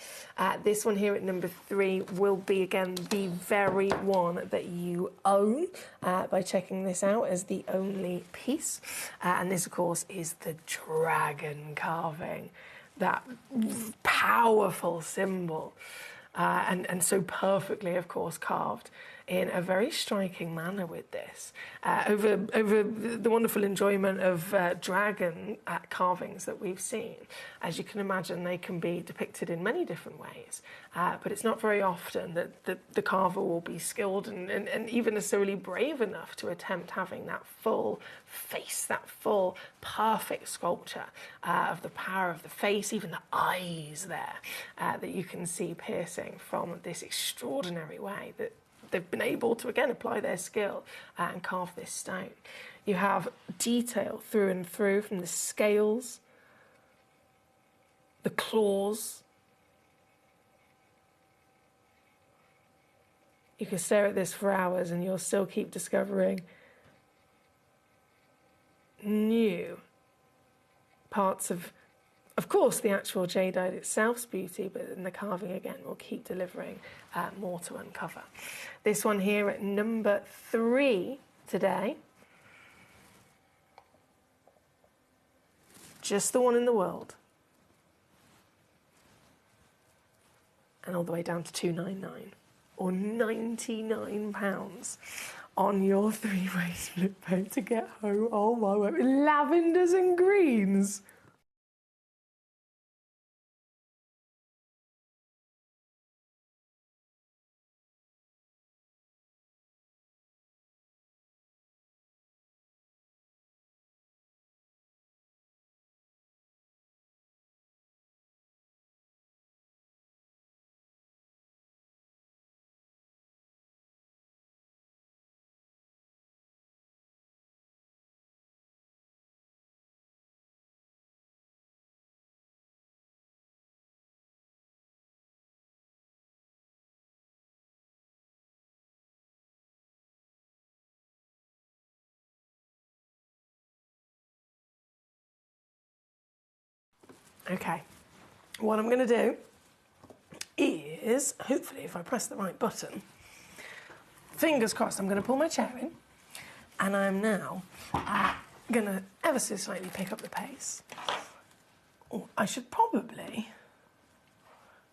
This one here at number 3 will be, again, the very one that you own by checking this out as the only piece. And this, of course, is the dragon carving, that powerful symbol. And so perfectly, of course, carved in a very striking manner with this. Over the wonderful enjoyment of dragon carvings that we've seen, as you can imagine, they can be depicted in many different ways, but it's not very often that the carver will be skilled and even necessarily brave enough to attempt having that full face, that full perfect sculpture of the power of the face, even the eyes there that you can see piercing from this extraordinary way that they've been able to, again, apply their skill and carve this stone. You have detail through and through, from the scales, the claws. You can stare at this for hours and you'll still keep discovering new parts of Of course, the actual jadeite itself's beauty, but then the carving again will keep delivering more to uncover. This one here at number 3 today. Just the one in the world. And all the way down to $299 or £99 on your 3-way split pay to get home. Oh my word, lavenders and greens. Okay, what I'm going to do is, hopefully if I press the right button, fingers crossed, I'm going to pull my chair in, and I'm now going to ever so slightly pick up the pace. Oh, I should probably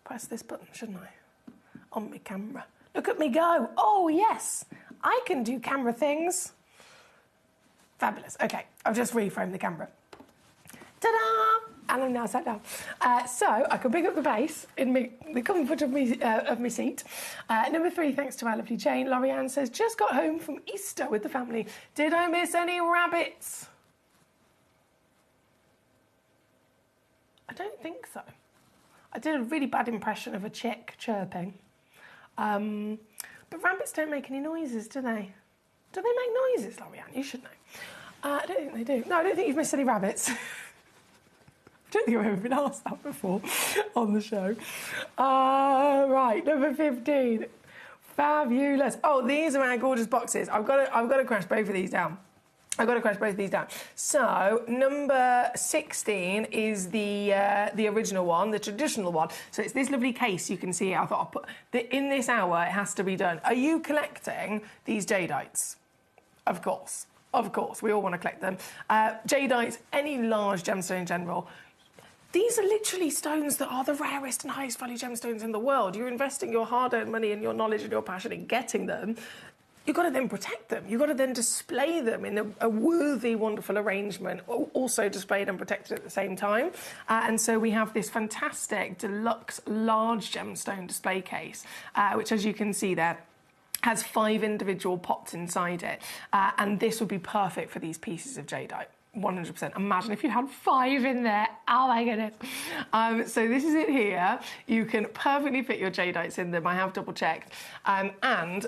press this button, shouldn't I? On my camera. Look at me go. Oh yes, I can do camera things. Fabulous. Okay, I've just reframed the camera. Ta-da! And I'm now sat down. So I can pick up the pace in the comfort of my seat. Number 3, thanks to our lovely Jane. Lorianne says, just got home from Easter with the family. Did I miss any rabbits? I don't think so. I did a really bad impression of a chick chirping. But rabbits don't make any noises, do they? Do they make noises, Lorianne? You should know. I don't think they do. No, I don't think you've missed any rabbits. I don't think I've ever been asked that before on the show. Right, number 15. Fabulous. Oh, these are our gorgeous boxes. I've got to crash both of these down. So, number 16 is the original one, the traditional one. So it's this lovely case you can see. I thought I'll put in this hour. It has to be done. Are you collecting these jadeites? Of course. Of course, we all want to collect them. Jadeites, any large gemstone in general. These are literally stones that are the rarest and highest value gemstones in the world. You're investing your hard-earned money and your knowledge and your passion in getting them. You've got to then protect them. You've got to then display them in a worthy, wonderful arrangement, also displayed and protected at the same time. And so we have this fantastic deluxe large gemstone display case, which, as you can see there, has 5 individual pots inside it. And this would be perfect for these pieces of jadeite. 100%. Imagine if you had 5 in there. Oh my goodness. So this is it here. You can perfectly fit your jadeites in them. I have double checked. And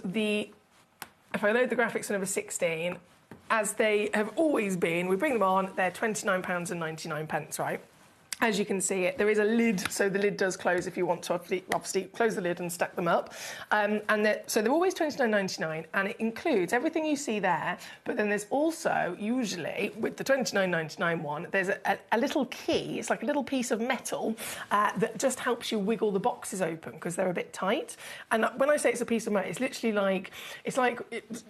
if I load the graphics for number 16, as they have always been, we bring them on, they're £29.99, right? As you can see, there is a lid, so the lid does close if you want to obviously close the lid and stack them up. So they're always £29.99, and it includes everything you see there, but then there's also, usually, with the £29.99 one, there's a little key. It's like a little piece of metal that just helps you wiggle the boxes open because they're a bit tight. And when I say it's a piece of metal, it's literally like,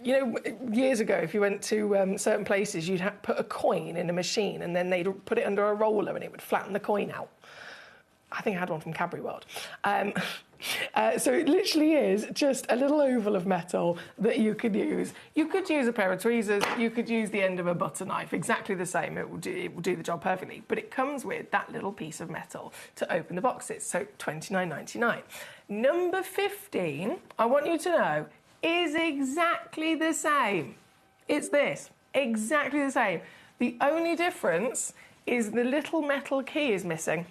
you know, years ago, if you went to certain places, you'd put a coin in a machine and then they'd put it under a roller and it would flatten the coin out. I think I had one from Cadbury World. So it literally is just a little oval of metal that you could use. You could use a pair of tweezers, you could use the end of a butter knife, exactly the same. It will do the job perfectly. But it comes with that little piece of metal to open the boxes, so £29.99. Number 15, I want you to know, is exactly the same. It's this, exactly the same. The only difference is the little metal key is missing.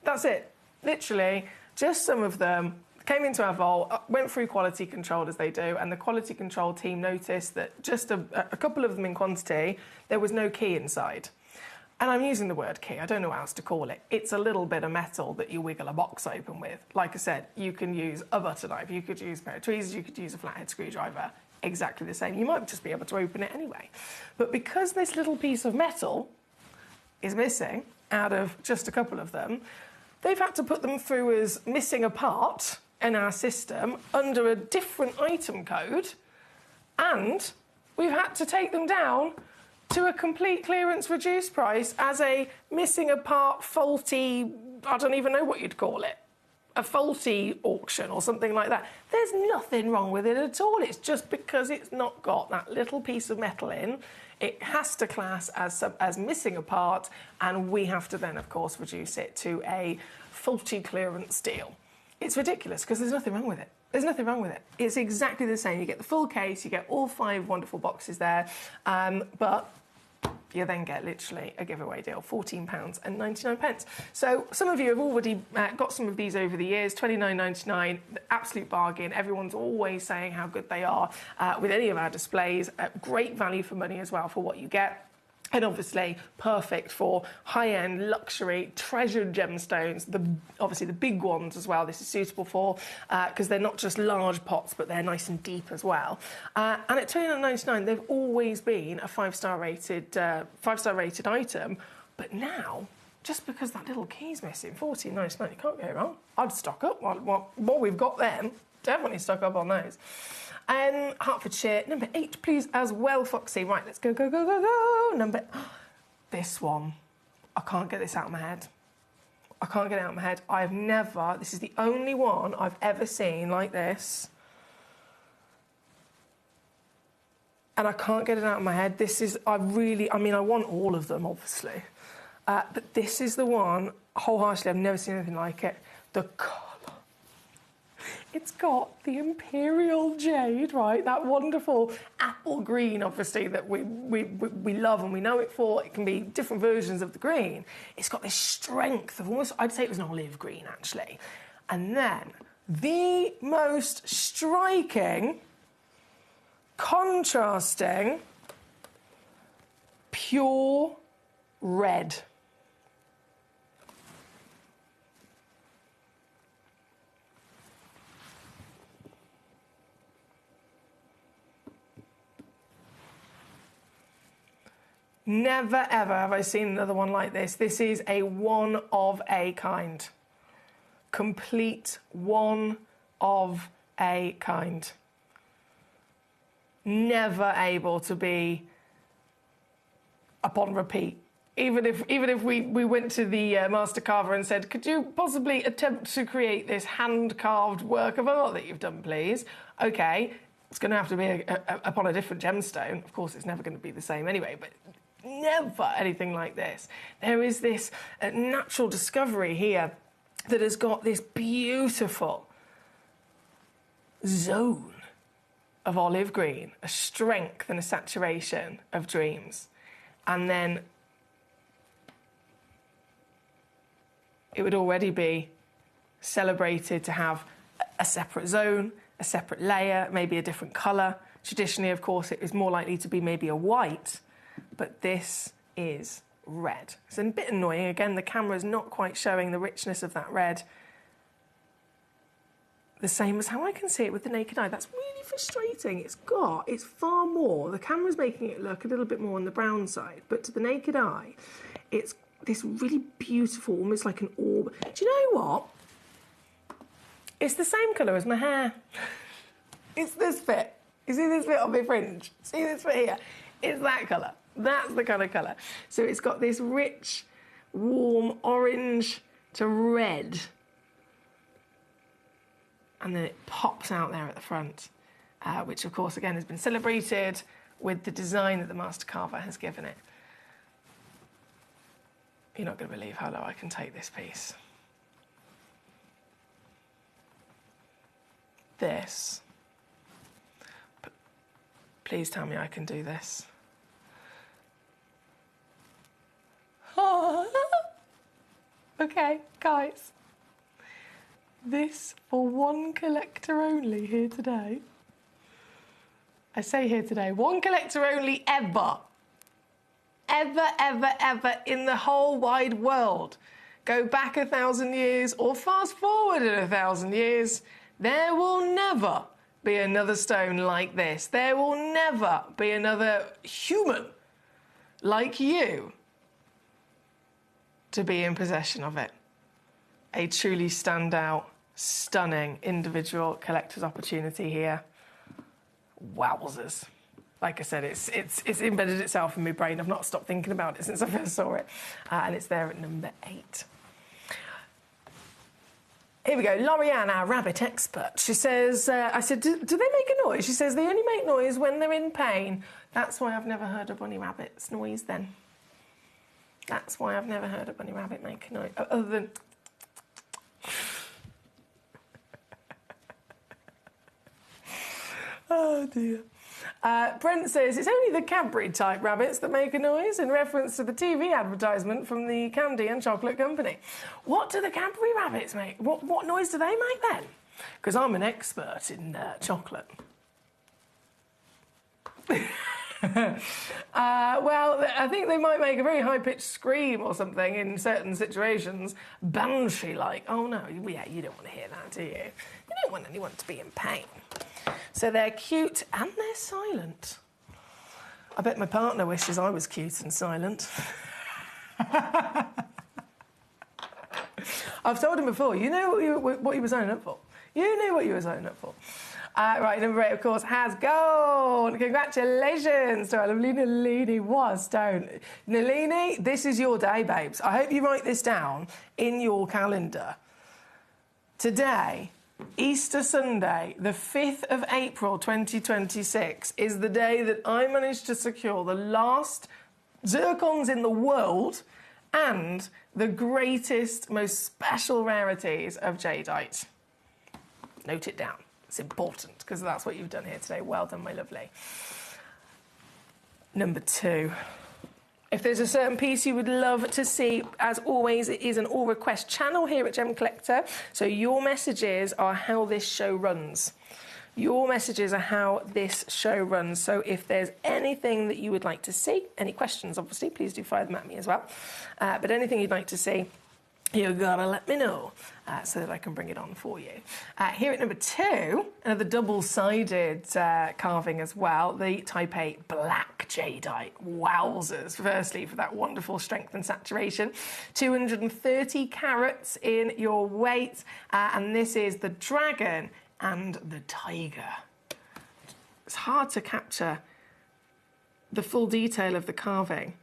That's it. Literally, just some of them came into our vault, went through quality control as they do, and the quality control team noticed that just a couple of them in quantity, there was no key inside. And I'm using the word key, I don't know what else to call it. It's a little bit of metal that you wiggle a box open with. Like I said, you can use a butter knife, you could use a pair of tweezers, you could use a flathead screwdriver. Exactly the same. You might just be able to open it anyway. But because this little piece of metal is missing, out of just a couple of them. They've had to put them through as missing a part in our system under a different item code, and we've had to take them down to a complete clearance reduced price as a missing a part, faulty, I don't even know what you'd call it, a faulty auction or something like that. There's nothing wrong with it at all. It's just because it's not got that little piece of metal in, it has to class as missing a part, and we have to then, of course, reduce it to a faulty clearance deal. It's ridiculous because there's nothing wrong with it. There's nothing wrong with it. It's exactly the same. You get the full case, you get all 5 wonderful boxes there, but you then get literally a giveaway deal, £14.99. So some of you have already got some of these over the years, £29.99, absolute bargain. Everyone's always saying how good they are with any of our displays. Great value for money as well for what you get. And obviously perfect for high-end, luxury, treasured gemstones, obviously the big ones as well. This is suitable for, because they're not just large pots, but they're nice and deep as well. And at £29.99, they've always been a five-star rated item. But now, just because that little key's missing, £14.99, you can't go wrong. I'd stock up. What we've got then, definitely stock up on those. Hertfordshire, number 8, please, as well, Foxy. Right, let's go, go, go, go, go. This one. I can't get this out of my head. I can't get it out of my head. This is the only one I've ever seen like this. And I can't get it out of my head. I want all of them, obviously. But this is the one, wholeheartedly, I've never seen anything like it. The colour. It's got the imperial jade, right? That wonderful apple green, obviously, that we love and we know it for. It can be different versions of the green. It's got this strength of almost, I'd say it was an olive green, actually. And then the most striking, contrasting, pure red. Never, ever have I seen another one like this. This is a one of a kind. Complete one of a kind. Never able to be upon repeat. Even if we went to the master carver and said, could you possibly attempt to create this hand-carved work of art that you've done, please? Okay, it's going to have to be upon a different gemstone. Of course, it's never going to be the same anyway, but never anything like this. There is this natural discovery here that has got this beautiful zone of olive green, a strength and a saturation of dreams. And then it would already be celebrated to have a separate zone, a separate layer, maybe a different colour. Traditionally, of course, it is more likely to be maybe a white, but this is red. It's a bit annoying. Again, the camera's not quite showing the richness of that red. The same as how I can see it with the naked eye. That's really frustrating. It's far more. The camera's making it look a little bit more on the brown side, but to the naked eye, it's this really beautiful, almost like an orb. Do you know what? It's the same colour as my hair. It's this bit. You see this bit on my fringe? See this bit here? It's that colour. That's the kind of colour. So it's got this rich, warm orange to red. And then it pops out there at the front, which, of course, again, has been celebrated with the design that the master carver has given it. You're not going to believe how low I can take this piece. This. But please tell me I can do this. Oh. Okay, guys. This for one collector only here today. I say here today, one collector only ever. Ever, ever, ever in the whole wide world. Go back 1,000 years or fast forward 1,000 years. There will never be another stone like this. There will never be another human like you to be in possession of it. A truly standout, stunning individual collector's opportunity here. Wowzers. Like I said, it's embedded itself in my brain. I've not stopped thinking about it since I first saw it. And it's there at number 8. Here we go. Lorianne, our rabbit expert. She says, I said, do they make a noise? She says, they only make noise when they're in pain. That's why I've never heard a bunny rabbit's noise then. That's why I've never heard a bunny rabbit make a noise. Other than... Oh, dear. Brent says, it's only the Cadbury type rabbits that make a noise, in reference to the TV advertisement from the candy and chocolate company. What do the Cadbury rabbits make? What noise do they make then? Because I'm an expert in chocolate. Well, I think they might make a very high-pitched scream or something in certain situations. Banshee-like. Oh, no, yeah, you don't want to hear that, do you? You don't want anyone to be in pain. So they're cute and they're silent. I bet my partner wishes I was cute and silent. I've told him before, you know what you were signing up for. You knew what you were signing up for. Right, number 8, of course, has gone. Congratulations to our lovely Nalini. Was, don't. Nalini, this is your day, babes. I hope you write this down in your calendar. Today, Easter Sunday, the 5th of April 2026, is the day that I managed to secure the last zircons in the world and the greatest, most special rarities of jadeite. Note it down. It's important, because that's what you've done here today. Well done, my lovely. Number 2. If there's a certain piece you would love to see, as always, it is an all request channel here at Gem Collector. So your messages are how this show runs. Your messages are how this show runs. So if there's anything that you would like to see, any questions, obviously, please do fire them at me as well. But anything you'd like to see, you gotta let me know so that I can bring it on for you. Here at number 2, another double-sided carving as well, the Type A Black Jadeite. Wowzers. Firstly, for that wonderful strength and saturation. 230 carats in your weight. And this is the dragon and the tiger. It's hard to capture the full detail of the carving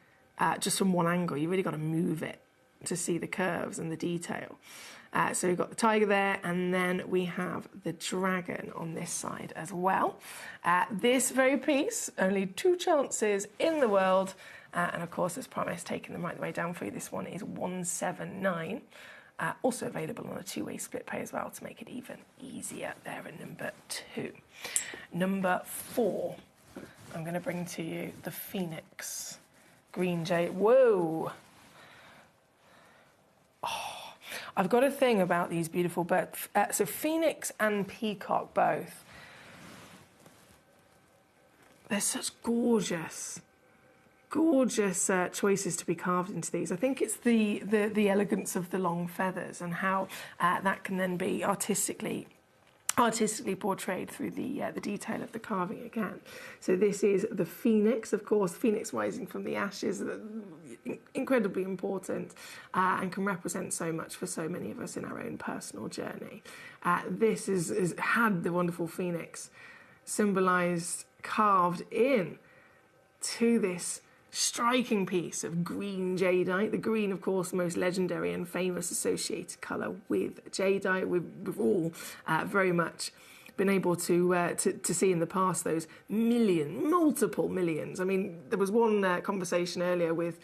just from one angle. You've really got to move it to see the curves and the detail. So we've got the tiger there, and then we have the dragon on this side as well. This very piece, only 2 chances in the world, and of course, as promised, taking them right the way down for you. This one is 179. Also available on a 2-way split pay as well to make it even easier there at number 2. Number 4, I'm going to bring to you the Phoenix Green Jade. Whoa! Oh, I've got a thing about these beautiful birds. So Phoenix and Peacock both. They're such gorgeous choices to be carved into these. I think it's the elegance of the long feathers and how that can then be artistically portrayed through the detail of the carving again. So this is the Phoenix, of course, Phoenix rising from the ashes, incredibly important and can represent so much for so many of us in our own personal journey. This is had the wonderful Phoenix symbolised, carved in to this striking piece of green jadeite. The green, of course, the most legendary and famous associated colour with jadeite. We've all very much been able to see in the past those multiple millions. I mean, there was one conversation earlier with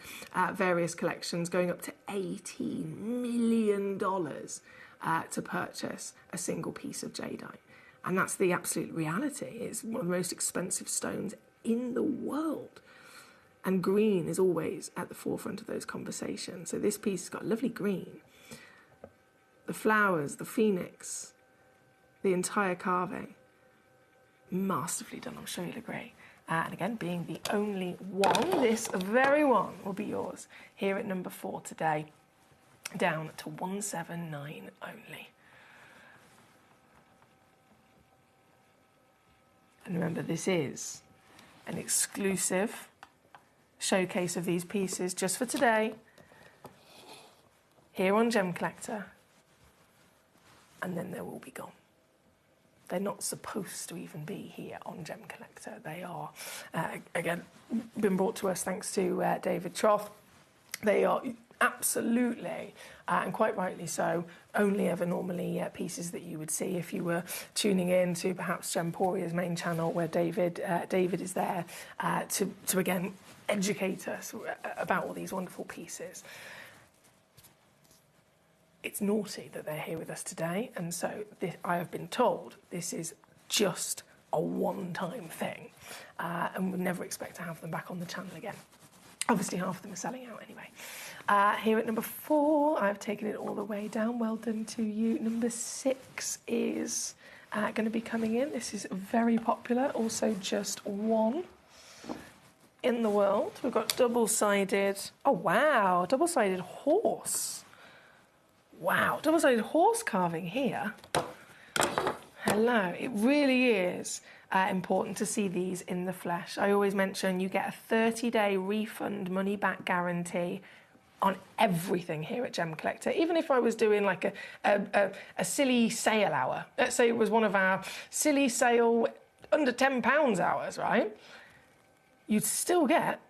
various collections going up to $18 million to purchase a single piece of jadeite. And that's the absolute reality. It's one of the most expensive stones in the world. And green is always at the forefront of those conversations. So this piece has got lovely green. The flowers, the phoenix, the entire carving. Masterfully done, I'm sure you'll agree. And again, being the only one, this very one will be yours here at number 4 today, down to 179 only. And remember, this is an exclusive showcase of these pieces just for today here on Gemcollector, and then they will be gone. They're not supposed to even be here on Gemcollector. They are, again, been brought to us thanks to David Troth. They are absolutely, and quite rightly so, only ever normally pieces that you would see if you were tuning in to perhaps Gemporia's main channel, where David is there to again educate us about all these wonderful pieces. It's naughty that they're here with us today, and so I have been told this is just a one-time thing, and would never expect to have them back on the channel again. Obviously, half of them are selling out anyway. Here at number 4, I've taken it all the way down. Well done to you. Number 6 is going to be coming in. This is very popular, also just one in the world. We've got double-sided, oh wow, double-sided horse. Wow, double-sided horse carving here. Hello, it really is important to see these in the flesh. I always mention you get a 30-day refund money-back guarantee on everything here at Gemcollector. Even if I was doing like a silly sale hour, let's say it was one of our silly sale under £10 hours, right? You'd still get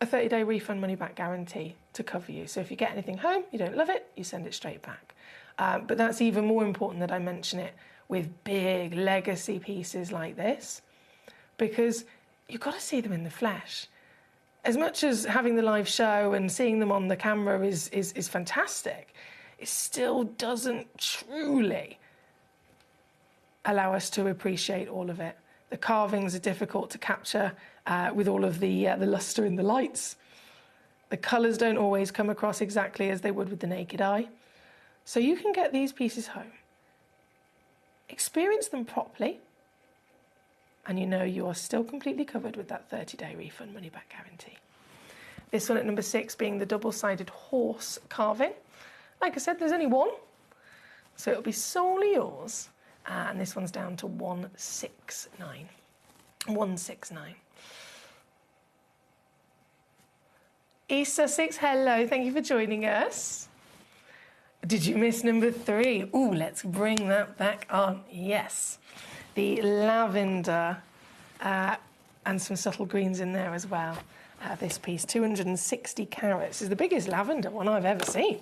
a 30-day refund money-back guarantee to cover you. So if you get anything home, you don't love it, you send it straight back. But that's even more important that I mention it with big legacy pieces like this, because you've got to see them in the flesh. As much as having the live show and seeing them on the camera is fantastic, it still doesn't truly allow us to appreciate all of it. The carvings are difficult to capture with all of the lustre in the lights. The colours don't always come across exactly as they would with the naked eye. So you can get these pieces home, experience them properly, and you know you are still completely covered with that 30-day refund money-back guarantee. This one at number 6 being the double-sided horse carving. Like I said, there's only one, so it'll be solely yours. And this one's down to 169. 169. East Sussex, hello, thank you for joining us. Did you miss number 3? Ooh, let's bring that back on. Yes, the lavender and some subtle greens in there as well. This piece, 260 carats, is the biggest lavender one I've ever seen.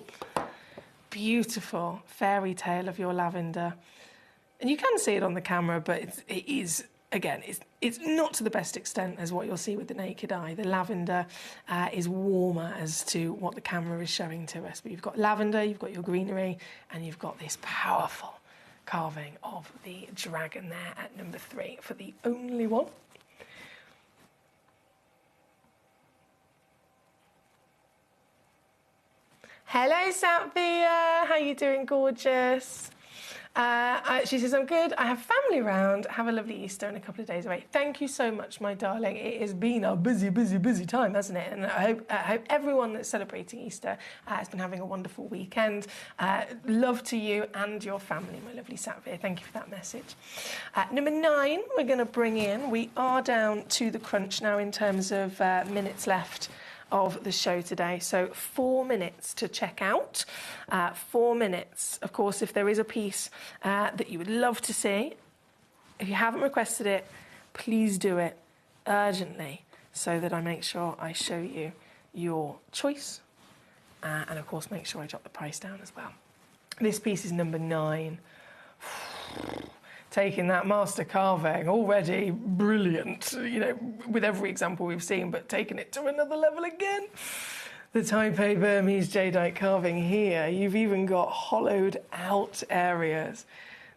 Beautiful fairy tale of your lavender. And you can see it on the camera, but it is, again, it's not to the best extent as what you'll see with the naked eye. The lavender is warmer as to what the camera is showing to us. But you've got lavender, you've got your greenery, and you've got this powerful carving of the dragon there at number 3 for the only one. Hello, Satvia. How you doing, gorgeous? She says, I'm good. I have family round. Have a lovely Easter and a couple of days away. Thank you so much, my darling. It has been a busy, busy, busy time, hasn't it? And I hope everyone that's celebrating Easter has been having a wonderful weekend. Love to you and your family, my lovely Satvir. Thank you for that message. Number 9, we're going to bring in. We are down to the crunch now in terms of minutes left of the show today. So 4 minutes to check out. 4 minutes. Of course, if there is a piece that you would love to see, if you haven't requested it, please do it urgently so that I make sure I show you your choice. And of course, make sure I jot the price down as well. This piece is number 9. Taking that master carving, already brilliant, you know, with every example we've seen, but taking it to another level again. The Taipei Burmese jadeite carving here, you've even got hollowed out areas.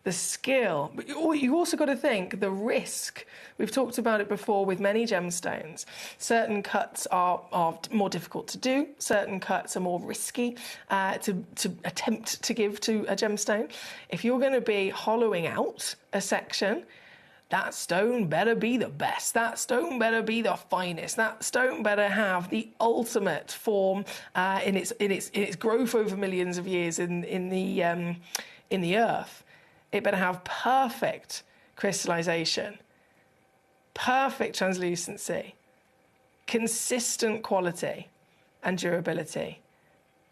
The skill, but you also got to think the risk. We've talked about it before with many gemstones. Certain cuts are more difficult to do. Certain cuts are more risky to attempt to give to a gemstone. If you're going to be hollowing out a section, that stone better be the best. That stone better be the finest. That stone better have the ultimate form in its growth over millions of years in the earth. It better have perfect crystallization, perfect translucency, consistent quality and durability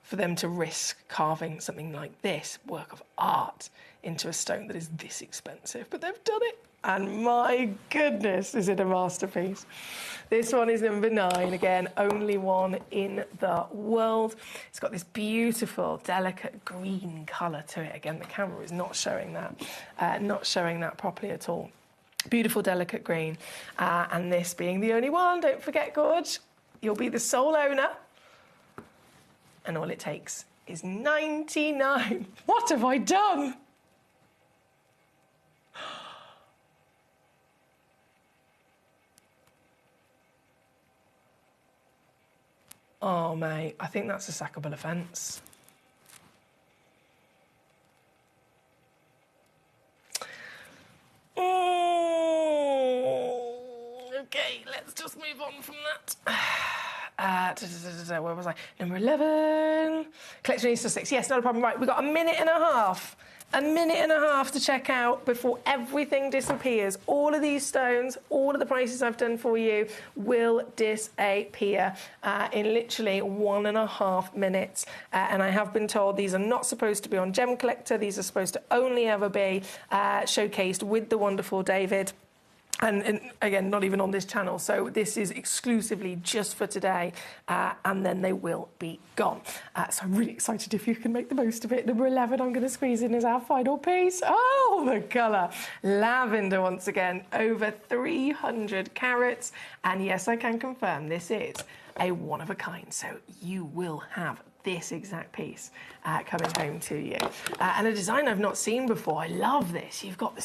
for them to risk carving something like this work of art into a stone that is this expensive. But they've done it, and my goodness, is it a masterpiece. This one is number 9, again, only one in the world. It's got this beautiful, delicate green colour to it. Again, the camera is not showing that properly at all. Beautiful, delicate green. And this being the only one, don't forget, Gorge, you'll be the sole owner. And all it takes is 99. What have I done? Oh, mate, I think that's a sackable offence. Okay, let's just move on from that. Where was I? Number 11. Collection Easter 6. Yes, not a problem. Right, we've got a minute and a half. A minute and a half to check out before everything disappears. All of these stones, all of the prices I've done for you will disappear in literally 1.5 minutes. And I have been told these are not supposed to be on Gemcollector. These are supposed to only ever be showcased with the wonderful David. And again, not even on this channel. So this is exclusively just for today, and then they will be gone. So I'm really excited if you can make the most of it. Number 11, I'm going to squeeze in as our final piece. Oh, the colour. Lavender once again, over 300 carats. And yes, I can confirm this is a one of a kind. So you will have this exact piece coming home to you, and a design I've not seen before. I love this. You've got the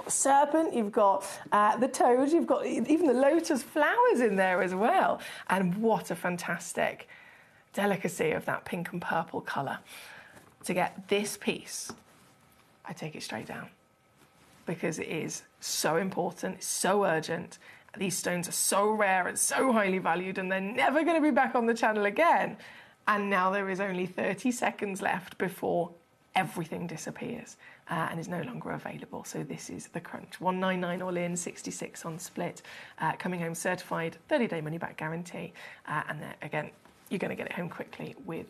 serpent, you've got the toad, you've got even the lotus flowers in there as well. And what a fantastic delicacy of that pink and purple colour. To get this piece, I take it straight down because it is so important, so urgent. These stones are so rare and so highly valued, and they're never going to be back on the channel again. And now there is only 30 seconds left before everything disappears and is no longer available. So this is the crunch. 199 all in, 66 on split. Coming home certified, 30-day money-back guarantee. And then, again, you're going to get it home quickly with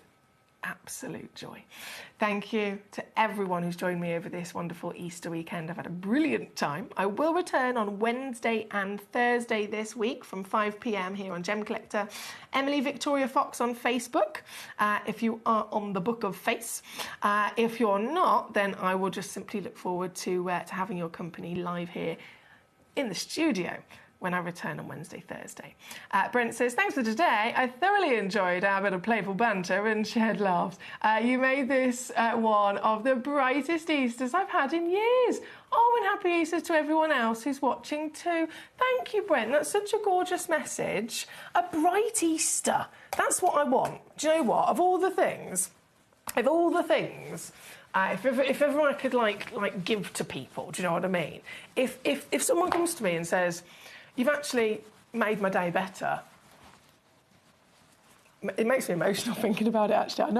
absolute joy. Thank you to everyone who's joined me over this wonderful Easter weekend. I've had a brilliant time. I will return on Wednesday and Thursday this week from 5 p.m. here on Gemcollector. Emily Victoria Fox on Facebook, if you are on the Book of Face. If you're not, then I will just simply look forward to having your company live here in the studio when I return on Wednesday, Thursday. Brent says, thanks for today. I thoroughly enjoyed our bit of playful banter and shared laughs. You made this one of the brightest Easters I've had in years. Oh, and happy Easter to everyone else who's watching too. Thank you, Brent. That's such a gorgeous message. A bright Easter. That's what I want. Do you know what? Of all the things, if ever I could like give to people, do you know what I mean? If someone comes to me and says, you've actually made my day better, it makes me emotional thinking about it, actually. I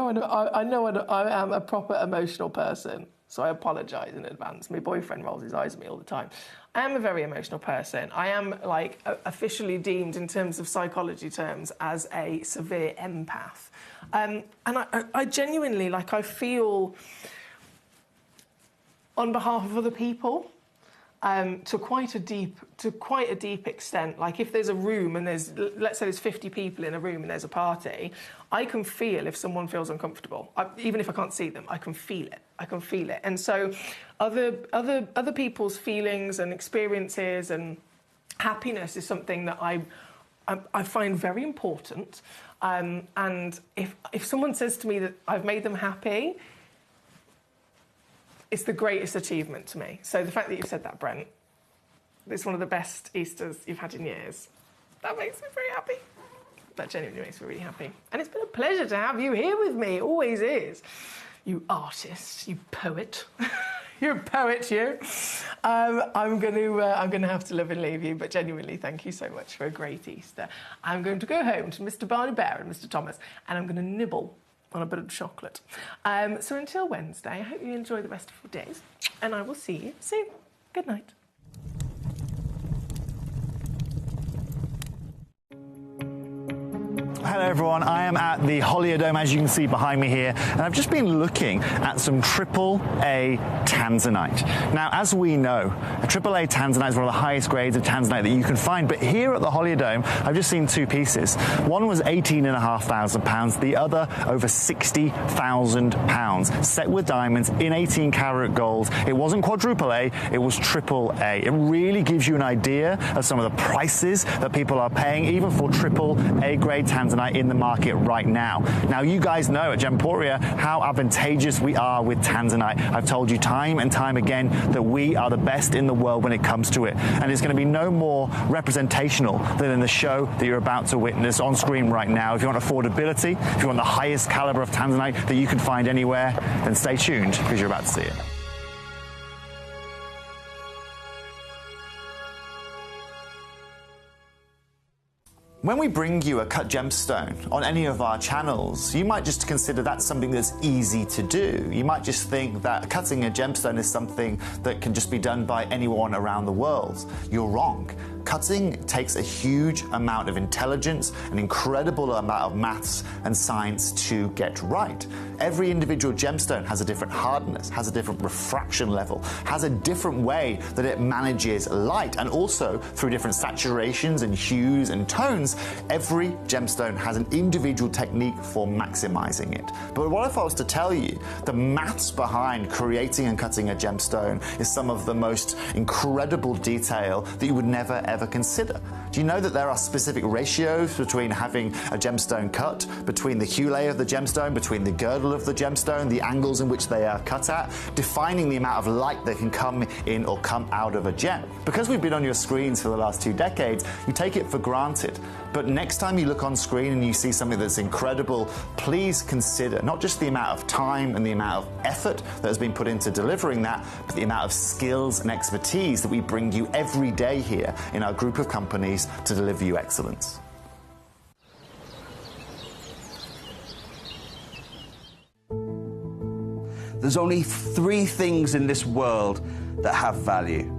know I am a proper emotional person, so I apologise in advance. My boyfriend rolls his eyes at me all the time. I am a very emotional person. I am, like, officially deemed, in terms of psychology terms, as a severe empath. And I genuinely, like, I feel on behalf of other people. To quite a deep extent. Like, if there's a room and let's say there's 50 people in a room and there's a party, I can feel if someone feels uncomfortable. Even if I can't see them, I can feel it. And so other people's feelings and experiences and happiness is something that I find very important. And if someone says to me that I've made them happy, it's the greatest achievement to me. So the fact that you've said that, Brent, it's one of the best Easters you've had in years. That makes me very happy. That genuinely makes me really happy. And it's been a pleasure to have you here with me. It always is. You artist, you poet. You're a poet, you. I'm going to have to love and leave you, but genuinely, thank you so much for a great Easter. I'm going to go home to Mr. Barney Bear and Mr. Thomas, and I'm going to nibble on a bit of chocolate. So until Wednesday, I hope you enjoy the rest of your days, and I will see you soon. Good night. Hello everyone, I am at the Holiodome, as you can see behind me here, and I've just been looking at some AAA tanzanite. Now, as we know, a AAA tanzanite is one of the highest grades of tanzanite that you can find, but here at the Holiodome, I've just seen two pieces. One was £18,500, the other over £60,000, set with diamonds in 18 karat gold. It wasn't quadruple A, it was AAA. It really gives you an idea of some of the prices that people are paying, even for AAA grade tanzanite in the market right now. Now, you guys know at Gemporia how advantageous we are with tanzanite. I've told you time and time again that we are the best in the world when it comes to it, and it's going to be no more representational than in the show that you're about to witness on screen right now. If you want affordability, if you want the highest caliber of tanzanite that you can find anywhere, then stay tuned because you're about to see it. When we bring you a cut gemstone on any of our channels, you might just consider that something that's easy to do. You might just think that cutting a gemstone is something that can just be done by anyone around the world. You're wrong. Cutting takes a huge amount of intelligence, an incredible amount of maths and science to get right. Every individual gemstone has a different hardness, has a different refraction level, has a different way that it manages light, and also through different saturations and hues and tones, every gemstone has an individual technique for maximizing it. But what if I was to tell you the maths behind creating and cutting a gemstone is some of the most incredible detail that you would never ever consider? Do you know that there are specific ratios between having a gemstone cut, between the hue layer of the gemstone, between the girdle of the gemstone, the angles in which they are cut at, defining the amount of light that can come in or come out of a gem? Because we've been on your screens for the last 2 decades, you take it for granted. But next time you look on screen and you see something that's incredible, please consider not just the amount of time and the amount of effort that has been put into delivering that, but the amount of skills and expertise that we bring you every day here in our group of companies to deliver you excellence. There's only 3 things in this world that have value: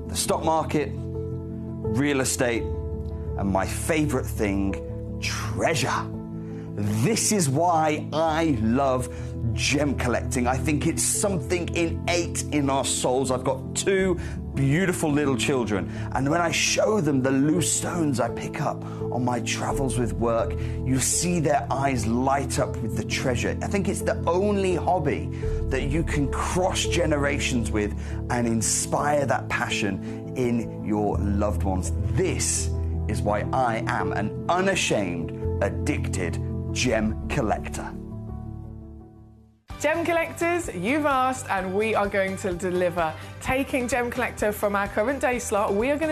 the stock market, real estate, and my favorite thing, treasure. This is why I love gem collecting. I think it's something innate in our souls. I've got 2 beautiful little children, and when I show them the loose stones I pick up on my travels with work, you see their eyes light up with the treasure. I think it's the only hobby that you can cross generations with and inspire that passion in your loved ones. This is why I am an unashamed, addicted gem collector. Gem collectors, you've asked and we are going to deliver. Taking Gem Collector from our current day slot, we are going to